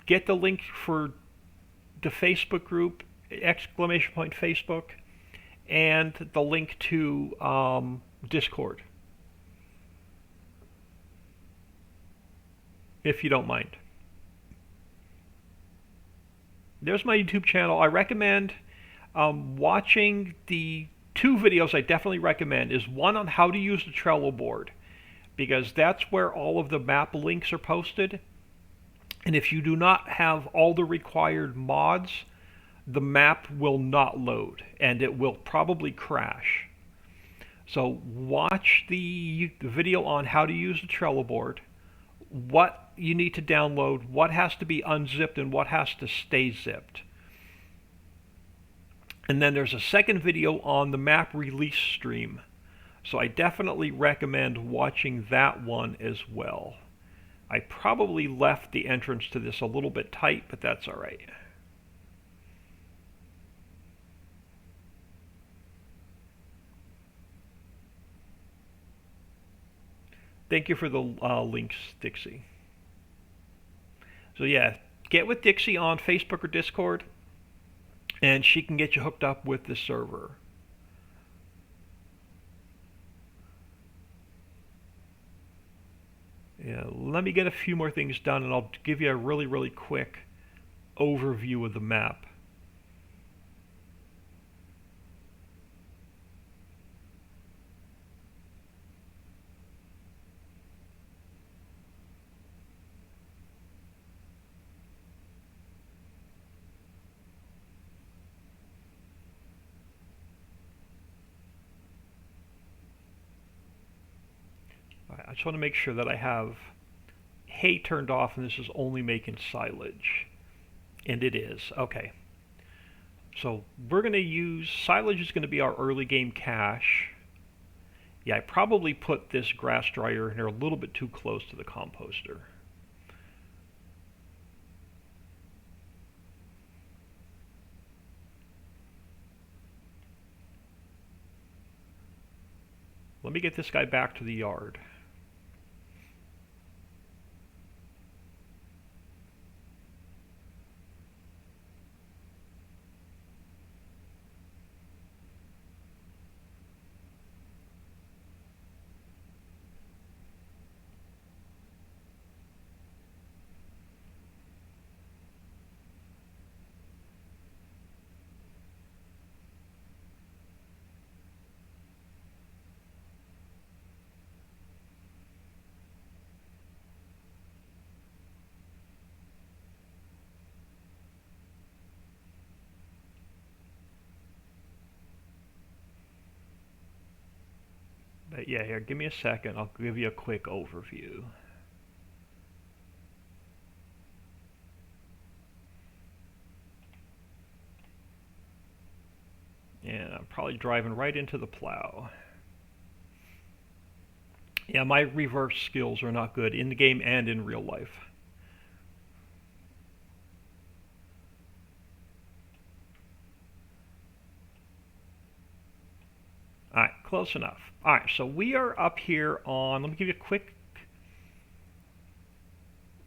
Get the link for the Facebook group, ! Facebook, and the link to Discord, if you don't mind. There's my YouTube channel. I recommend watching the 2 videos I definitely recommend. Is one on how to use the Trello board, because that's where all of the map links are posted. And if you do not have all the required mods, the map will not load, and it will probably crash. So watch the video on how to use the Trello board, what you need to download, what has to be unzipped, and what has to stay zipped. And then there's a second video on the map release stream. So I definitely recommend watching that one as well. I probably left the entrance to this a little bit tight, but that's all right. Thank you for the links, Dixie. So yeah, get with Dixie on Facebook or Discord, and she can get you hooked up with the server. Yeah, let me get a few more things done, and I'll give you a really, really quick overview of the map. I just want to make sure that I have hay turned off and this is only making silage. And it is. Okay. So we're going to use, silage is going to be our early game cache. Yeah, I probably put this grass dryer in here a little bit too close to the composter. Let me get this guy back to the yard. But yeah, here, give me a second. I'll give you a quick overview. And I'm probably driving right into the plow. Yeah, my reverse skills are not good in the game and in real life. Alright, close enough. Alright, so we are up here on, let me give you a quick,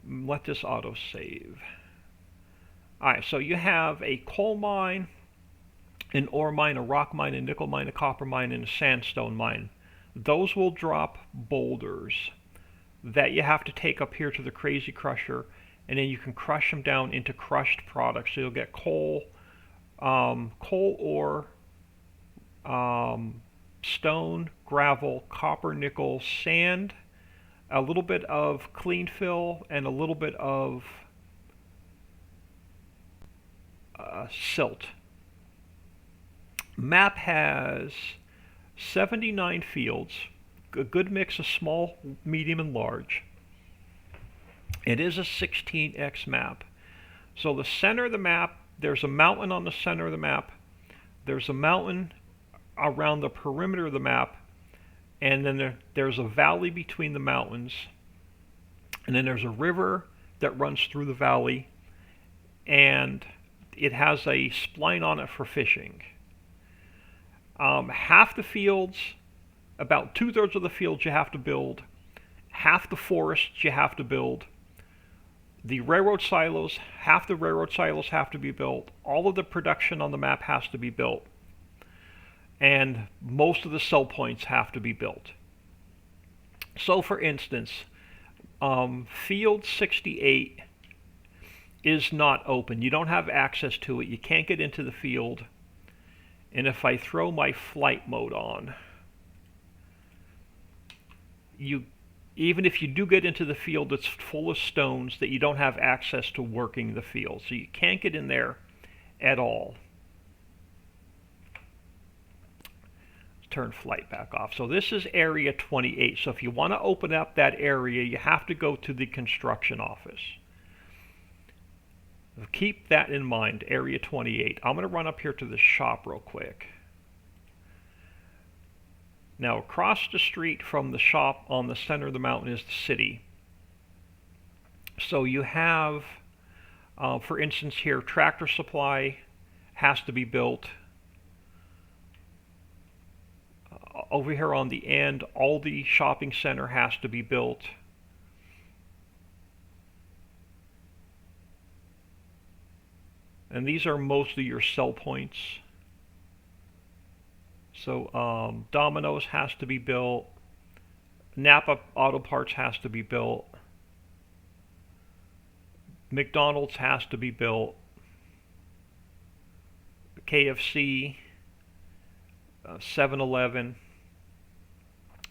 let this auto save. Alright, so you have a coal mine, an ore mine, a rock mine, a nickel mine, a copper mine, and a sandstone mine. Those will drop boulders that you have to take up here to the Crazy Crusher, and then you can crush them down into crushed products. So you'll get coal, ore, stone, gravel, copper, nickel, sand, a little bit of clean fill, and a little bit of silt. Map has 79 fields, a good mix of small, medium, and large. It is a 16x map. So the center of the map, there's a mountain on the center of the map. There's a mountain around the perimeter of the map, and then there's a valley between the mountains, and then there's a river that runs through the valley, and it has a spline on it for fishing. Half the fields, about 2/3 of the fields you have to build. Half the forests you have to build. The railroad silos, half the railroad silos have to be built. All of the production on the map has to be built. And most of the sell points have to be built. So for instance, field 68 is not open. You don't have access to it. You can't get into the field. And if I throw my flight mode on, even if you do get into the field, it's full of stones that you don't have access to working the field. So you can't get in there at all. Turn flight back off. So this is area 28. So if you want to open up that area, you have to go to the construction office. Keep that in mind, area 28. I'm going to run up here to the shop real quick. Now across the street from the shop on the center of the mountain is the city. So you have, for instance here, Tractor Supply has to be built. Over here on the end, Aldi Shopping Center has to be built. And these are mostly your sell points. So Domino's has to be built. Napa Auto Parts has to be built. McDonald's has to be built. KFC, 7-Eleven.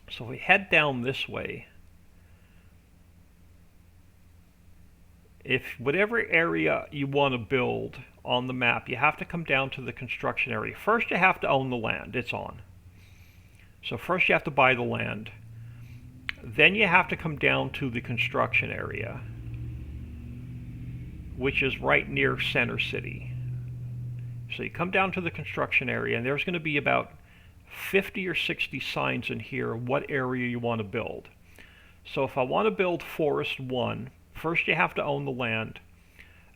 So if we head down this way, if whatever area you want to build on the map, you have to come down to the construction area. First you have to own the land it's on. So first you have to buy the land. Then you have to come down to the construction area, which is right near Center City. So you come down to the construction area, and there's going to be about 50 or 60 signs in here what area you want to build. So if I want to build Forest 1, first you have to own the land.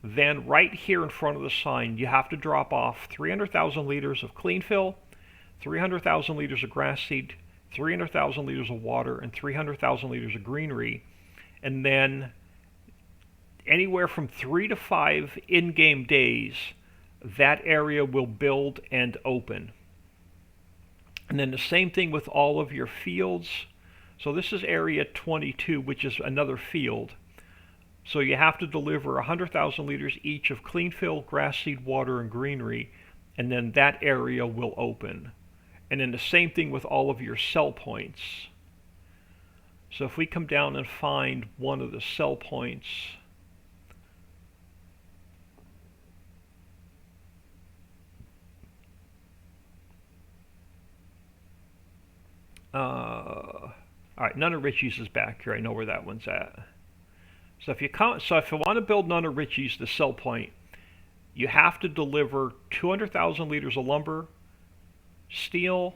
Then right here in front of the sign, you have to drop off 300,000 liters of clean fill, 300,000 liters of grass seed, 300,000 liters of water, and 300,000 liters of greenery. And then anywhere from 3 to 5 in-game days, that area will build and open. And then the same thing with all of your fields. So this is area 22, which is another field. So you have to deliver 100,000 liters each of clean fill, grass seed, water, and greenery, and then that area will open. And then the same thing with all of your sell points. So if we come down and find one of the sell points, all right, none of Richie's is back here. I know where that one's at. So if you want to build none of Richie's, the sell point, you have to deliver 200,000 liters of lumber, steel,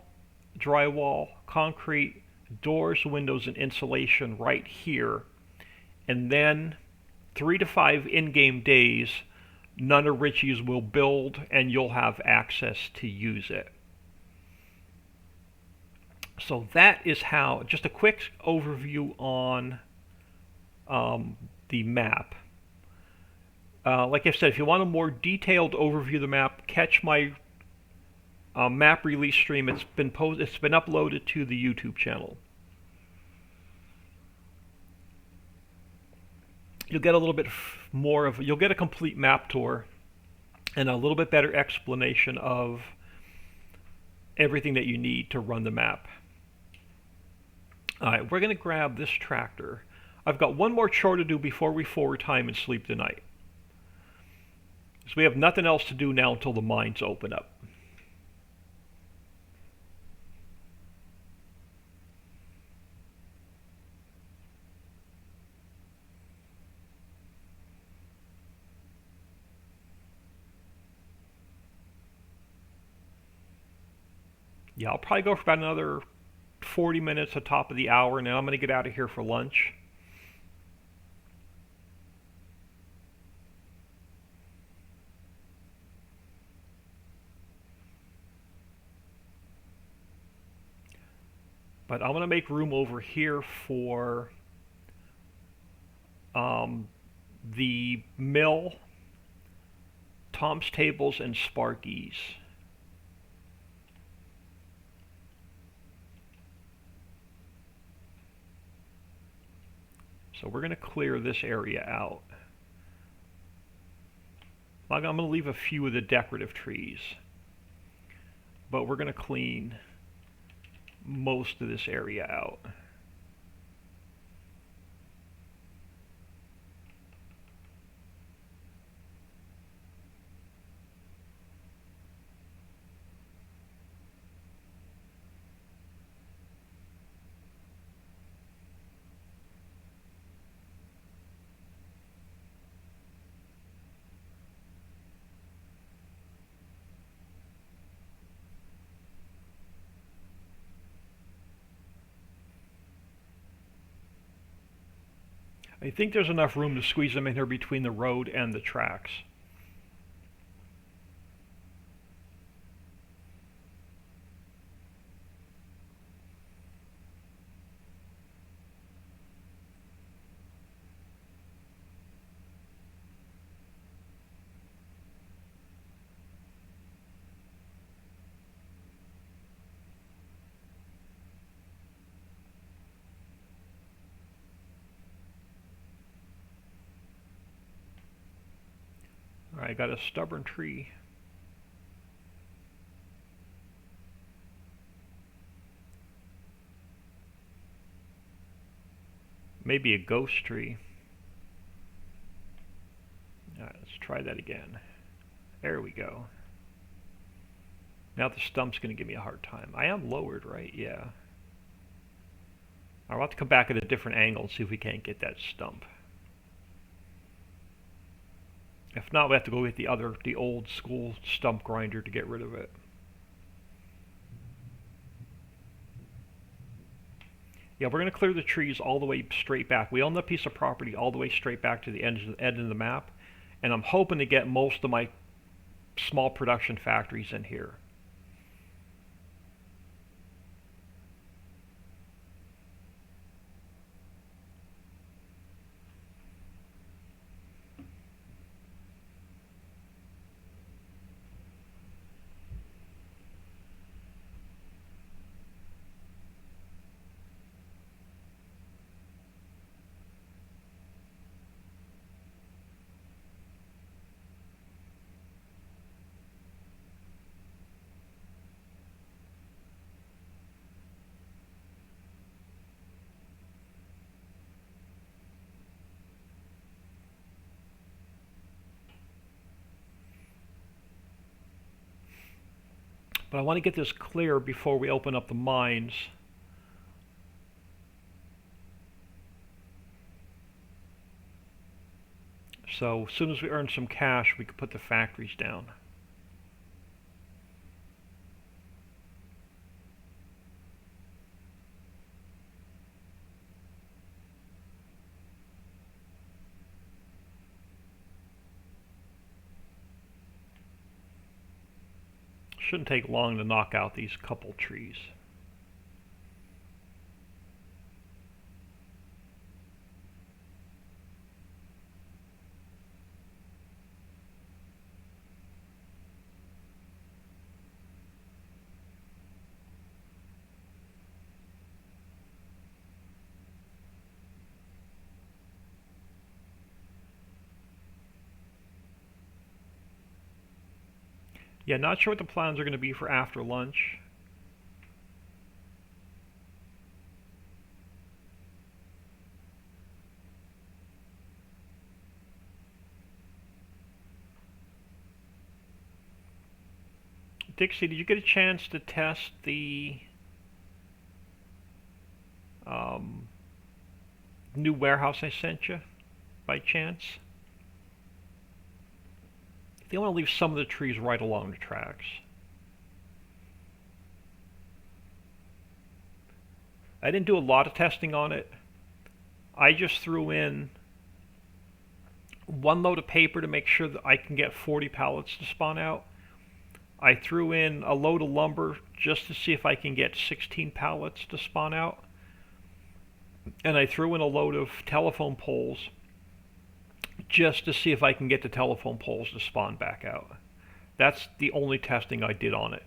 drywall, concrete, doors, windows, and insulation right here. And then 3 to 5 in-game days, none of Richie's will build and you'll have access to use it. So that is how, just a quick overview on the map. Like I said, if you want a more detailed overview of the map, catch my map release stream. It's been uploaded to the YouTube channel. You'll get a little bit more of, you'll get a complete map tour and a little bit better explanation of everything that you need to run the map. All right, we're going to grab this tractor. I've got one more chore to do before we forward time and sleep tonight. So we have nothing else to do now until the mines open up. Yeah, I'll probably go for about another 40 minutes at the top of the hour, and then I'm going to get out of here for lunch. But I'm going to make room over here for the mill, Tom's Tables, and Sparky's. So we're going to clear this area out. I'm going to leave a few of the decorative trees, but we're going to clean most of this area out. I think there's enough room to squeeze them in here between the road and the tracks. I got a stubborn tree. Maybe a ghost tree. Alright, let's try that again. There we go. Now the stump's going to give me a hard time. I am lowered, right? Yeah. I'll have to come back at a different angle and see if we can't get that stump. If not, we have to go get the old school stump grinder to get rid of it. Yeah, we're going to clear the trees all the way straight back. We own the piece of property all the way straight back to the end of the map, and I'm hoping to get most of my small production factories in here. But I want to get this clear before we open up the mines. So as soon as we earn some cash, we can put the factories down. Shouldn't take long to knock out these couple trees. Yeah, not sure what the plans are going to be for after lunch. Dixie, did you get a chance to test the um, new warehouse I sent you by chance? They want to leave some of the trees right along the tracks. I didn't do a lot of testing on it. I just threw in one load of paper to make sure that I can get 40 pallets to spawn out. I threw in a load of lumber just to see if I can get 16 pallets to spawn out. And I threw in a load of telephone poles just to see if I can get the telephone poles to spawn back out. That's the only testing I did on it.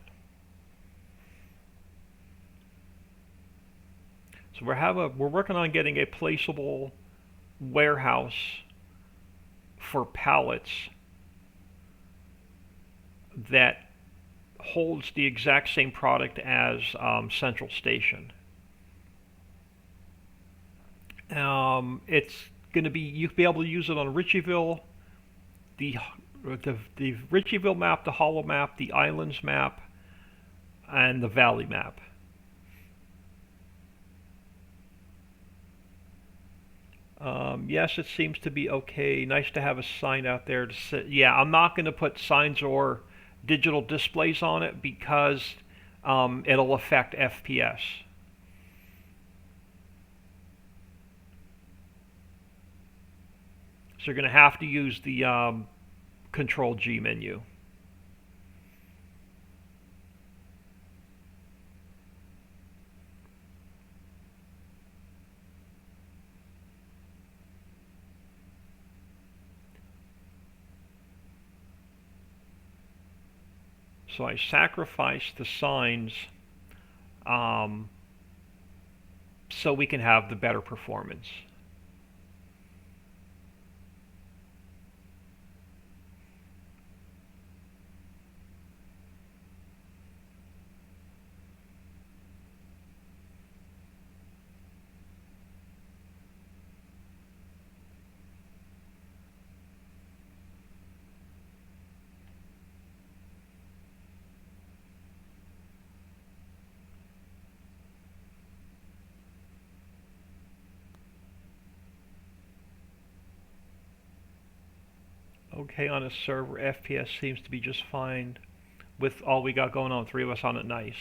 So we're working on getting a placeable warehouse for pallets that holds the exact same product as Central Station. It's going to be, you'll be able to use it on Ritchieville, the Ritchieville map, the Hollow map, the Islands map, and the Valley map. Yes, it seems to be okay. Nice to have a sign out there to sit. Yeah, I'm not going to put signs or digital displays on it because it'll affect FPS. So you're going to have to use the Control G menu. So I sacrificed the signs so we can have the better performance. Okay, on a server, FPS seems to be just fine with all we got going on, three of us on it, nice.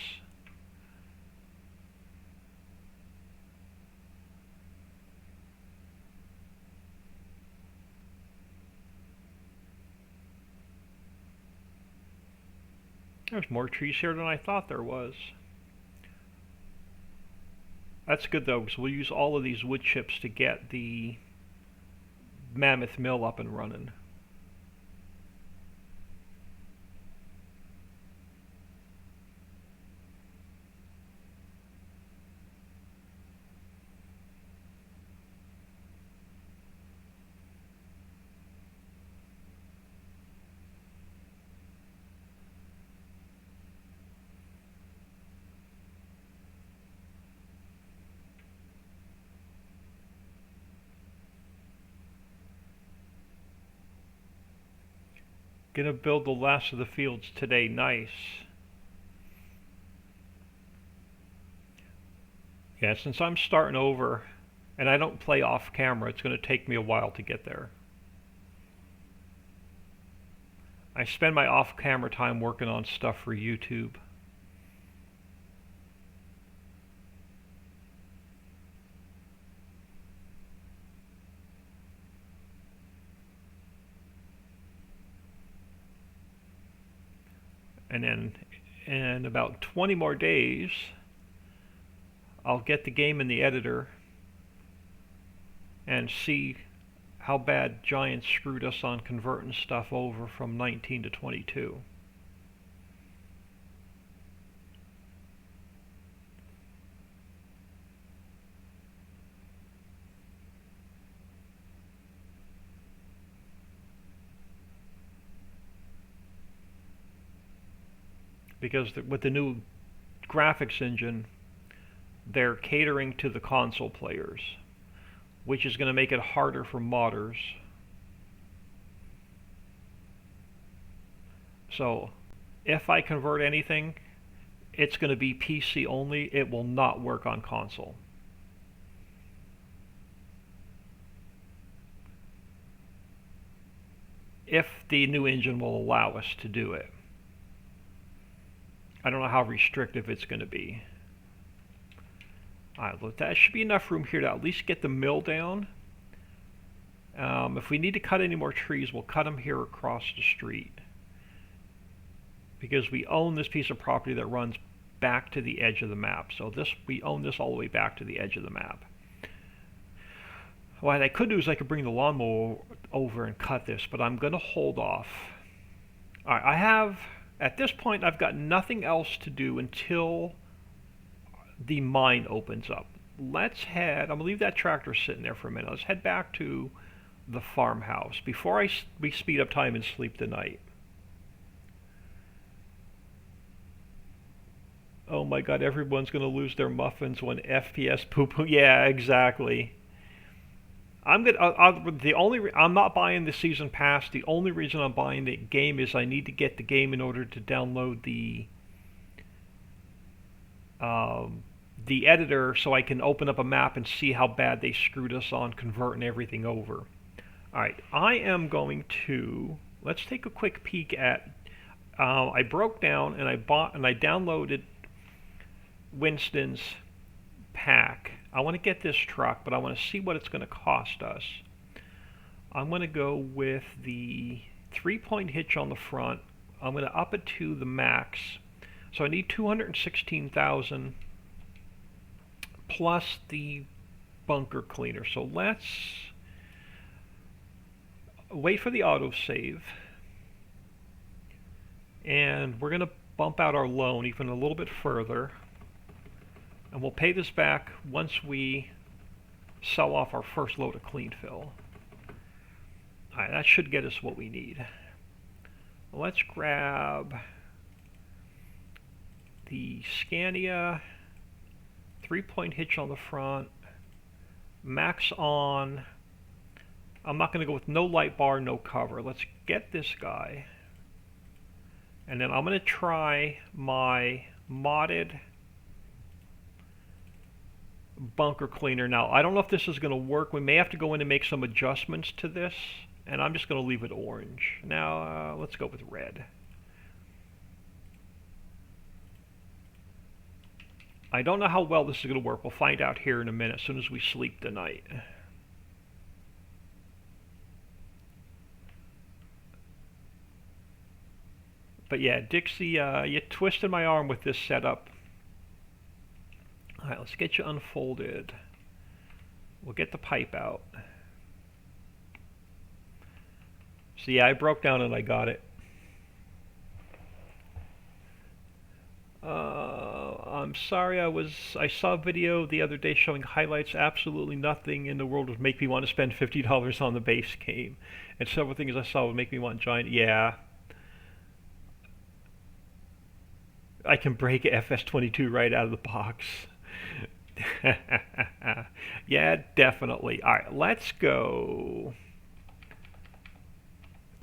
There's more trees here than I thought there was. That's good though, because we'll use all of these wood chips to get the mammoth mill up and running. Gonna build the last of the fields today, nice. Yeah, since I'm starting over and I don't play off camera, it's going to take me a while to get there. I spend my off camera time working on stuff for YouTube. And then in about 20 more days, I'll get the game in the editor and see how bad Giants screwed us on converting stuff over from 19 to 22. Because with the new graphics engine, they're catering to the console players, which is going to make it harder for modders. So if I convert anything, it's going to be PC only. It will not work on console. If the new engine will allow us to do it. I don't know how restrictive it's going to be. Alright, look, that should be enough room here to at least get the mill down. If we need to cut any more trees, we'll cut them here across the street. Because we own this piece of property that runs back to the edge of the map. So we own this all the way back to the edge of the map. What I could do is I could bring the lawnmower over and cut this, but I'm going to hold off. Alright, at this point, I've got nothing else to do until the mine opens up. I'm going to leave that tractor sitting there for a minute. Let's head back to the farmhouse before we speed up time and sleep tonight. Oh my god, everyone's going to lose their muffins when FPS poo-poo. Yeah, exactly. I'm not buying the season pass. The only reason I'm buying the game is I need to get the game in order to download the editor so I can open up a map and see how bad they screwed us on converting everything over. Alright, I am going to, let's take a quick peek at, I broke down and I downloaded Winston's pack. I want to get this truck, but I want to see what it's going to cost us. I'm going to go with the 3-point hitch on the front. I'm going to up it to the max. So I need 216,000 plus the bunker cleaner. So let's wait for the autosave. And we're going to bump out our loan even a little bit further. And we'll pay this back once we sell off our first load of clean fill. Alright, that should get us what we need. Let's grab the Scania, 3-point hitch on the front, max on. I'm not going to go with no light bar, no cover. Let's get this guy. And then I'm going to try my modded bunker cleaner. Now, I don't know if this is going to work. We may have to go in and make some adjustments to this, and I'm just going to leave it orange. Now, let's go with red. I don't know how well this is going to work. We'll find out here in a minute as soon as we sleep tonight. But yeah, Dixie, you twisted my arm with this setup. Alright, let's get you unfolded. We'll get the pipe out. So yeah, I broke down and I got it. I'm sorry, I saw a video the other day showing highlights. Absolutely nothing in the world would make me want to spend $50 on the base game. And several things I saw would make me want Giant. Yeah. I can break FS22 right out of the box. Yeah, definitely. Alright, let's go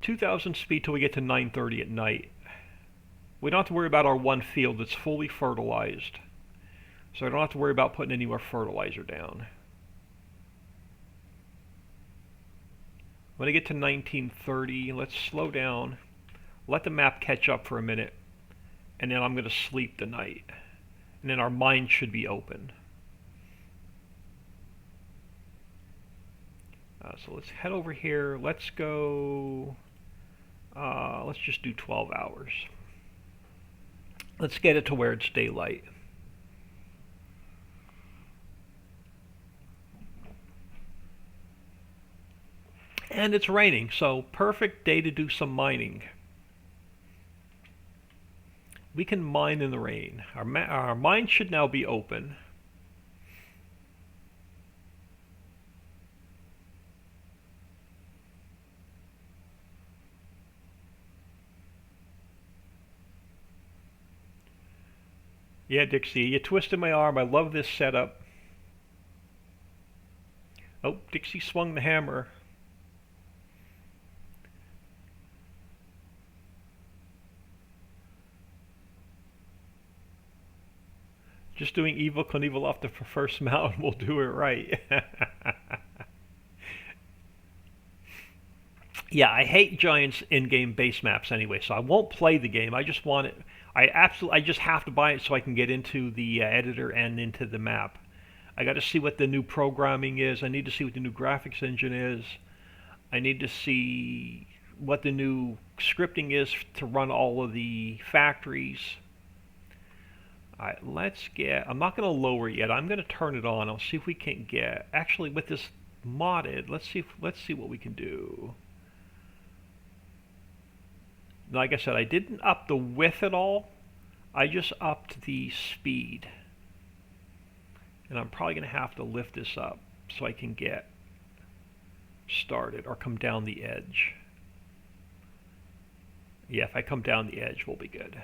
2,000 speed till we get to 9:30 at night. We don't have to worry about our one field that's fully fertilized. So I don't have to worry about putting any more fertilizer down. When I get to 1930, let's slow down, let the map catch up for a minute, and then I'm going to sleep the night. And then our mind should be open. So let's head over here. Let's go, let's just do 12 hours. Let's get it to where it's daylight. And it's raining, so perfect day to do some mining. We can mine in the rain. Our mind should now be open. Yeah, Dixie, you twisted my arm. I love this setup. Oh, Dixie swung the hammer. Just doing Evil Knievel off the first mountain will do it right. Yeah, I hate Giants in-game base maps anyway, so I won't play the game. I just want it. I just have to buy it so I can get into the editor and into the map. I got to see what the new programming is. I need to see what the new graphics engine is. I need to see what the new scripting is to run all of the factories. Alright, let's get, I'm not going to lower it yet. I'm going to turn it on. I'll see if we can get, actually with this modded, let's see what we can do. Like I said, I didn't up the width at all. I just upped the speed. And I'm probably going to have to lift this up so I can get started or come down the edge. Yeah, if I come down the edge, we'll be good.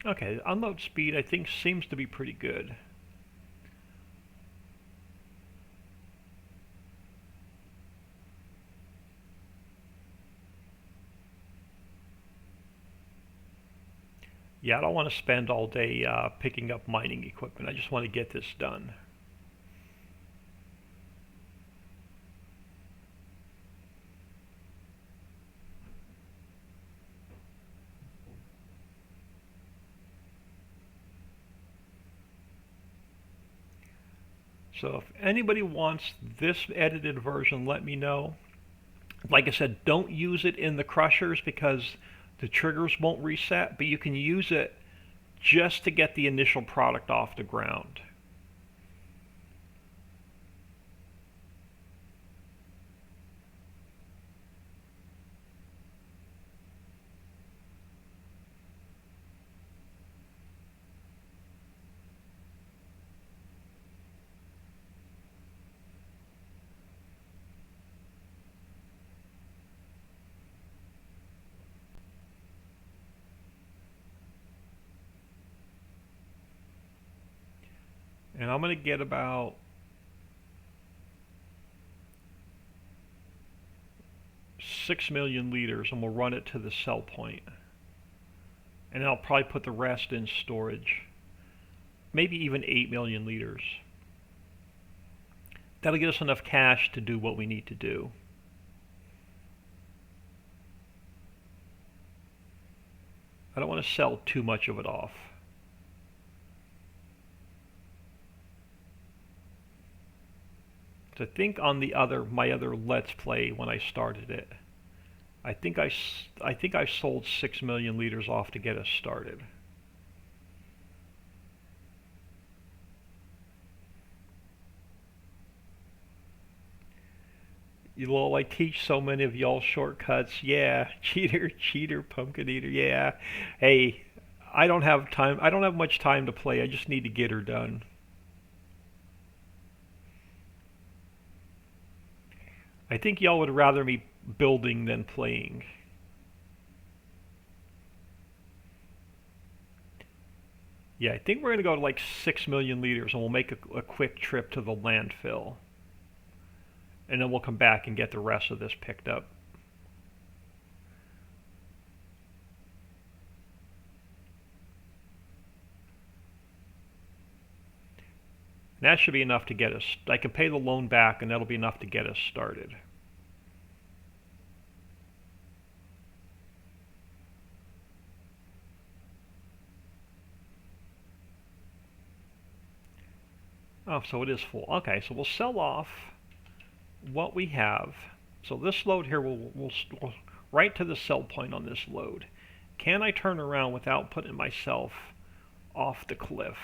Okay, unload speed I think seems to be pretty good. Yeah, I don't want to spend all day picking up mining equipment. I just want to get this done. So if anybody wants this edited version, let me know. Like I said, don't use it in the crushers because the triggers won't reset, but you can use it just to get the initial product off the ground. And I'm going to get about 6 million liters and we'll run it to the sell point. And I'll probably put the rest in storage. Maybe even 8 million liters. That'll get us enough cash to do what we need to do. I don't want to sell too much of it off. I think on my other Let's Play when I started it, I think I sold 6 million liters off to get us started. I teach so many of y'all shortcuts. Yeah, cheater, pumpkin eater. Yeah, hey, I don't have time. I don't have much time to play. I just need to get her done. I think y'all would rather me building than playing. Yeah, I think we're going to go to like 6 million liters and we'll make a quick trip to the landfill. And then we'll come back and get the rest of this picked up. And that should be enough to get us. I can pay the loan back and that'll be enough to get us started. Oh, so it is full. Okay, so we'll sell off what we have. So this load here will right to the sell point on this load. Can I turn around without putting myself off the cliff?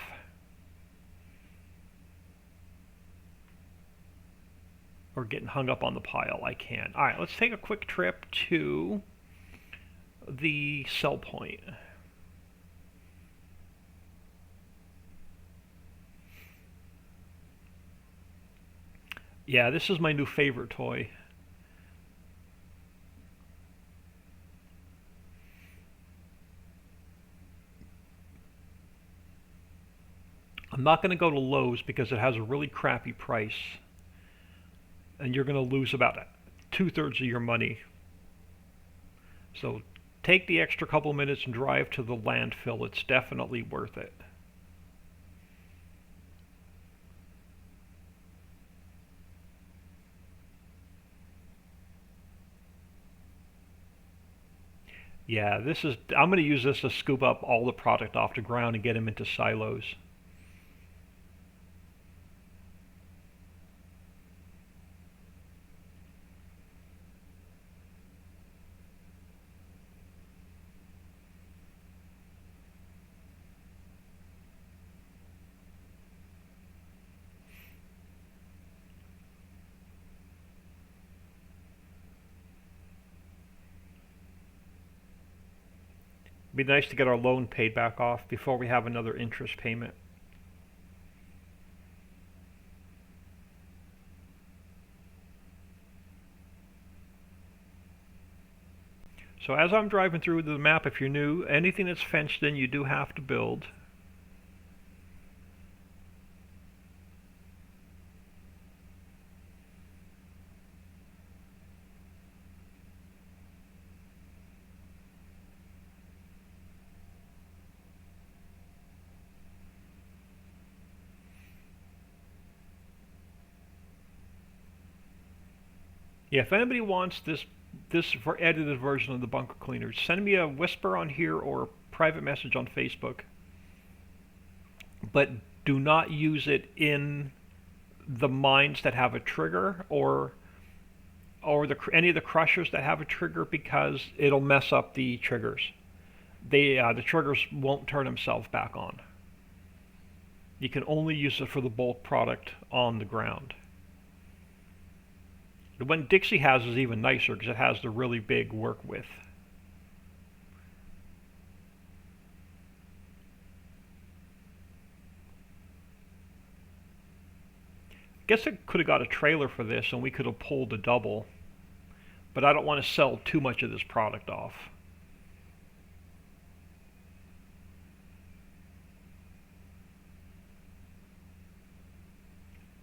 Or getting hung up on the pile? I can. All right, let's take a quick trip to the sell point. Yeah, this is my new favorite toy. I'm not going to go to Lowe's because it has a really crappy price. And you're going to lose about 2/3 of your money. So take the extra couple minutes and drive to the landfill. It's definitely worth it. Yeah, I'm going to use this to scoop up all the product off the ground and get them into silos. It'd be nice to get our loan paid back off before we have another interest payment. So as I'm driving through the map, if you're new, anything that's fenced in you do have to build. Yeah, if anybody wants this for edited version of the bunker cleaner, send me a whisper on here or a private message on Facebook. But do not use it in the mines that have a trigger or any of the crushers that have a trigger because it'll mess up the triggers. The triggers won't turn themselves back on. You can only use it for the bulk product on the ground. The one Dixie has is even nicer because it has the really big work width. Guess I could have got a trailer for this and we could have pulled a double, but I don't want to sell too much of this product off.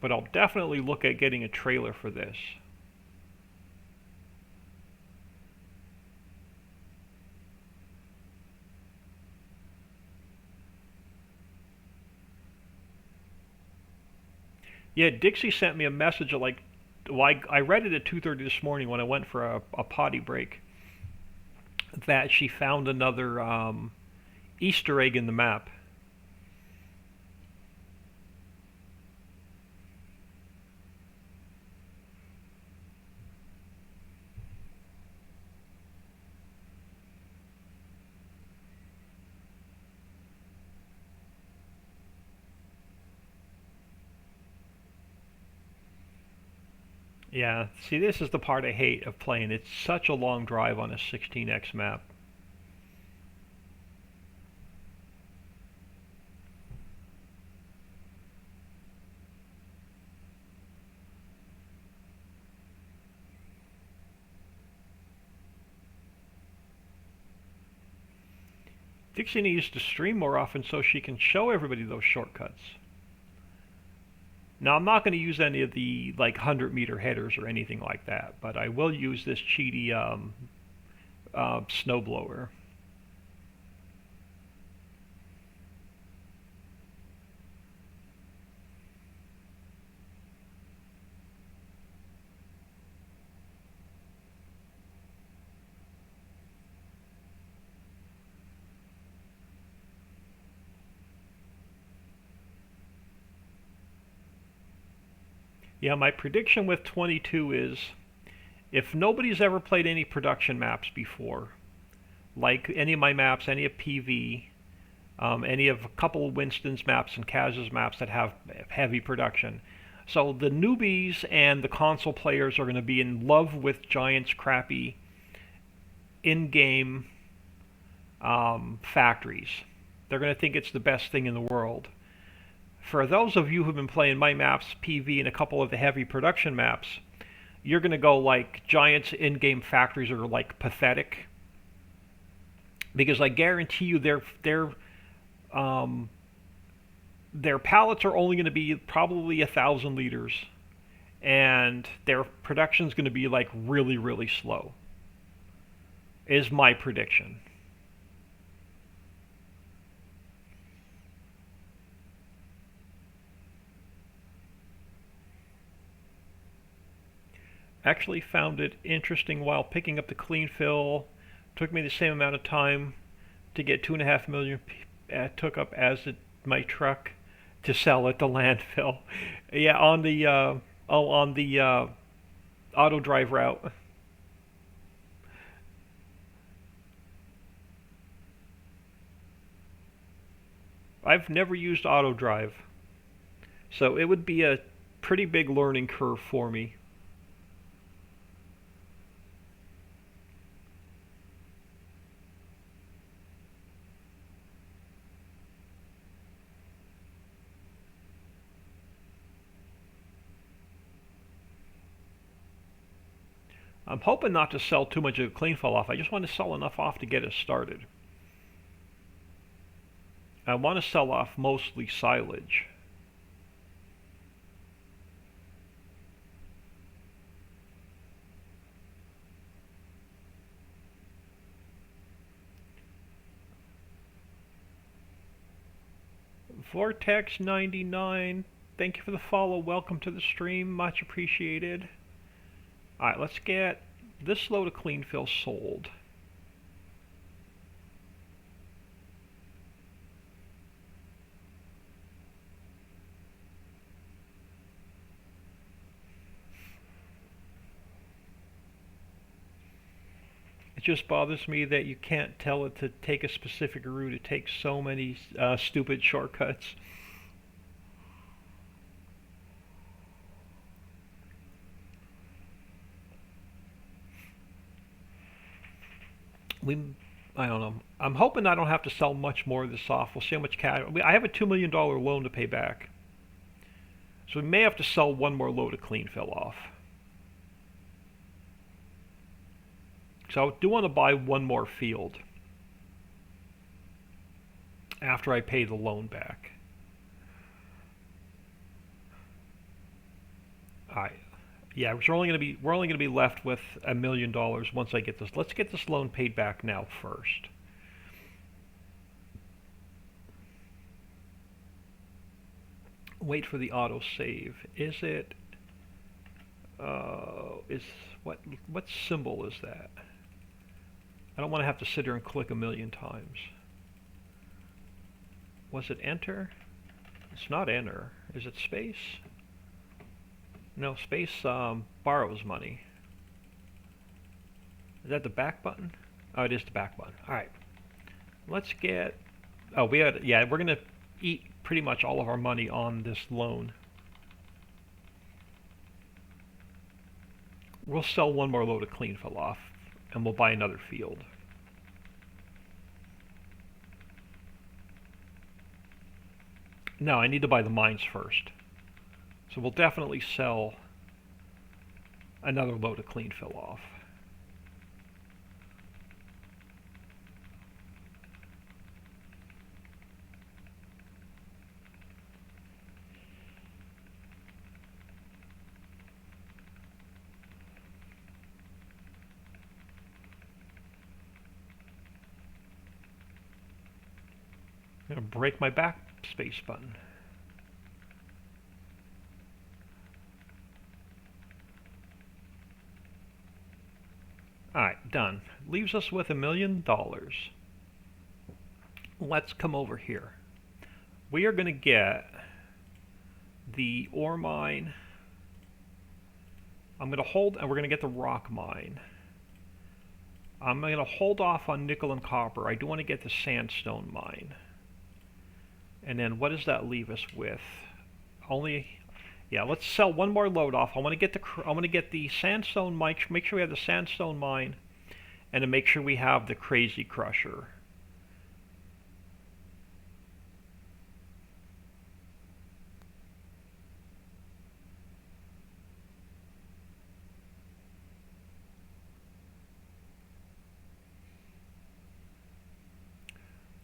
But I'll definitely look at getting a trailer for this. Yeah, Dixie sent me a message at like, well, I read it at 2:30 this morning when I went for a potty break, that she found another Easter egg in the map. Yeah, see, this is the part I hate of playing. It's such a long drive on a 16x map. Dixie needs to stream more often so she can show everybody those shortcuts. Now, I'm not going to use any of the like 100-meter headers or anything like that, but I will use this cheaty snowblower. Yeah, my prediction with 22 is if nobody's ever played any production maps before, like any of my maps, any of PV, any of a couple of Winston's maps and Kaz's maps that have heavy production. So the newbies and the console players are going to be in love with Giant's crappy in-game factories. They're going to think it's the best thing in the world. For those of you who've been playing my maps, PV, and a couple of the heavy production maps, you're going to go like Giant's in-game factories are like pathetic. Because I guarantee you their pallets are only going to be probably 1,000 liters, and their production's going to be like really, really slow. Is my prediction. Actually found it interesting while picking up the clean fill. Took me the same amount of time to get 2.5 million took up as my truck to sell at the landfill. Yeah, on the auto drive route. I've never used auto drive, so it would be a pretty big learning curve for me. I'm hoping not to sell too much of the clean fill off. I just want to sell enough off to get us started. I want to sell off mostly silage. Vortex99, thank you for the follow. Welcome to the stream. Much appreciated. Alright, let's get this load of clean fill sold. It just bothers me that you can't tell it to take a specific route. It takes so many stupid shortcuts. I don't know. I'm hoping I don't have to sell much more of this off. We'll see how much cash. I have a $2 million loan to pay back. So we may have to sell one more load of clean fill off. So I do want to buy one more field after I pay the loan back. Alright. Yeah, we're only going to be left with $1 million once I get this. Let's get this loan paid back now first. Wait for the auto save. Is it what symbol is that? I don't want to have to sit here and click a million times. Was it enter? It's not enter. Is it space? No, space borrows money. Is that the back button? Oh, it is the back button. Alright. Let's get... Oh, we're going to eat pretty much all of our money on this loan. We'll sell one more load of clean fill off, and we'll buy another field. No, I need to buy the mines first. So we'll definitely sell another load of clean fill off. I'm going to break my backspace button. Alright, done. Leaves us with $1 million. Let's come over here. We are going to get the ore mine. I'm going to hold, and we're going to get the rock mine. I'm going to hold off on nickel and copper. I do want to get the sandstone mine. And then what does that leave us with? Yeah, let's sell one more load off. I want to get the sandstone mine. Make sure we have the sandstone mine, and to make sure we have the crazy crusher.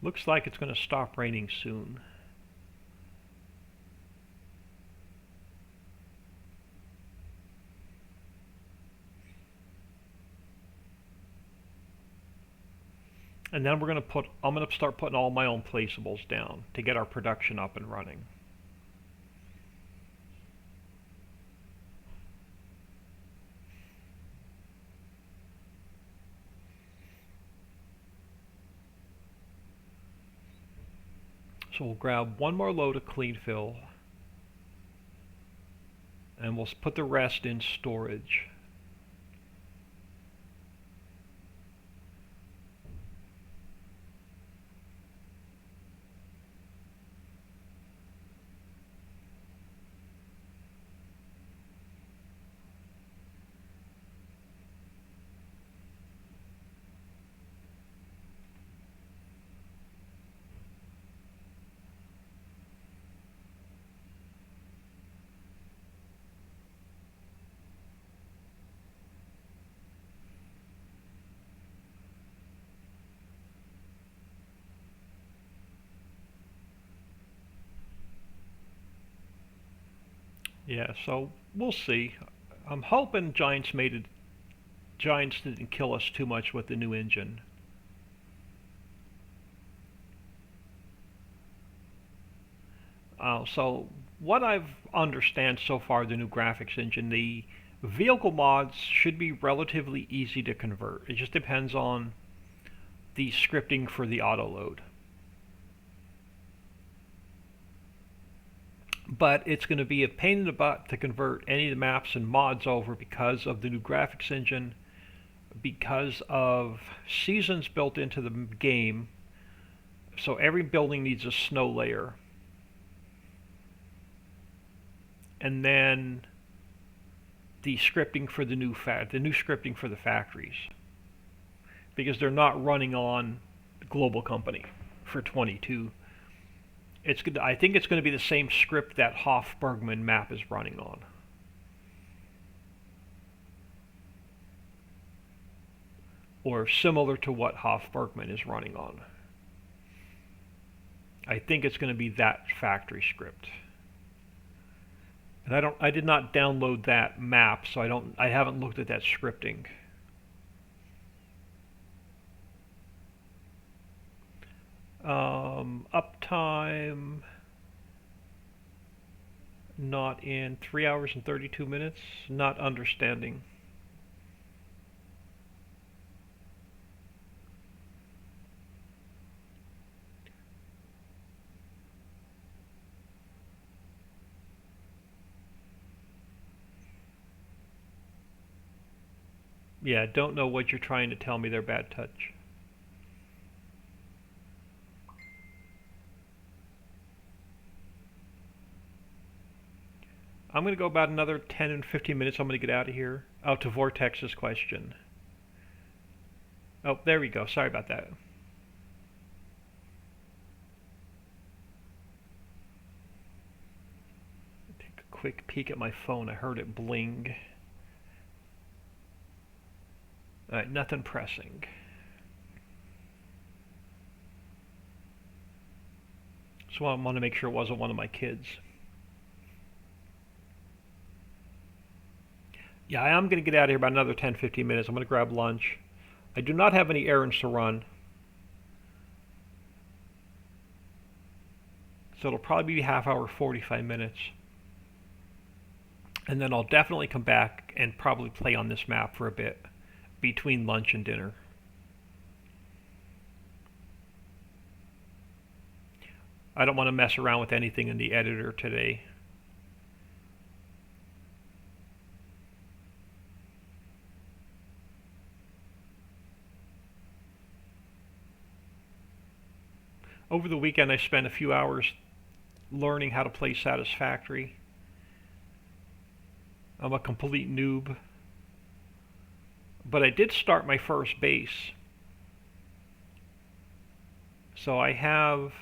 Looks like it's going to stop raining soon. And then I'm going to start putting all my own placeables down to get our production up and running. So we'll grab one more load of clean fill, and we'll put the rest in storage. Yeah, so we'll see. I'm hoping Giants didn't kill us too much with the new engine. So what I've understand so far, the new graphics engine, the vehicle mods should be relatively easy to convert. It just depends on the scripting for the auto load. But it's going to be a pain in the butt to convert any of the maps and mods over because of the new graphics engine, because of seasons built into the game. So every building needs a snow layer. And then the scripting for the new scripting for the factories, because they're not running on Global Company for 22. I think it's going to be the same script that Hoff-Bergman map is running on. Or similar to what Hoff-Bergman is running on. I think it's going to be that factory script. And I did not download that map, so I haven't looked at that scripting. Uptime not in 3 hours and 32 minutes. Not understanding. Yeah, don't know what you're trying to tell me there, Bad Touch. I'm going to go about another 10 and 15 minutes. I'm going to get out of here. Oh, to Vortex's question. Oh, there we go. Sorry about that. Take a quick peek at my phone. I heard it bling. Alright, nothing pressing. So I want to make sure it wasn't one of my kids. Yeah, I am going to get out of here about another 10-15 minutes. I'm going to grab lunch. I do not have any errands to run. So it'll probably be half hour, 45 minutes. And then I'll definitely come back and probably play on this map for a bit between lunch and dinner. I don't want to mess around with anything in the editor today. Over the weekend I spent a few hours learning how to play Satisfactory. I'm a complete noob. But I did start my first base. So I have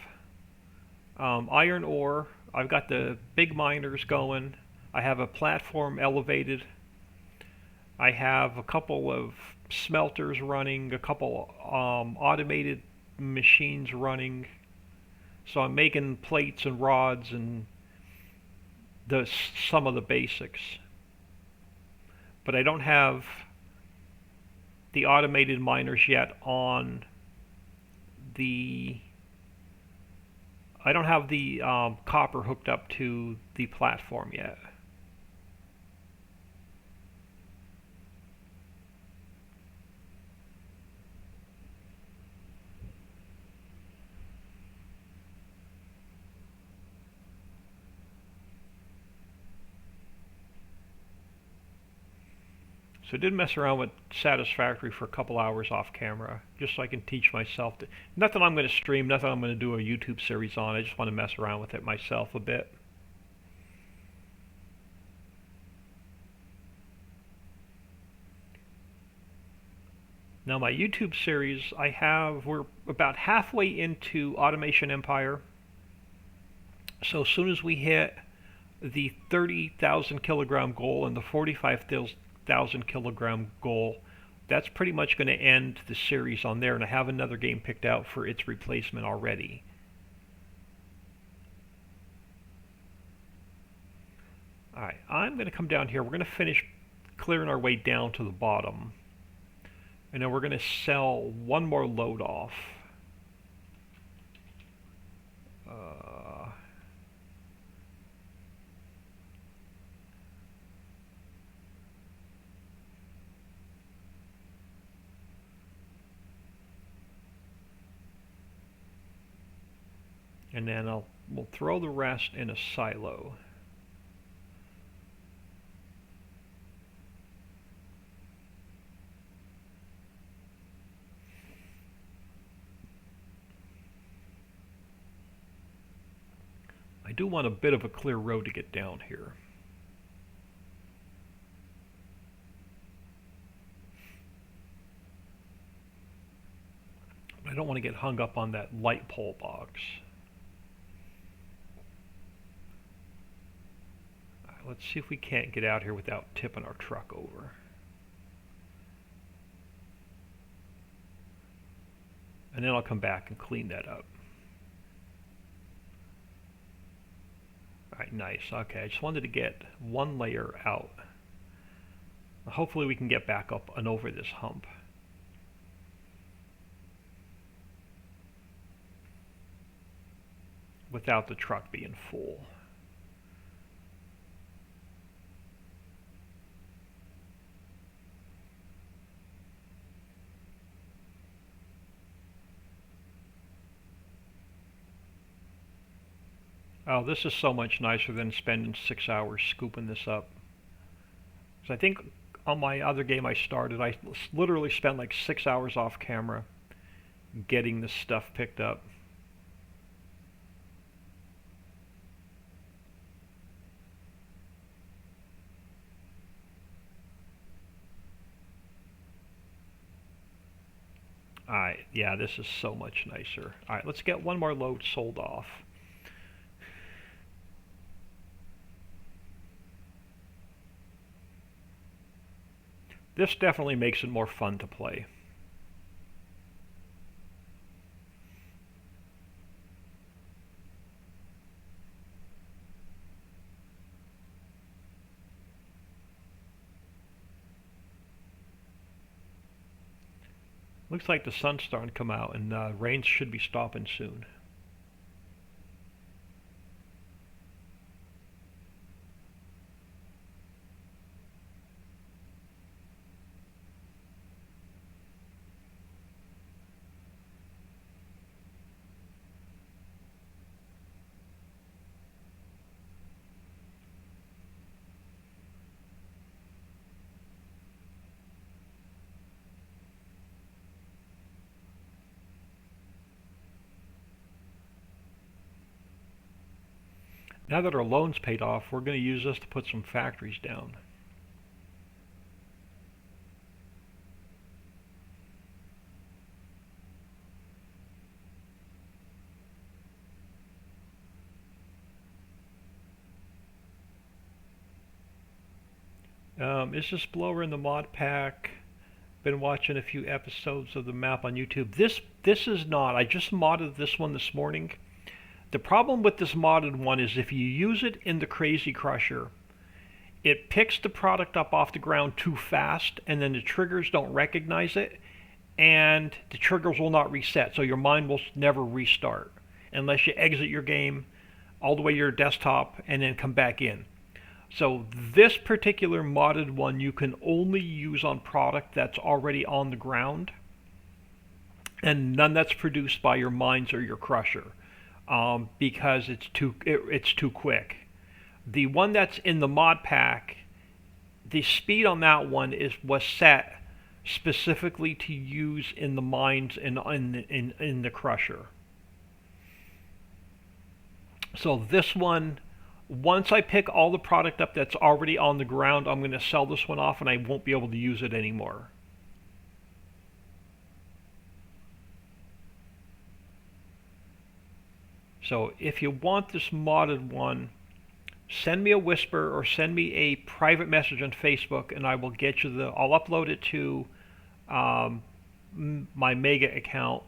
iron ore. I've got the big miners going. I have a platform elevated. I have a couple of smelters running, a couple automated machines running. So I'm making plates and rods and some of the basics. But I don't have the automated miners yet on the... I don't have the copper hooked up to the platform yet. So I did mess around with Satisfactory for a couple hours off camera, just so I can teach myself. Not that I'm going to stream, not that I'm going to do a YouTube series on. I just want to mess around with it myself a bit. Now my YouTube series, we're about halfway into Automation Empire. So as soon as we hit the 30,000 kilogram goal and the 45,000 kilogram goal, that's pretty much going to end the series on there, and I have another game picked out for its replacement already. Alright, I'm going to come down here. We're going to finish clearing our way down to the bottom, and then we're going to sell one more load off. And then we'll throw the rest in a silo. I do want a bit of a clear road to get down here. I don't want to get hung up on that light pole box. Let's see if we can't get out here without tipping our truck over. And then I'll come back and clean that up. Alright, nice. Okay, I just wanted to get one layer out. Hopefully we can get back up and over this hump. Without the truck being full. Oh, this is so much nicer than spending 6 hours scooping this up. So I think on my other game I started, I literally spent like 6 hours off camera getting this stuff picked up. Alright, yeah, this is so much nicer. Alright, let's get one more load sold off. This definitely makes it more fun to play. Looks like the sun's starting to come out and rain should be stopping soon. Now that our loan's paid off, we're going to use this to put some factories down. Is this blower in the mod pack? Been watching a few episodes of the map on YouTube. This is not. I just modded this one this morning. The problem with this modded one is if you use it in the Crazy Crusher, it picks the product up off the ground too fast, and then the triggers don't recognize it, and the triggers will not reset, so your mine will never restart unless you exit your game all the way to your desktop and then come back in. So this particular modded one you can only use on product that's already on the ground, and none that's produced by your mines or your crusher, because it's too quick. The one that's in the mod pack, the speed on that one was set specifically to use in the mines and in the crusher. So this one, once I pick all the product up that's already on the ground, I'm going to sell this one off and I won't be able to use it anymore. So if you want this modded one, send me a whisper or send me a private message on Facebook, and I will get you I'll upload it to my Mega account,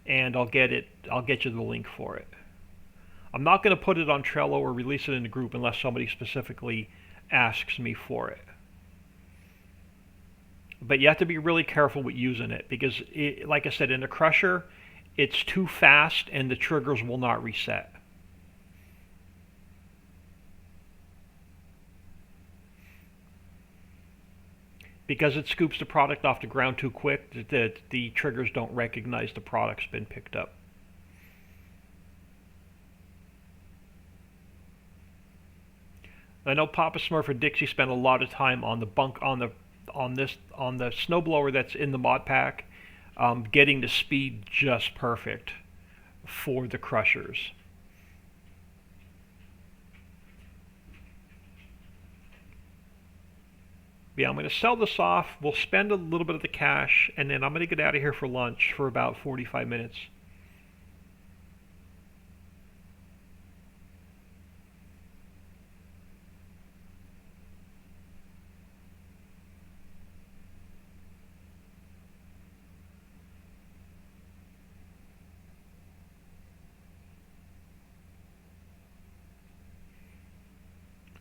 and I'll get you the link for it. I'm not going to put it on Trello or release it in the group unless somebody specifically asks me for it. But you have to be really careful with using it because, like I said, in the crusher, it's too fast and the triggers will not reset. Because it scoops the product off the ground too quick, the triggers don't recognize the product's been picked up. I know Papa Smurf and Dixie spent a lot of time on the snowblower that's in the mod pack, getting the speed just perfect for the crushers. Yeah, I'm going to sell this off. We'll spend a little bit of the cash, and then I'm going to get out of here for lunch for about 45 minutes.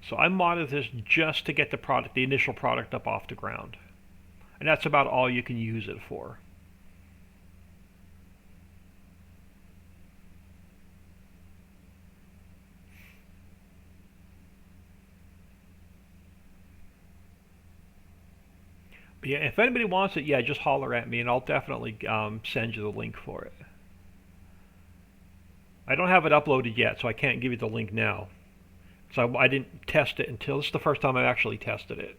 So I modded this just to get the initial product up off the ground. And that's about all you can use it for. But yeah, if anybody wants it, yeah, just holler at me and I'll definitely send you the link for it. I don't have it uploaded yet, so I can't give you the link now. So I didn't test it until this is the first time I've actually tested it.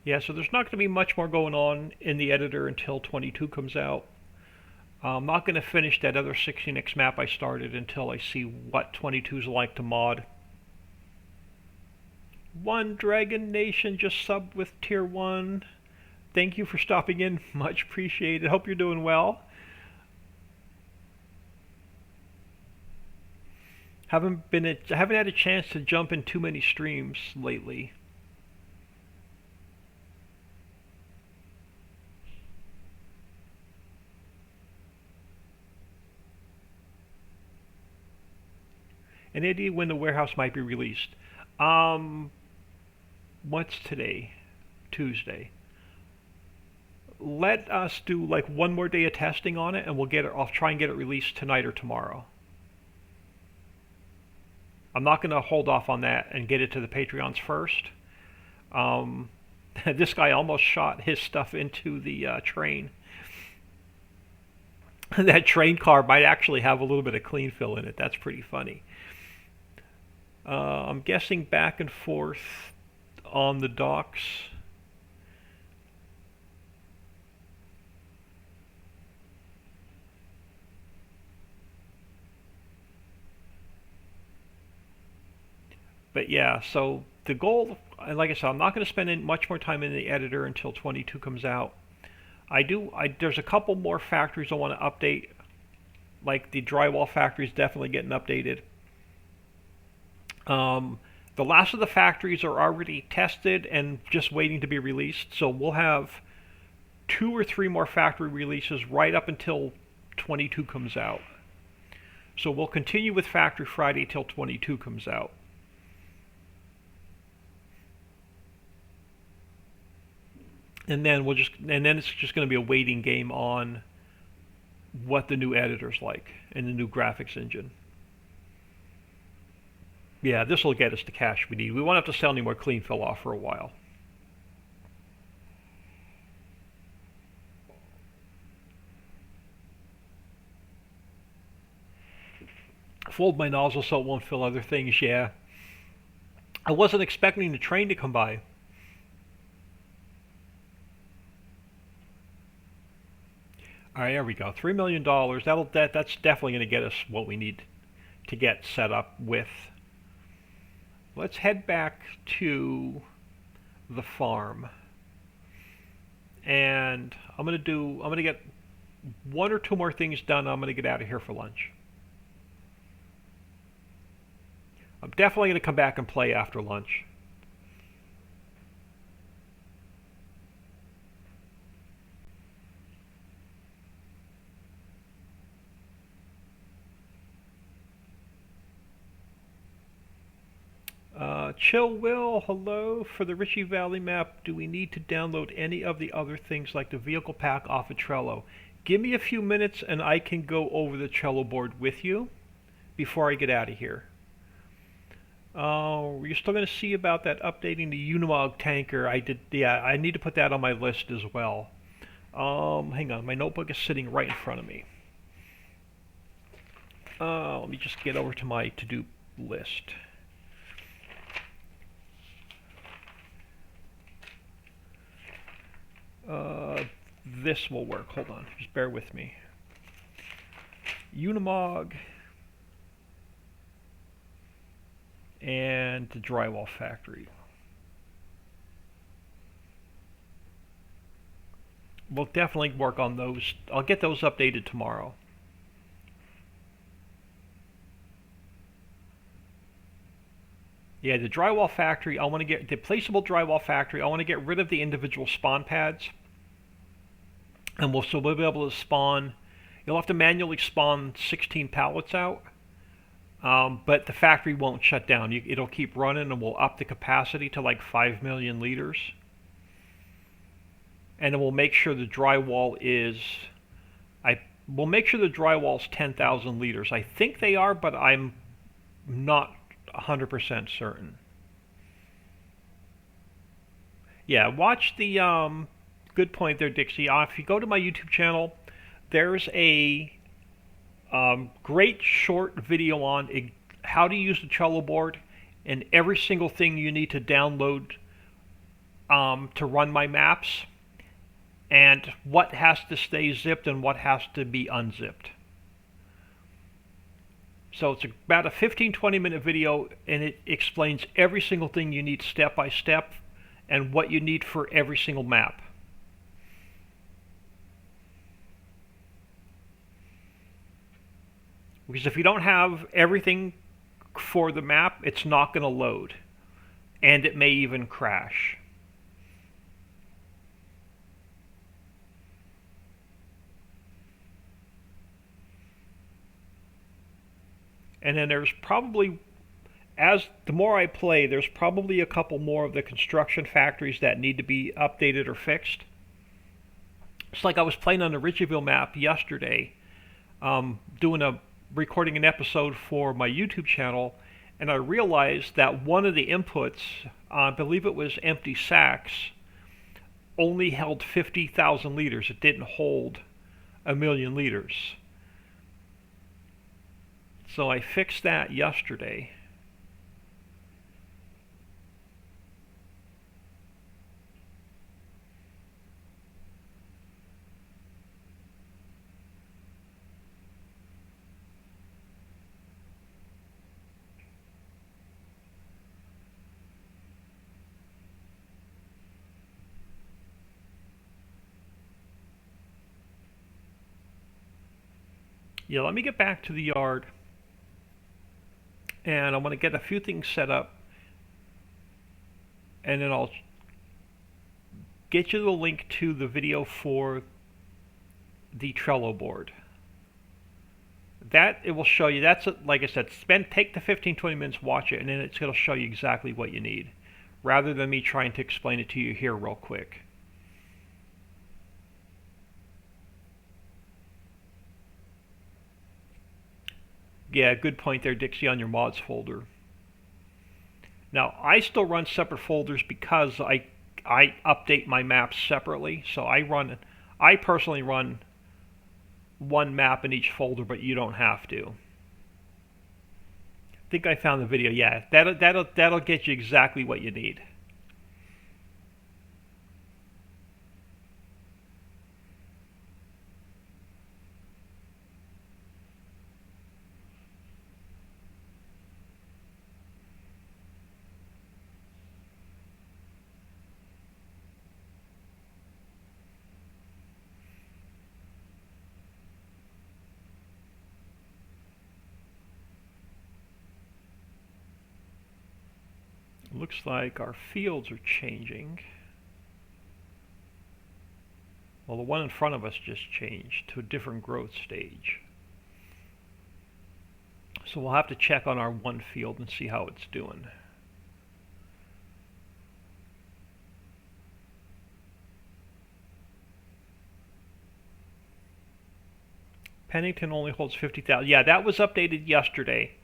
Yeah, so there's not going to be much more going on in the editor until 22 comes out. I'm not going to finish that other 16x map I started until I see what 22 is like to mod. One Dragon Nation just subbed with Tier 1. Thank you for stopping in. Much appreciated. Hope you're doing well. I haven't had a chance to jump in too many streams lately. An idea when the warehouse might be released. What's today? Tuesday. let us do like one more day of testing on it, and I'll try and get it released tonight or tomorrow. I'm not going to hold off on that and get it to the Patreons first. This guy almost shot his stuff into the train. That train car might actually have a little bit of clean fill in it. That's pretty funny. I'm guessing back and forth on the docks. But yeah, so the goal, like I said, I'm not going to spend much more time in the editor until 22 comes out. There's a couple more factories I want to update. Like the drywall factory is definitely getting updated. The last of the factories are already tested and just waiting to be released. So we'll have 2 or 3 more factory releases right up until 22 comes out. So we'll continue with Factory Friday till 22 comes out. And then it's just going to be a waiting game on what the new editor's like and the new graphics engine. Yeah, this will get us the cash we need. We won't have to sell any more clean fill off for a while. Fold my nozzle so it won't fill other things, yeah. I wasn't expecting the train to come by. All right, there we go. $3 million. That's definitely going to get us what we need to get set up with. Let's head back to the farm, and I'm going to get 1 or 2 more things done. I'm going to get out of here for lunch. I'm definitely going to come back and play after lunch. Chill Will, hello. For the Ritchie Valley map, do we need to download any of the other things like the vehicle pack off of Trello? Give me a few minutes and I can go over the Trello board with you before I get out of here. You're still going to see about that updating the Unimog tanker. I need to put that on my list as well. Hang on, my notebook is sitting right in front of me. Let me just get over to my to-do list. This will work. Hold on, just bear with me. Unimog and the drywall factory. We'll definitely work on those. I'll get those updated tomorrow. Yeah, the drywall factory, I want to get the placeable drywall factory. I want to get rid of the individual spawn pads. And we'll be able to spawn, you'll have to manually spawn 16 pallets out. But the factory won't shut down. It'll keep running, and we'll up the capacity to like 5 million liters. And then we'll make sure the drywall is, we'll make sure the drywall's 10,000 liters. I think they are, but I'm not 100% certain. Yeah, watch the, good point there, Dixie. If you go to my YouTube channel, there's a great short video on how to use the Trello board and every single thing you need to download to run my maps, and what has to stay zipped and what has to be unzipped. So it's about a 15-20 minute video, and it explains every single thing you need step by step and what you need for every single map. Because if you don't have everything for the map, it's not going to load, and it may even crash. And then there's probably, the more I play, there's probably a couple more of the construction factories that need to be updated or fixed. It's like I was playing on the Ridgeville map yesterday, recording an episode for my YouTube channel, and I realized that one of the inputs, I believe it was empty sacks, only held 50,000 liters. It didn't hold 1,000,000 liters. So I fixed that yesterday. Yeah, let me get back to the yard, and I want to get a few things set up, and then I'll get you the link to the video for the Trello board. That it will show you. That's like I said, take the 15-20 minutes, watch it, and then it's going to show you exactly what you need, rather than me trying to explain it to you here real quick. Yeah, good point there, Dixie, on your mods folder. Now, I still run separate folders because I update my maps separately. So I personally run one map in each folder, but you don't have to. I think I found the video. Yeah, that'll get you exactly what you need. Looks like our fields are changing. Well, the one in front of us just changed to a different growth stage. So we'll have to check on our one field and see how it's doing. Pennington only holds 50,000. Yeah, that was updated yesterday.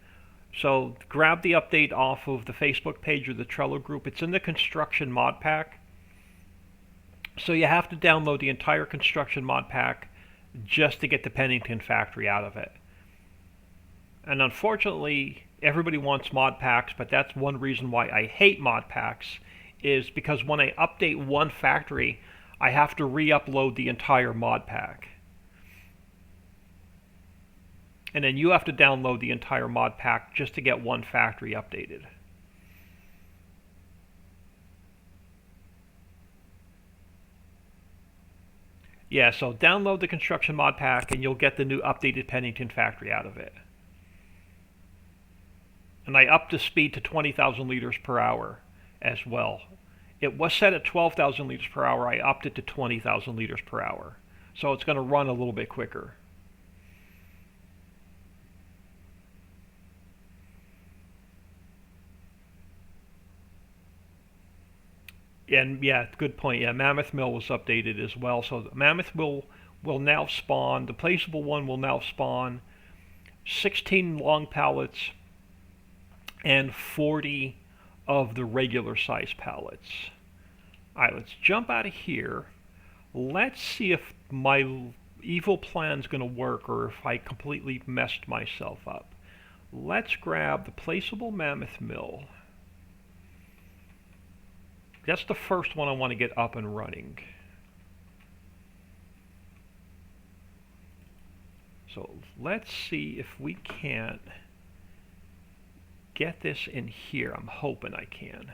So grab the update off of the Facebook page or the Trello group. It's in the construction mod pack. So you have to download the entire construction mod pack just to get the Pennington factory out of it. And unfortunately, everybody wants mod packs, but that's one reason why I hate mod packs, is because when I update one factory, I have to re-upload the entire mod pack. And then you have to download the entire mod pack just to get one factory updated. Yeah, so download the construction mod pack and you'll get the new updated Pennington factory out of it. And I upped the speed to 20,000 liters per hour as well. It was set at 12,000 liters per hour. I upped it to 20,000 liters per hour. So it's going to run a little bit quicker. And yeah, good point. Yeah, Mammoth Mill was updated as well. So the Mammoth Mill will now spawn, the placeable one will now spawn 16 long pallets and 40 of the regular size pallets. Alright, let's jump out of here. Let's see if my evil plan's going to work or if I completely messed myself up. Let's grab the placeable Mammoth Mill. That's the first one I want to get up and running. So let's see if we can't get this in here. I'm hoping I can.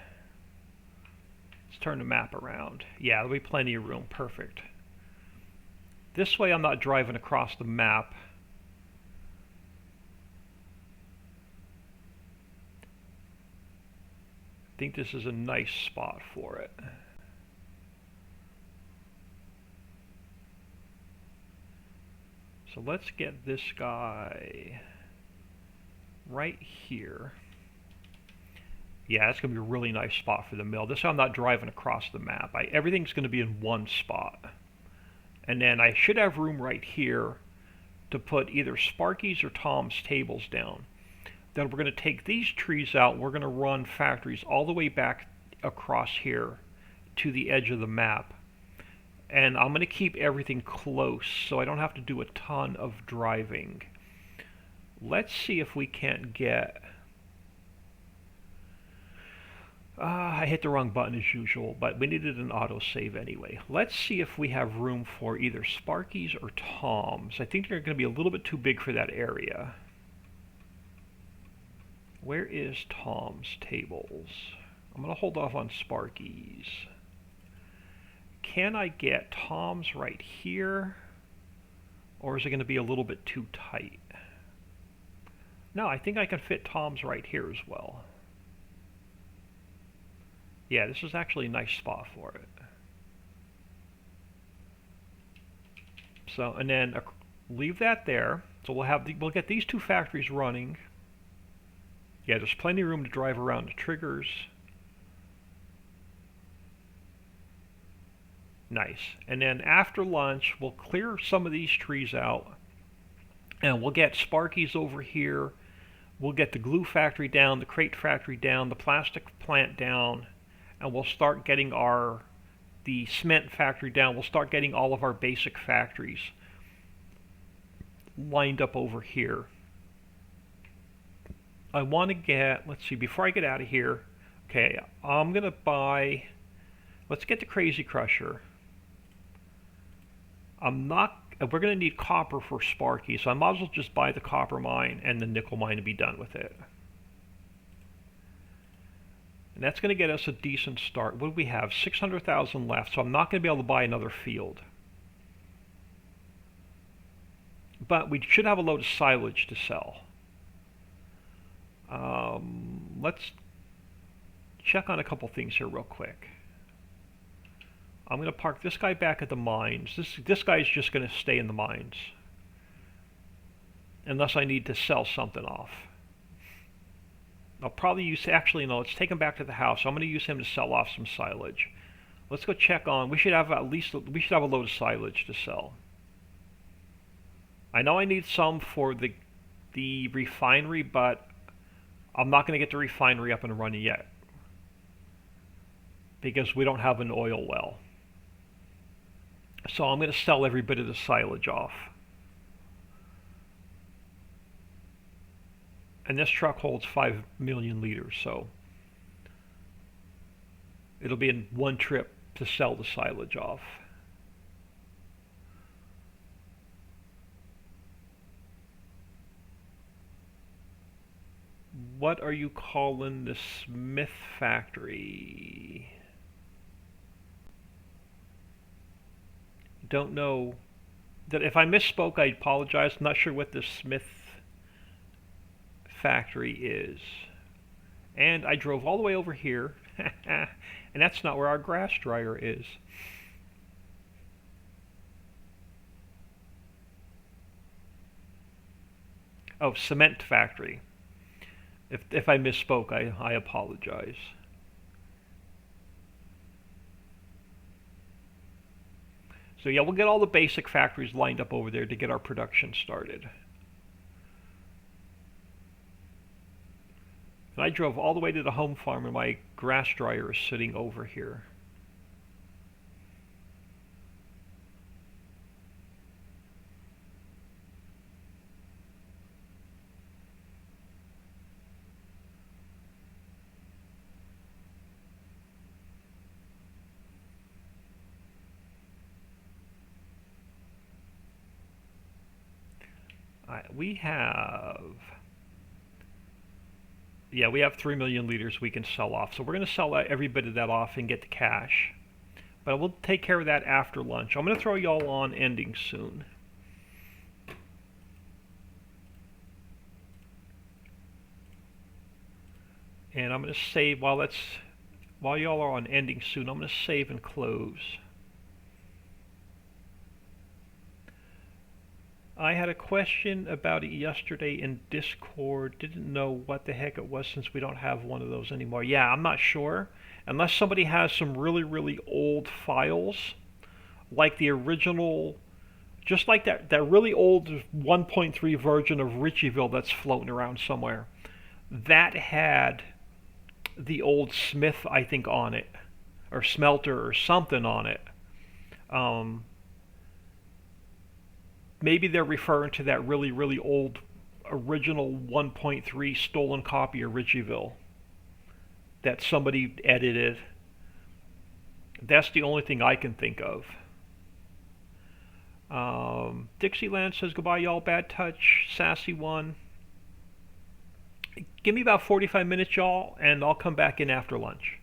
Let's turn the map around. Yeah, there'll be plenty of room. Perfect. This way I'm not driving across the map. I think this is a nice spot for it. So let's get this guy right here. Yeah, that's going to be a really nice spot for the mill. This way I'm not driving across the map. Everything's going to be in one spot. And then I should have room right here to put either Sparky's or Tom's tables down. Then we're going to take these trees out. We're going to run factories all the way back across here to the edge of the map. And I'm going to keep everything close so I don't have to do a ton of driving. Let's see if we can't get... I hit the wrong button as usual, but we needed an autosave anyway. Let's see if we have room for either Sparky's or Tom's. I think they're going to be a little bit too big for that area. Where is Tom's tables? I'm going to hold off on Sparky's. Can I get Tom's right here? Or is it going to be a little bit too tight? No, I think I can fit Tom's right here as well. Yeah, this is actually a nice spot for it. So, and then leave that there. So we'll get these two factories running. Yeah, there's plenty of room to drive around the triggers. Nice. And then after lunch, we'll clear some of these trees out. And we'll get Sparky's over here. We'll get the glue factory down, the crate factory down, the plastic plant down. And we'll start getting the cement factory down. We'll start getting all of our basic factories lined up over here. I want to get, let's see, before I get out of here, okay, I'm going to buy, let's get the Crazy Crusher. We're going to need copper for Sparky, so I might as well just buy the copper mine and the nickel mine and be done with it. And that's going to get us a decent start. What do we have? 600,000 left, so I'm not going to be able to buy another field. But we should have a load of silage to sell. Let's check on a couple things here real quick. I'm going to park this guy back at the mines. This guy's just going to stay in the mines. Unless I need to sell something off. I'll probably use, actually no, let's take him back to the house. I'm going to use him to sell off some silage. Let's go check on, we should have a load of silage to sell. I know I need some for the refinery, but I'm not going to get the refinery up and running yet. Because we don't have an oil well. So I'm going to sell every bit of the silage off. And this truck holds 5 million liters, so it'll be in one trip to sell the silage off. What are you calling the Smith factory? Don't know. If I misspoke, I apologize. I'm not sure what the Smith factory is. And I drove all the way over here, and that's not where our grass dryer is. Oh, cement factory. If I misspoke, I apologize. So yeah, we'll get all the basic factories lined up over there to get our production started. And I drove all the way to the home farm, and my grass dryer is sitting over here. We have 3 million liters we can sell off. So we're going to sell every bit of that off and get the cash. But we'll take care of that after lunch. I'm going to throw y'all on ending soon. And I'm going to save while y'all are on ending soon. I'm going to save and close. I had a question about it yesterday in Discord. Didn't know what the heck it was since we don't have one of those anymore. Yeah, I'm not sure. Unless somebody has some really, really old files like the original, just like that really old 1.3 version of Ritchieville that's floating around somewhere. That had the old Smith, I think, on it, or Smelter, or something on it. Um, Maybe they're referring to that really old original 1.3 stolen copy of Ritchieville that somebody edited. That's the only thing I can think of. Dixieland says goodbye, y'all. Bad touch, sassy one. Give me about 45 minutes, y'all, and I'll come back in after lunch.